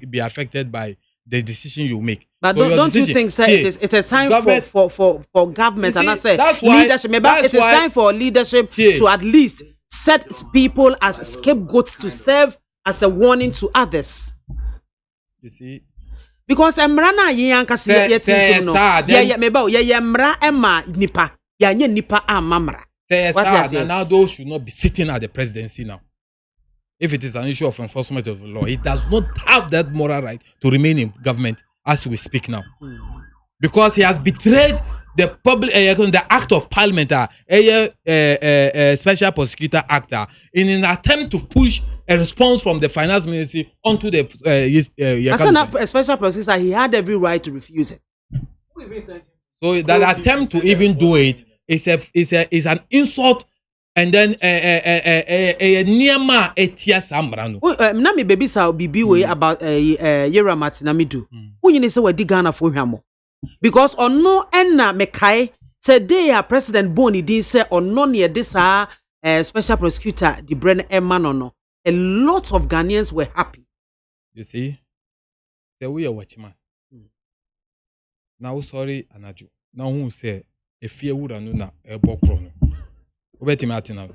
be affected by the decision you make. But so don't you think, sir, it is time for government and I say leadership. Maybe it is time for leadership to at least set people as scapegoats to serve as a warning to others. You see, because emra na ye yankase ye tintim no ye meba ye emra ema nipa ya nye nipa amamra. Now those should not be sitting at the presidency now. If it is an issue of enforcement of the law, it does not have that moral right to remain in government as we speak now. Because he has betrayed the public, the act of parliament, special prosecutor actor, in an attempt to push a response from the finance ministry onto the as a special prosecutor, he had every right to refuse it. So that attempt to even do it is an insult. And then Niama etia sambrano. Na me baby sa bibi we about Yera Martinamidu. Who you say we di Ghana for him? Because on no enna mekai today a president Boni din say on no near this special prosecutor the Bren Emanono. A lot of Ghanaians were happy. You see, say we are watchman. Now sorry Anaju. Now who say if you would na ebokro. Obeti Martina.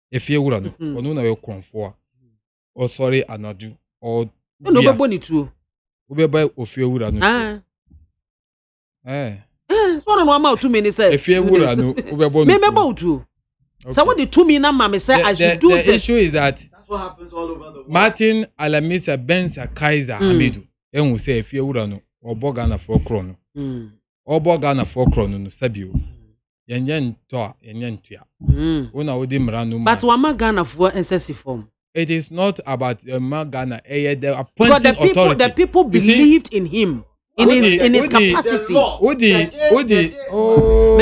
If you would or no na confor or sorry Anaju or no boni too. Ubeba ofie wura no. So no am out too many say. If you would no ubeba me about too. So what the 2 million mama say I should do this. The issue is that that's what happens all over the world. Martin Alamisa Benza Kaiser Hamidu. Ehun say if you would no oboga na for krono. Oboga na for krono no sabio. Yenyen to yenyen tua. Una odi mranu. But wama Ghana for NCC form. It is not about Ghana. The appointing authority. The people believed in him, in his capacity. Odi. Oh.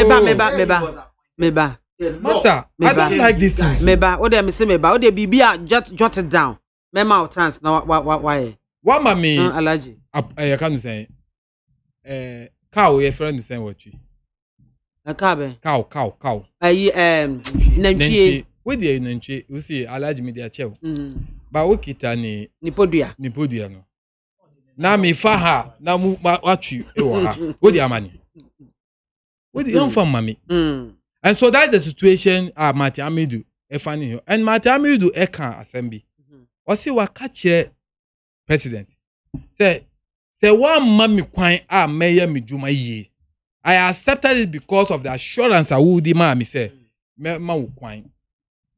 Meba. Master, I don't like this thing. Meba. Odi me say meba. Odi bibia jot it down. Mema out chance. Now why? What mami? Alaji. I can't say. Cow, your friend is saying what you. Cow. Nantwie. We dey nantwie. We see Alaji media chew. But we kita ni Nipodia no. Na me fa ha na mu watchu e wo ha. We dey amani. We dey young from mami. And so that's the situation Martin Amidu e fani here. And Martin Amidu e kan assembly. O si wa ka kire president. Say one mami kwan meya me dwuma yie. I accepted it because of the assurance I would demand me say me kwan.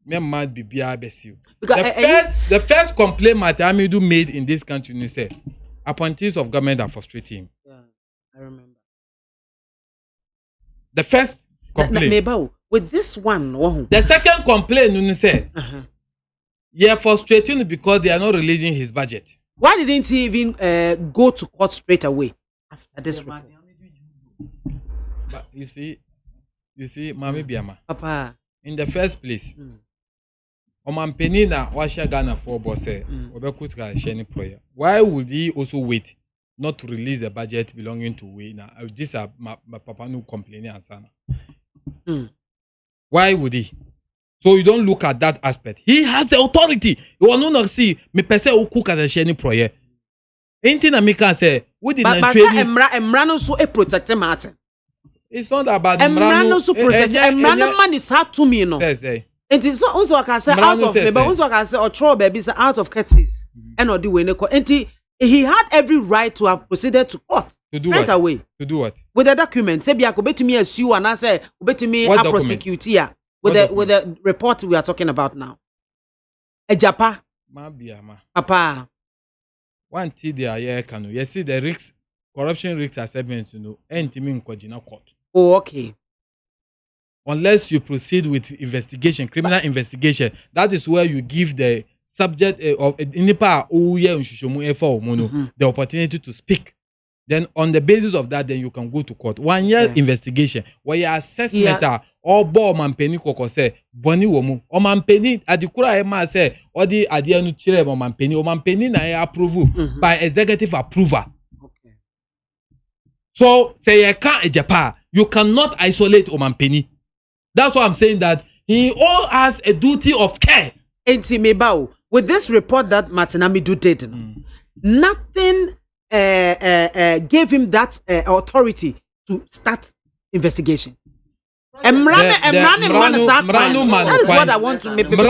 Me mad be bia besiu. The first complaint Martin Amidu made in this country he said appointees of government are frustrating him. Yeah, I remember. The first complaint. With this one, the second complaint he said yeah, frustrating because they are not releasing his budget. Why didn't he even go to court straight away after this report? But you see, Mami BIAMAH. Papa. In the first place, Omampeni na washa Ghana for boss Obekutra Sheni prayer. Why would he also wait not to release the budget belonging to we now? This are my papa no complaining and sana. Why would he? So you don't look at that aspect. He has the authority. You will not see me pese who cook at the Sheni prayer. Anything that me can say, we did not trade. Emra no so protect Martin. It's not about Emra no so protect. Emra no man is hard to me no. It is also I can say out of but also I can say or throw baby out of courtesies and or the way he had every right to have proceeded to court right away. To do what? With the document. Say be I could me a sue and I say me a prosecute here with the report we are talking about now. A japa. BIAMAH. Papa. One T they are here can you see the risks, corruption risks assessment in court. Oh, okay. Unless you proceed with investigation, criminal investigation, that is where you give the subject of the opportunity to speak. Then on the basis of that, then you can go to court. 1 year investigation where your assessment or bo mampeni koko say boni womu o mampeni adikura e ma say odi ade anu chire o mampeni na approve by executive approval. Okay. So say you can't ejapa, you cannot isolate o mampeni. That's why I'm saying that he all has a duty of care. With this report that Martin Amidu did, nothing gave him that authority to start investigation. That is what I want to make people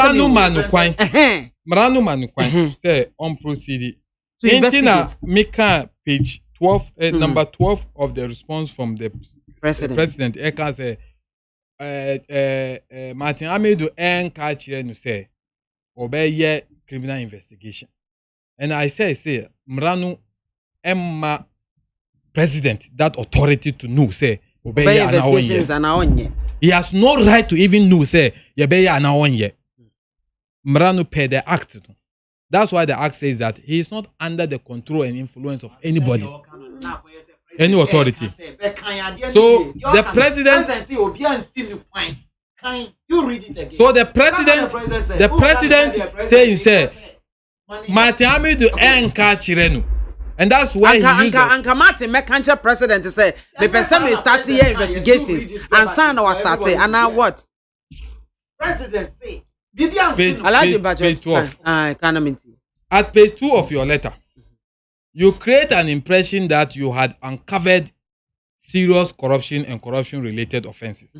say on proceed to investigate. Mika page 12, number 12 of the response from the president. Eka say Martin Amidu catch say obey criminal investigation. And I say Mranu Emma president that authority to know say obey investigations and he has no right to even know say obey anawonye. Mranu pay the act. That's why the act says that he is not under the control and influence of anybody. Any authority. So the president. You read it again. So the president saying say Martin Amidu Chirenu. And that's why Anka Martin Mekancha president say the person may start here investigations and sign our starting and now what? President say page 12. At page 2 of your letter, you create an impression that you had uncovered serious corruption and corruption-related offenses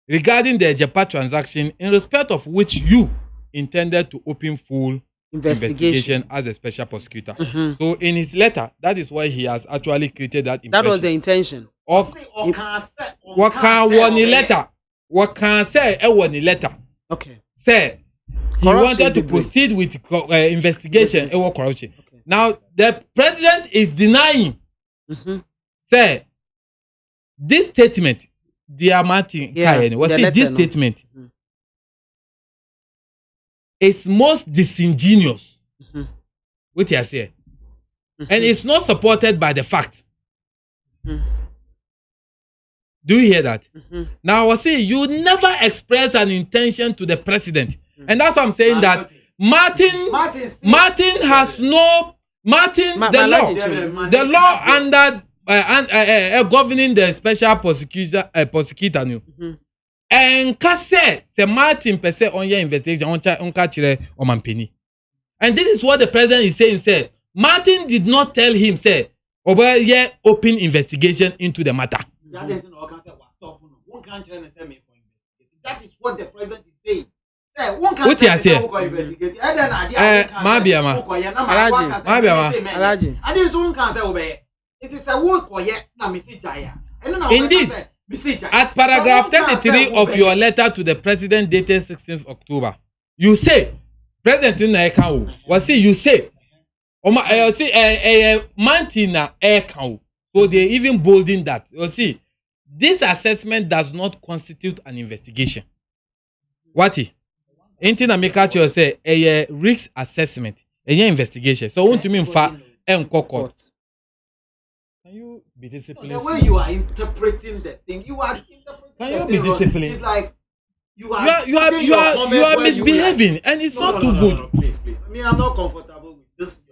regarding the Ejapa transaction, in respect of which you intended to open full investigation as a special prosecutor. So in his letter, that is why he has actually created that impression. That was the intention. What can say letter? Okay. Say he wanted to proceed with investigation about corruption. Okay. Now the president is denying. Say this statement, dear Martin this statement is most disingenuous. What you say, and it's not supported by the fact. Do you hear that? Now, I say you never express an intention to the president, and that's why I'm saying that Martin has no the law under governing the special prosecutor and kase se Martin per se on your investigation on chire omampeni. And this is what the president is saying. Say Martin did not tell him say obey open investigation into the matter. That is what the president is saying. What you say? BIAMAH. Indeed, at paragraph 33 of your letter to the president dated 16th October, you say, President Nnaekau, you say, Mantina Ekau. So they even bolding that. You see, this assessment does not constitute an investigation. What? Intina Mikacho say a risk assessment, a investigation. So want to mean fa court. Can you be disciplined? The way you are interpreting the thing, you are interpreting. Can you be disciplined? It's like you are misbehaving, and it's not too good. No, please. I mean, I'm not comfortable with this.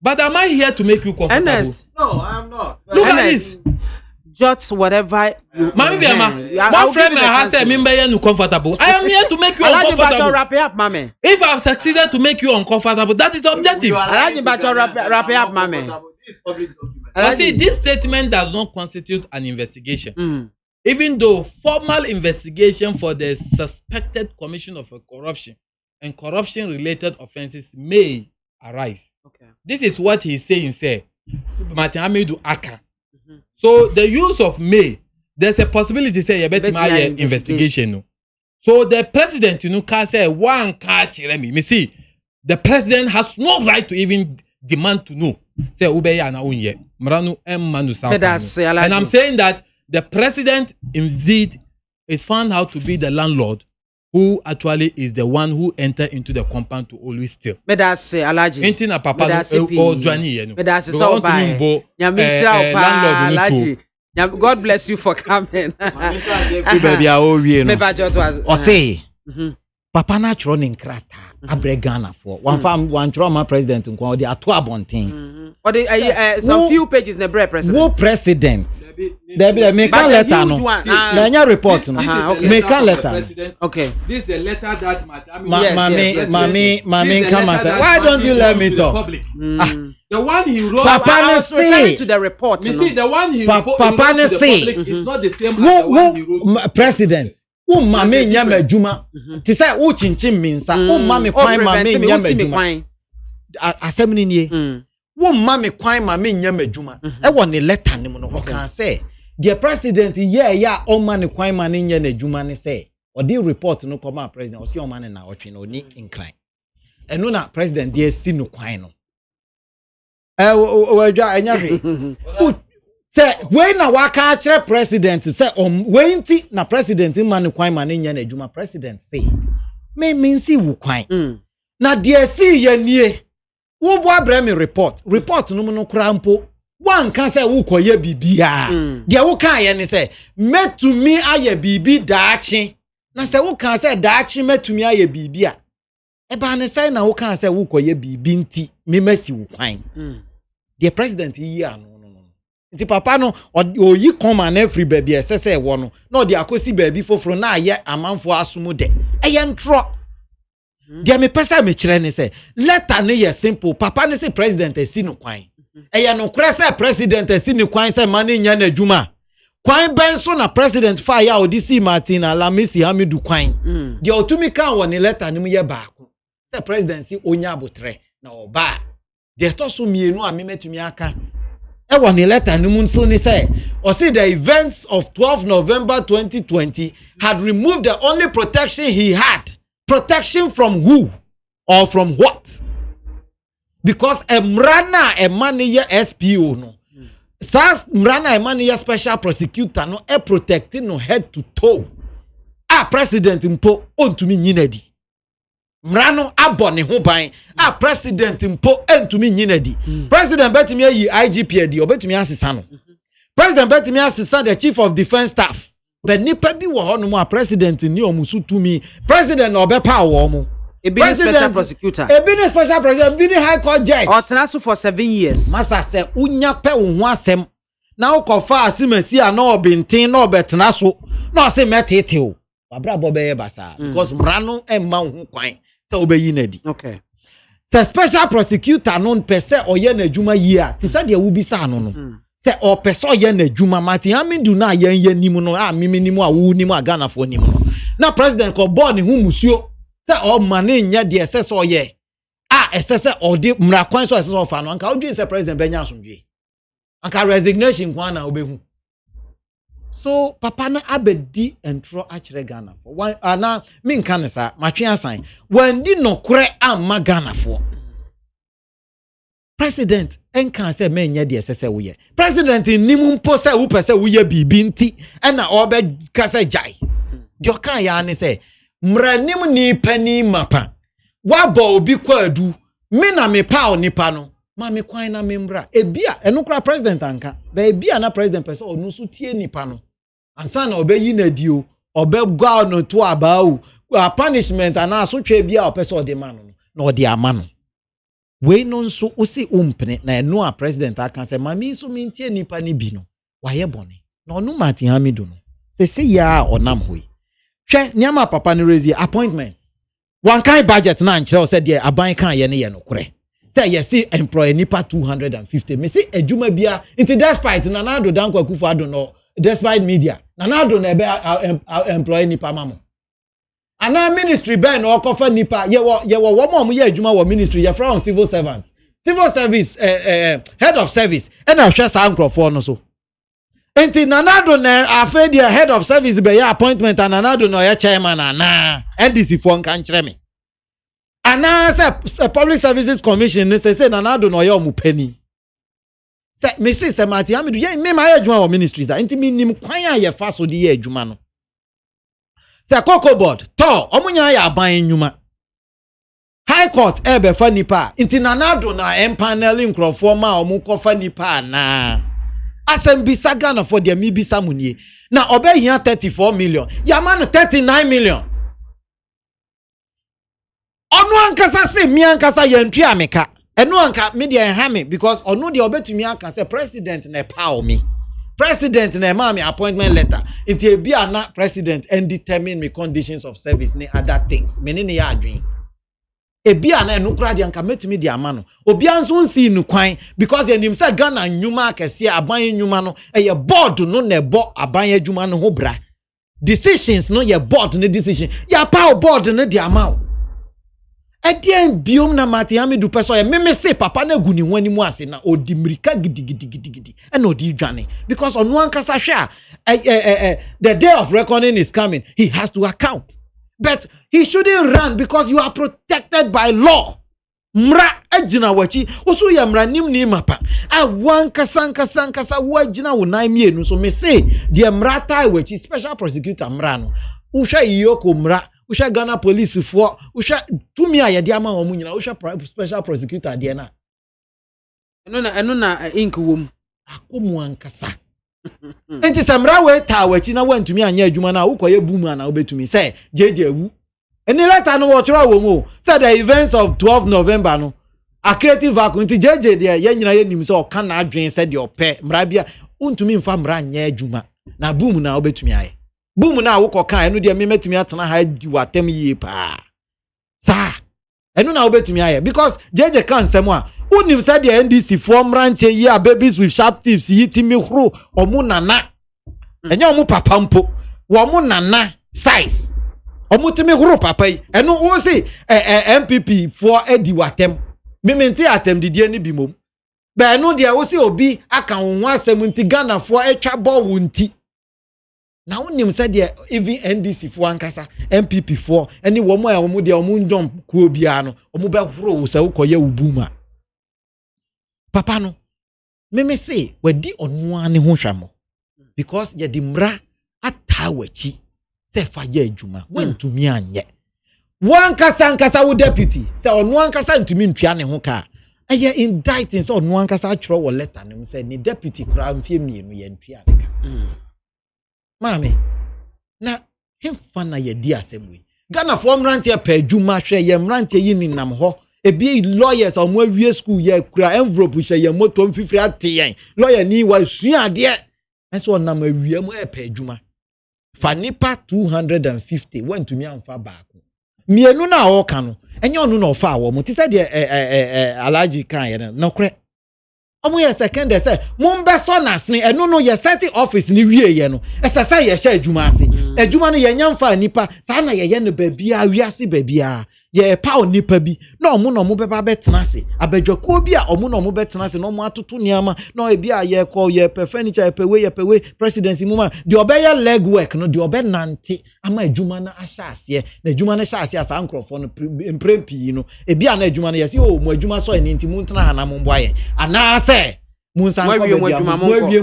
But am I here to make you comfortable? Ernest. No, I'm not. Look at this. Jot whatever. My friend has said, "Me comfortable." I am here to make you uncomfortable. Wrap it up, mame. If I've succeeded to make you uncomfortable, that is the objective. Wrap it up, mame. See, this statement does not constitute an investigation. even though formal investigation for the suspected commission of a corruption and corruption-related offences may arise. Okay. This is what he's saying, say, Martin Hamidou Aka. So the use of may, there's a possibility, say, you better my investigation. No. So the president, can say, one catch, me see, the president has no right to even demand to know. Say, Ubeya na unye, Mranu Manu South. And I'm saying that the president indeed is found out to be the landlord who actually is the one who entered into the compound to always steal. Medase Alaji. Enti na papa no o Johnny yenu. Medase so by. Nyamisha pa Alaji. God bless you for coming. Baby a o wie no. O say. Papa na chro ni nkrata abregana for. One trauma president nko dey ato abonten. Or the some few pages na president. Wo president. There make a letter no. Na report no. Make a letter. Okay. This is the letter that Mami come and say, why don't you let me talk? The one he wrote. Papa was referring to the report. You see, the one he wrote to the public is not the same as the one he wrote. President. Wo mami nyama adwuma. Ti say wo chinchin minsa. Wo mami kwan mami nyama adwuma. Asem ni nie. Wo mami kwan mami nyama adwuma. E wo ne letter nim no ho kan say the president ya o mani kwan mani nyama adwuma ne say o dey report no come president o see o mani na otwe no ni nkran. Eno na president dey si no kwan no. Wadwa anya hwe. Say when na waka kire president say when ti na president man kwan man nya na adwuma president say me see wo kwan na de si ye nie wo bo abrami report no no kra mpo wan kan say wo koye bibia de wo kan ye ne say metumi aye bibi daachi na say wo kan say daachi metumi aye bibia e ba ne say na wo kan say wo koye bibi nti me masi wo kwan the president yi ano nti papa no oyi come and every baby esese wo no na de akosi baby foforo na aye amanfo asomo de eye ntro de me pesa me kire ne say letter ne ye simple papa ne say president esi no kwan eye no kure say president esi ni kwan say man nya na adwuma kwan ben so na president fa ya odisi Martin Alamisi Hamidu kwan de otumi kan wo ne letter ne mu ye baako say president si onya abotre na oba de to so mienu a me metumi aka e won the letter no mun so ni say or say the events of 12 November 2020 had removed the only protection he had. Protection from who or from what? Because mrana emaniya SPO no. Sas mrana emaniya special prosecutor no e protecting no head to toe. President mpo ontumi nyinadi. Mrano abone ho ban president mpo entumi nyinadi. President betimi yi IGP edi obetumi asesa no. President betimi asesa the chief of defense staff. But nipa bi wo ho no mo president ni omusu tumi. President obepa wo mo. Ebi ni special prosecutor. Ebi ni special prosecutor, ebi ni high court judge. Otenaso for 7 years. Masa se unya pe wo ho asem. Na ukofa asimasi ana obintin na obetenaso. Na se metete o. Abra bobe basa because mrano emma ho kwan. Okay. Say special prosecutor non pese oye na adwuma yi a ti say de wubi sa no no. Say o pese oye na adwuma Martin Hamidu na yen nimu no a mimi nimu a wu nimu a Ghana fo nimu no. Na president ko born hu musuo say o mane nya de ese oye ese se o de mra kwan so ese ofa no anka o dwen say president benya asomdwe. Anka resignation kwan na obehu. So papa na abedi entro akire Ghana for one ana me nka ne sa matwe asan when di no kure amma Ghana for president enka say me nya de sese wo ye president nimu mpo say wo pese wo ye bibi nti na obe ka say jai de kan ya ne say mranim ni pani mapa wa bo obi kwadu me na me pa onipa no ma me kwan na me mbra ebia eno kura president anka ba ebia na president pese onu so tie nipa no ansa na obeyi na dio obegwa no to abao punishment ana so twa bia opese ode ma no na ode ama no we no nso osi umpene na eno a president aka se ma mi so mintie nipa ni bi no waye bone na onu Martin Hamidu no se ya onam hoi hwe niama papa no rezi appointments one kind budget na nkyerɛ se de aban kan ye ne ye no kore say yes employee nipa 250 me say adwuma bia into despite na do danko akufo ado no despite media Nana Addo na ebe employ nipa mamo ana ministry ben or kofa nipa ye wo mo ye adwuma wo ministry ye from civil servants civil service head of service and I share sa nkrofo no so enti Nana Addo na afa dia head of service be ya appointment and Nana Addo no ya chairman ana NDC for nka nkyere me ana say public services commission ne say Nana Addo no ya omupani say me say Martin Hamidu ye me ma ya adwuma wo ministries da enti me nim kwan a ye fa so de ye adwuma no say Cocoa board to omunyina ya aban nwuma high court ebe fa nipa enti Nana Addo na empanel nkrofo ma omukofa nipa na asem bisa Ghana for their mi bisa munie na obe hia 34 million ya man 39 million onu ankasa se mi ankasa yantwi ameka enu anka media enhame because onu de obetumi aka se president na paw me president na MAAME appointment letter it e bia na president and determine me conditions of service ni other things me ne ya adwen ebia na enukura de anka metumi de amano obi anso nsi nukwan because enim say Ghana nyuma akese aban nyuma no eye board no na ebo aban adwuma no ho bra decisions no ye board no decision ya power board no de amaw edien biom na Martin Hamidu peso ye meme se papa na guni wani mu ase na odi mirika gidi and odi dwane because onu ankasa hwe the day of reckoning is coming he has to account. But he shouldn't run because you are protected by law. Mra ejina wachi oso ya mra nim ni mapa a wan kasa wajina wonai mienu so me say the mra tai wachi special prosecutor mra no uhwa yoko mra uhwa Ghana police for uhwa tumi aye de ama omu nyina uhwa special prosecutor de na eno na ink wom akomu ankasa enti samra we ta wachi na wantumi anya adwuma na ukoye bumu na obetumi say jeje wu eni letter no wo tro wo mo say the events of 12 November no a creative vacuum enti jeje de ye nyina ye nim say o ka na adwen say de ope mra bia untumi mfa mra anya adwuma na bumu na obetumi aye bumu na wo koka eno de memetumi atena ha di watem yie pa sa eno na obetumi aye because jeje kan semo a unim said the NDC form ranche here babies with sharp tips yitimi hro omu nana enye omu papa mpo wo mu nana size omu timi hro papa yi eno wo se MPP for edi watem mementi atem didie ni bimom be eno de wo se obi aka won asem nti Ghana for etwa bo wonti na unim said the even NDC for ankasa MPP for eni wo mu a wo mu de omu ndom ku obia no omu be hro wo se wo koye ubuma papa no me say wadi onwa ne ho hwamo because ye di mra atawachi se fa ye adwuma wantumi anye wan kasa wo deputy se onwa nkasa ntumi ntwa ne ho ka eye indicting se onwa nkasa atwro wo letter ne se ni deputy kra mfie mienu ye ntwa ne ka maame na hemfa na ye di assemble Ghana for mrantie pa adwuma hwe ye mrantie yi ni nam ho ebi lawyers omo awie school ye kura envelope hye ye moto mfifiri ateyen lawyer ni wa sua ade enso nam awie mo epa adwuma fa nipa 250 wantumi amfa baako mienu na o ka no enye onu na ofa awo mo ti se de alaji kan ye no kre omo ye second say mo mbe so na sene enu no ye set office ni wie ye no esesa ye hye adwuma ase adwuma no ye nyamfa nipa sa na ye ne babia wiase babia ye pa nipa bi na omo beba betenase abadwako bi a omo na omo betenase na omo atoto niama na ebi a ye call ye pe furniture ye pe presidency muma de obeye leg work no de obe nante ama adwuma na ahyase na adwuma na hyase asa ankrofo no emprempi no ebi a na adwuma na ye se o mo adwuma so eni nti mu ntena ha na mo boaye ana se mu san ko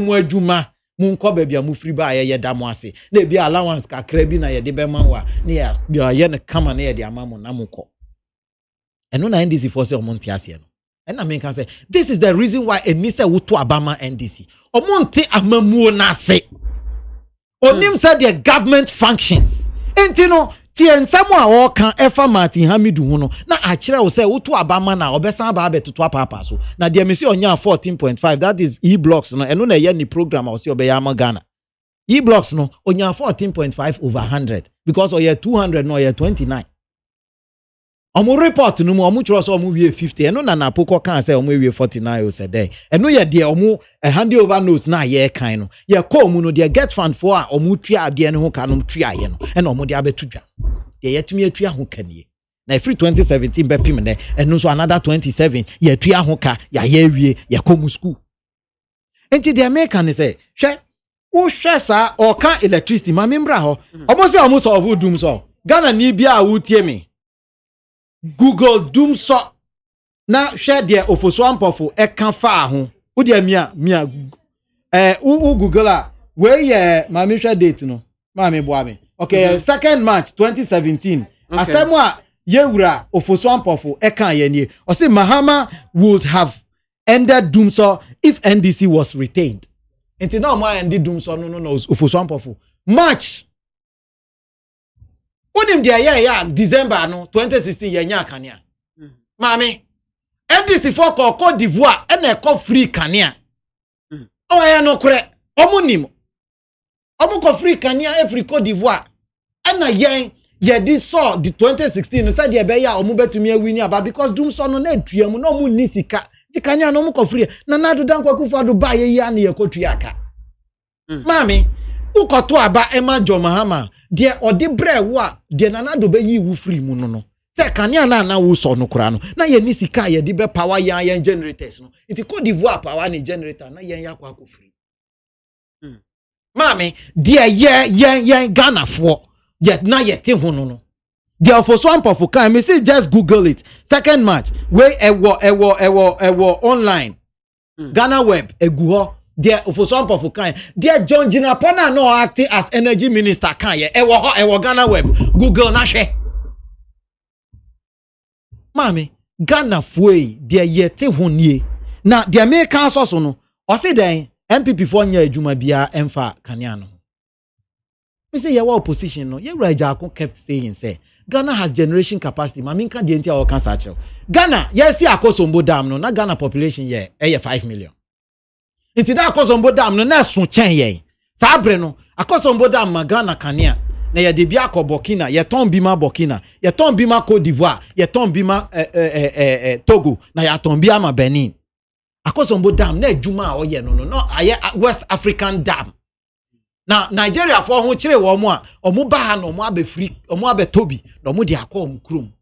mu adwuma munko babia mu free ba ye damo ase na bia allowance kakra bi na ye de bema wa na ye ne kama na ye de amamu na munko eno na NDC for say omonti ase no and I mean can say this is the reason why enise woto abama NDC omonti amamuo na ase onim say the government functions entino tiensamo a o kan efa Martin Hamidu hu no na akire wo say woto abama na obesan ba betuto apapa so na de mesi onya 14.5 that is e-blocks no eno na ye ni program o say obeyama Ghana e-blocks no onya 14.5 over 100 because oye 200 no oye 29 omo report no mu omo chiro so omo wie 50 eno na napoko kan say omo wie 49 o say dey eno ye de omo hand over notes na ye kan no ye call mu no de get fund for a omo tua ade ne ho ka no tua ye no ena omo de abetudwa ye yetumi atua ho kanie na free 2017 be pim ne eno so another 27 ye tua ho ka ya ye wie ye come school enti de American ne say hwe wo hwe sa o kan electricity ma membra ho omo say omo solve doom so Ghana ni bia a wo tie me Google doom so na share there ofoso ampofo e kan fa ho wo de mia u Google a we ye ma me share date no ma me boa me okay 2nd March 2017 asemo a yewura ofoso ampofo e kan ye nie o say Mahama would have ended doom so if NDC was retained until now ma end doom so no ofoso ampofo March Unim dia ya December no 2016 ye nya kanea. Mami. MDC for Cote d'Ivoire ene ko free kanea. O ya no kure. Omunim. Omu ko free kanea every Cote d'Ivoire. Ena ye di so the 2016 no said ye be ya omu betumi awini aba because dum so no na tuamu no mu ni sika. Di kanea no mu ko free. Na na do dan kwaku fa do ba ye ya na ye ko tuaka. Mami. Ukoto aba Emma Jo Mahama de ode bre wo a de nanado be yi wu free mu no se kanea na wo so no kura no na ye ni sika ye de be power yan generators no iti Cote d'Ivoire power ni generator na yen yakwa ko free mami de ye Ghana for yet na ye te ho no de for so ampo for kan me say just Google it 2nd March we ewo online Ghana web egu ho there for some of kind there John Jinapona no acting as energy minister kan ye ewo Ghana web Google na hwe mami Ghana foi there yete honie na the American so no o se den MPP for nya adwuma bia emfa kanea no me say ye wa opposition no ye raja akon kept saying say Ghana has generation capacity mami kan de ntia o kan sa chew Ghana yes akosombo dam no na Ghana population ye 5 million Inti da akosombo dam no na so chen ye sa abre no akosombo dam Ghana kanea na ye de bia akobokina ye ton bima Burkina ye ton bima Cote d'Ivoire ye ton bima Togo na ye ton bia ma Benin akosombo dam na adwuma a oye no aye West African dam na Nigeria for ho kire wo mo a omo ba ha no omo abefri omo abetobi na omo de akom krum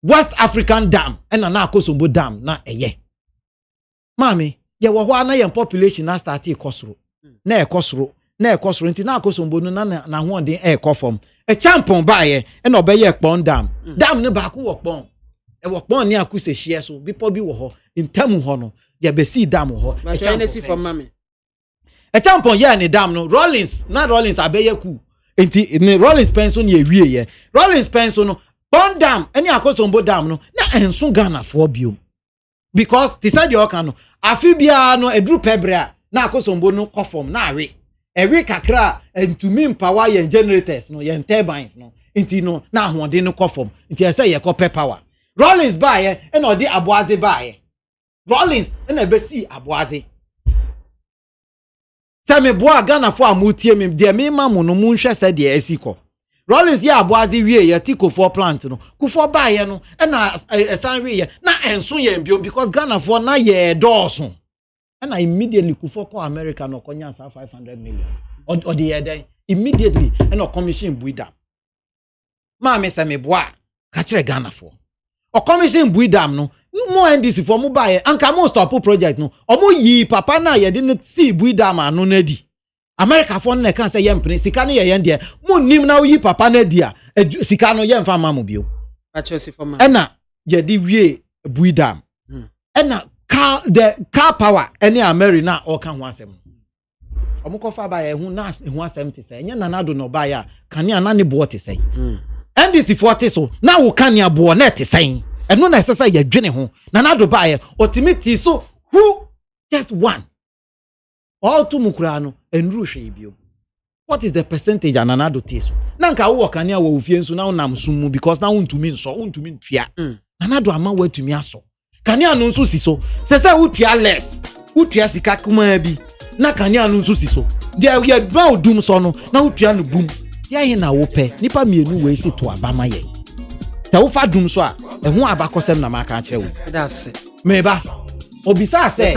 West African dam na akosombo dam na eye mami ye wo ho na ye population na start ekosoro na ekosoro nti na akosombo no na ho den ekofom e champon baaye na obeye ekpon dam ne ba ko wo kpon e wo kpon ni akuse hie so bipo bi wo ho ntam ho no ye be si dam ho e champon for mami e champon ye ni dam no Rollins abeye ku enti ni Rollins pension ye wie ye Rollins pension no pon dam eni akosombo dam no na enso Ghana for biom because they said you can no afibia no edru pebrea na akosombo no kofom na awe kakra entumi power yen generators no yen turbines no enti no na ahode no kofom enti say ye copper power Rollins bae e na odi aboaze bae Rollins e na besi aboaze Same boa Ghana for amutie me de me mamu no mu nhwe se de asiko Rollins ya aboaze wie ye tiko for plant no kufo bae no e na esan wie ye na enso ye mbiom because Ghana for na ye doso and I immediately kufo ko America no konya sa 500 million or the other immediately and no commission buida ma me same boa ka kire Ghana for o commission buidam no mo NDC for mo bae anka mo stop project no o mo yi papa na ye de no si buidam anu na di America for na kan say ye mpene sika no ye yen de mo nim na yi papa na di a sika no ye mfa ma mo bio a choose for ma ena ye di wie buidam ena car power any America na o kan ho asem omukofa ba ye hu na hu asem te say nya nanado no ba ya kan ya na ne bo te say NDC 40 so na wo kan ya bo na te say eno na sesa ya dwene ho nanado ba ye ultimate so who just one all to mukura no enru hwe bio what is the percentage ananado te so na nka wo kan ya wo fie nso na wonam sumu because na wontumi nso wontumi ntwia nanado ama watumi aso kania no nso si so sesa utua less utua sika kuma bi na kania no nso si so dia we dwa odum so no na utua no bum dia ye na wo pe nipa mienu we si to abama ye ta wo fa dum so a ɛho abakɔsɛm na maka akyerɛ wo that's it meba obisa sɛ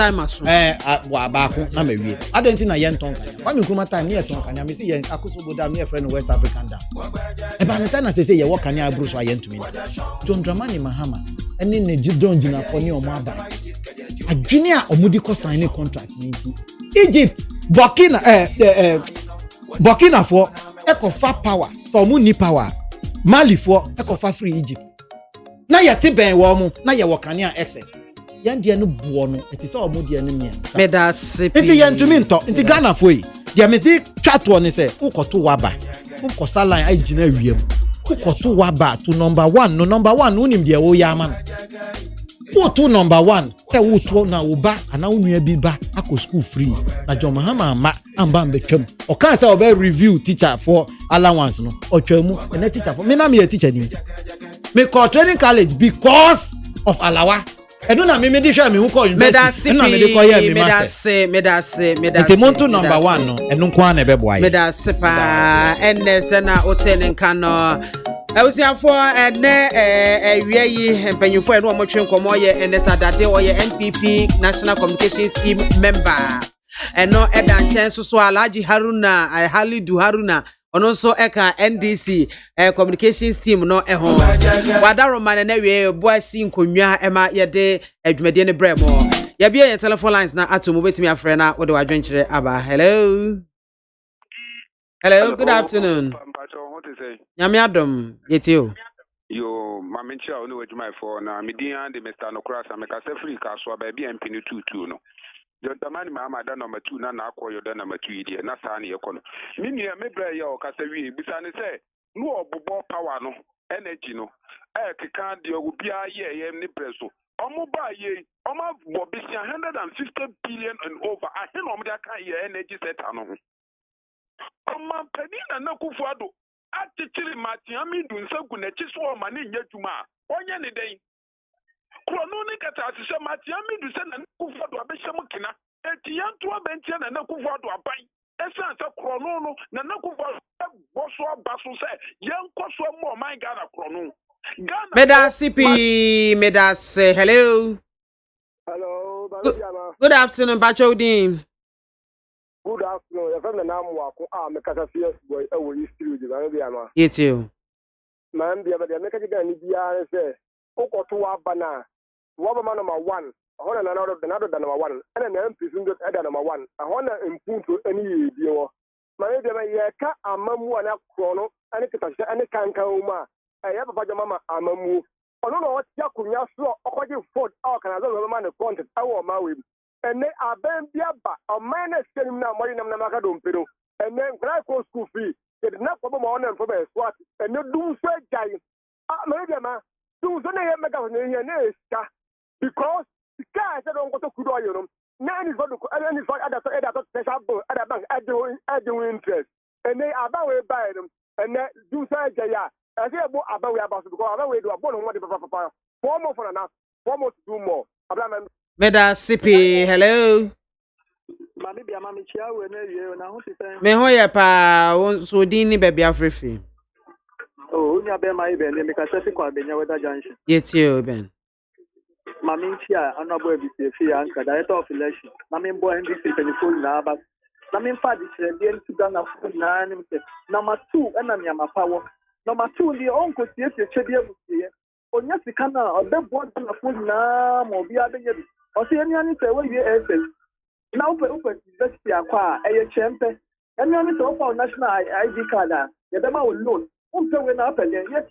wa abako na mawie adenti na yɛntɔn kanya kwa me kuma time ne yɛtɔn kanya me se yɛn akosobo da me friend West African da eba me sɛ na sɛ yɛwɔ kanya abro so ayɛntumi John Dramani Mahama ɛne ne John Jinafo ne ɔmo aba adwene a ɔmo di kɔ sign ne contract ne nti Egypt Burkina fo ekofa power so ɔmo ni power Mali fo ekofa free Egypt na yɛte bɛn wɔ mo na yɛwɔ kanya excess yan dia no buo no eti se omo dia no mia meda sepi eti yan tumi nto enti Ghana fo yi dia me ti twato ne se ukoto waba ukosa line agina wiem ukoto waba to number 1 no number 1 unim dia wo ya ama no to number 1 se wo to na wo ba ana unua bi ba akọ school free na John Mahama ma amba mbetwam o kan se oba review teacher for allowance no otwamu na teacher for me na me teacher ni me call training college because of alawa enu na me di hwe me hu call university enu na me di call here me master medase monto number 1 no enu nko na beboa medase pa ns na hotel nka no awusiafo ene ewie yi mpanyufo enu omotwe nkomo ye ns adade oye NPP National Communications Team member eno eda nchen so Alhaji Haruna Halidu Haruna ono so eka NDC communications team no eho wadaro man na we boasi nkonwa ema yede adwumade ne bremo ya bia your telephone lines na atomo betimi afre na wo de wadwenkyere aba hello good afternoon nyame adom yetio yo mamenchi a ono adwuma for na median de Mr. Nokrasa meka se free ka so ba bia mpini 22 no John Dramani Mahama da number 2 na akwayo da number 2 ide na saa ne yekono mini ya mebra ya o kasa wi bisa ne se no obobo power no energy no keka de obi aye ye ne preso omo ba ye omo bo bisia 150 billion and over ahe no omo da kan ye energy sector no omo pedina na kufuado atichiri matiami du nsagu na chiso o ma ne nyadwuma onye ne den krono ne kata asese matiami du se na kufuado abehye kina etiyanto abentie na kufuado aban esan se krono no na kufuado boso abaso se yenkoso mo man Ghana krono Ghana Medas hello good afternoon Bachodin good afternoon your friend na amwako me kata fierce boy e wo history di ba BIAMAH you man BIAMAH me kata ni bia se okoto wa bana wa ba number 1 ahona na na number 1 ena na MP sun dot eda number 1 ahona impunto eni ye bi wo man BIAMAH ye ka amamu na krono ani kita se ani kankan ma ya papa jama amamu ono no tia kunya so okoje Ford kana zo ma ne content awo ma we ene aben bia ba o minus kenim na mori nam na maka do mpero ene nkra ko school fee de na ko mo ona mfo be swat ene dum so jai man BIAMAH dum so na ye mega no ye na eska because guys don't go to kudo you know na any for other special bill other bank add interest and they aba we buy them and do say ya I say about aba we about because aba we do abon ho de papa for more for na for more to do more abla Meda sipi hello mami BIAMAH me chia we na ye na ho tisen me ho ye pa so din ni baby afrefi unya be mai be me ka se kwa benya weather junction yetio ben Mami Chia, honorable BCF, and director of election. Mami boy and this telephone number. Mami Fadi, the Sudan of 9. Number 2, and I'm Yama power. Number 2, the uncle sees the Chedia. On yes, the canna or the board on the phone now, or be other yet. Or see any say, well, yes. Now, open let's be a car, a champion. And you need to offer national ID card. The demo will load. Also, when up again, yes,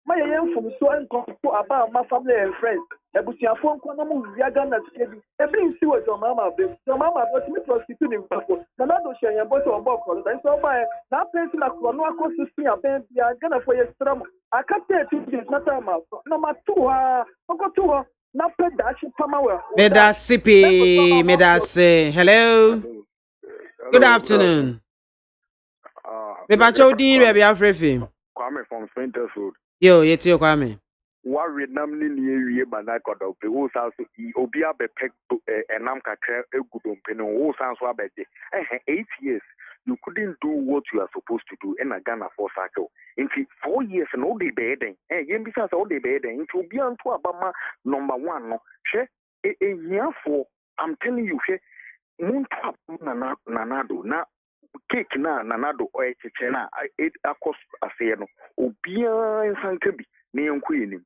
my young from so and about my family and friends. Ebusia phone kono mu viaga na skebi ebi nsi wo your mama but me prostitute in people na na do share yan boy so obo ko then so buy na place na krono akosu si aben bia Ghana for ye stram akate ti na time number 2 ha oko 2 na pe dash pama we Meda sipi hello good afternoon me ba chodin we be afrefi Kwame from Center Road yo yetio Kwame wa Vietnam ni wie mana kodo pe wo sa so obi abepek enam kakra egudompe no wo san so abeje 8 years you couldn't do what you are supposed to do in a Ghana for cycle. In 4 years and all the bedding, and yen besides all the bedding, it will be on to Abama number 1. No, share a year for, I'm telling you, share moon trap nanado, na cake na nanado or a chichena, it across a sayano, Obia and Sankabi, neon queen.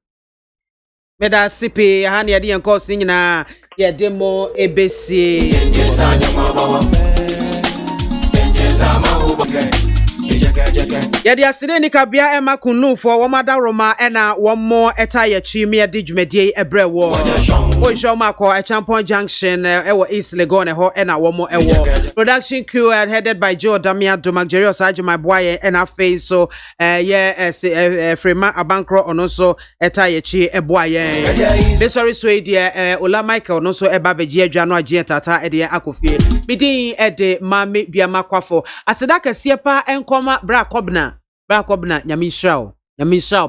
Meda sipi hani ya diyan kosi nyina ya demo ebesi. Yadi aside ni kabia ema kunu for wamada roma ena wamo eta ya chimi ya di jumedie ebrewo. Ojo mako a Champion Junction ewo East Legon ho ena wamo ewo. Production crew headed by Joe Damia Domagjerio Saji my boy ena face so Frema Abankro onoso eta ya chi eboye. This sorry so dia Ola Michael onoso eba beji adwa no agye tata ede akofie. Bidi ede MAAME BIAMAH asida kese pa enkoma bra kobna nyamishrao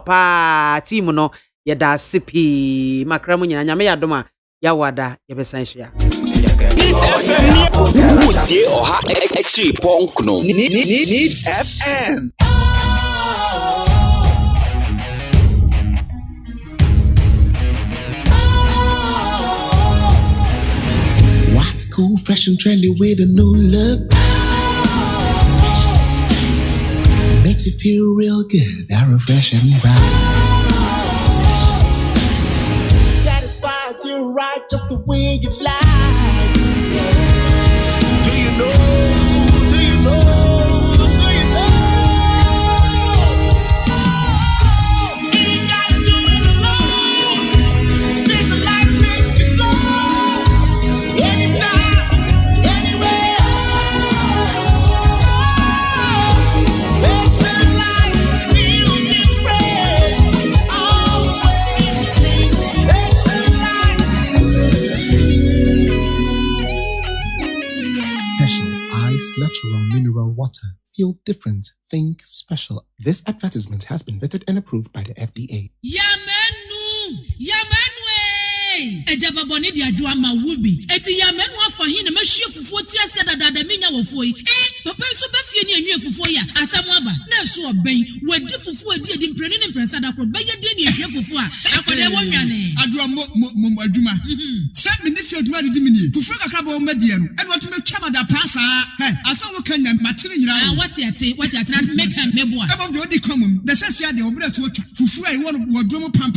pa team no yeda sipi makramu nyina nyame yadoma yawada yebesanhia Utie oha extra punk no Needs FM. What's cool, fresh and trendy with a new look? Makes you feel real good, that refreshing vibe. Satisfies you right just the way you like. Do you know? Do you know? Do you know? Ain't gotta do it alone. Specialized makes you glow. Anytime, anywhere. Natural mineral water. Feel different. Think special. This advertisement has been vetted and approved by the FDA. Ejaba boni di adwa ma wubi eti ya menu afa hin na mahie fufuo ti ase dada menya wofo yi papa so be fie ni anwie fufuo ya asam aba na so oben wadi fufuo edi mpreni ne mpresa da kro be ye de ni ehie fufuo a akwade wonwane adwa mo adwuma se me ne fie adwuma di mini fufuo kakra ba o madie no ene watu me twama da pasa aso wo kan na matire nyira wati ate na make am mebo a ebo de odi komum na sese ade obra to otwa fufuo ai wo wadwo pam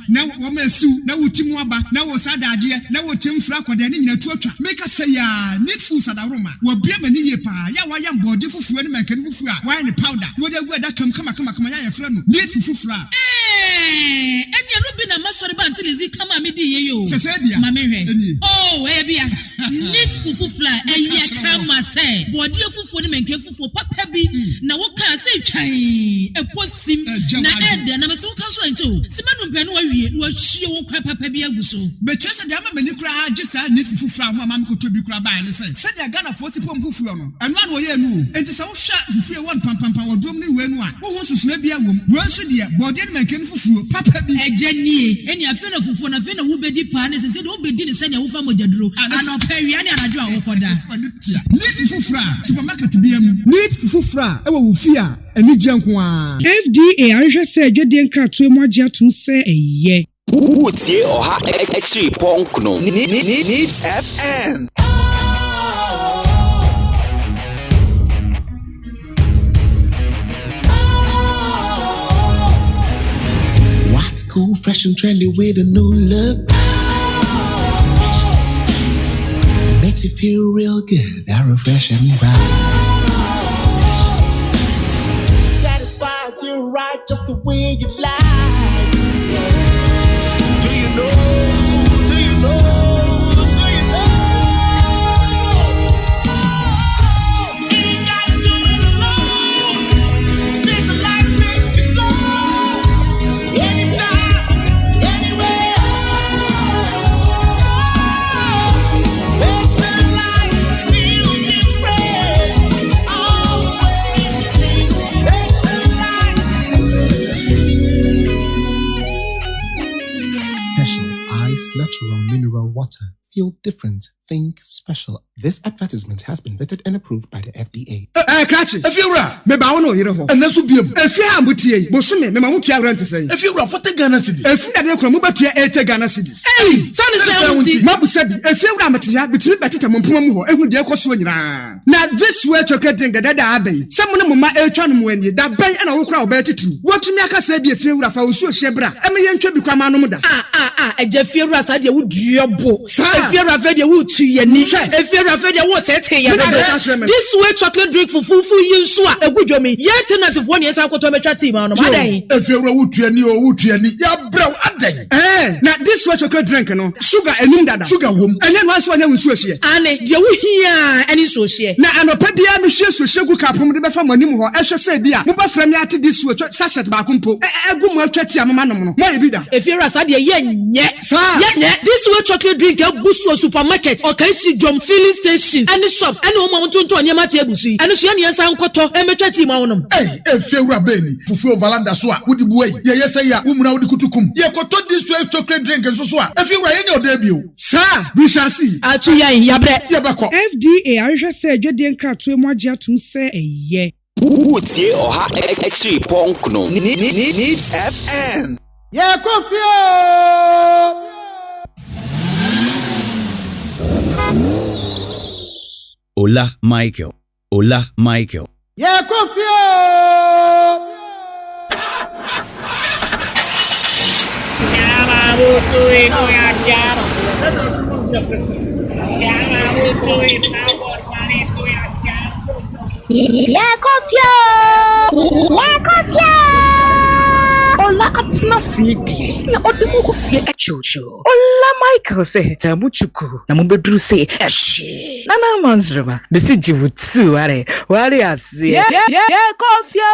na wo ma siu na wutimu na wo sadade na wo temfra kwada ne nyina tuatwa make say ya need food sadaroma wo bia mani ye pa ya wa yam body fufuo ne mankani fufuo a wa ne powder wo de gu da kama ya yefra no need fufuo a enya no bi na masori ba ntilizi kama me di ye yo sese bia ma me hwe oh e bia need fufuo enya kama say body fufuo ne mankan fufuo papa bi na wo ka say twan eposim na ede na me so kan so ento simanu mpɛ no wa wie no ahie wo kwa papa bi aguso be chese de ama mani kura agisa need fufuo ho ama mko to bi kura ba ne se de Ghana for sipom fufuo no eno an wo ye nu enti se wo hwa fufuo won pam wodom ne we nu a wo ho susuna bia wom wo nso de body ne mankan fufuo papa bi ejanie eni afi na fufuo na afi na wo bedi pa ne se de wo bedi ne se ne wo fa mojaduro ano pawia ne anadwo a wo koda need fufuo supermarket bia mu need fufuo e wo fi a eni gyenko a FDA ahwehwe se adwede nkratoe mu agye atum se eye Utie oha extra punk no Needs FM. What's cool, fresh and trendy with a new look? Makes you feel real good, that refreshing vibe. Satisfies you right just the way you like. Do you know? Do you know? Do you know? Ain't gotta do it alone. Specialized makes you glow. Anytime, anywhere. Specialized, feel different. Always think specialized. Special Ice Natural Mineral Water. feel different, think special. This advertisement has been vetted and approved by the FDA. Catch it. If you're right, maybe I want to hear home. And that's what be if you have with Bosume, Mamma rent to say. If you're right, for the Ghana cities. If you are from Mubatia, 8 Ghana cities. Hey, son is Mabu said, if you're Ramatia, between Batita Mumpumo, and with the Equaswina. Now, this way chocolate drink that I bay. Someone of my Elchan when you that bay and I will crowd better too. What to make us say be a few of our Shebra. I mean, you become Anomoda. A Jeffy Rasad, you would drop. If you're afraid you would to your knee, if you're afraid you would set here. This way chocolate drink for full you swap a good job. Yet, as if 1 year I could have a team on a day. If you're a wood to any or wood to any, you're brown a day. Eh, now this way chocolate drink, no sugar and nunda, sugar womb, and then once one was here. And you hear any social. Now, and a pebia, Monsieur Sugar Capum, the Bafamanimu, I shall say, Bia, Muba Framiati, this way, such as Bakumpo, a good more chatty, maybe that. If you're a sadia, yet, sir, yet, this way chocolate drink, a Busso supermarket, or can see John filling stations, and the shops, and no moment to Yamati, and the Shania San Koto, and a chatty mounum. Eh, if you're a baby, Fufu Valanda Swa, would you wait? Yes, I am, woman out the Kutukum. You could talk this way chocolate drink and so swap. If you were in your debut, sir, we shall see. FDA, I just said, Jodian Crack to Moja to say a ye. What's ye or ha exi punk no needs FM. Yeah, coffee. Hola, Michael. Hola, Michael. Yeah, coffee. Ola atna sidi na odemu kofie achocho ola Michael say tamuchuku na mubedru say ehye nana manzrema besi jivutu are wari ase yeah kofia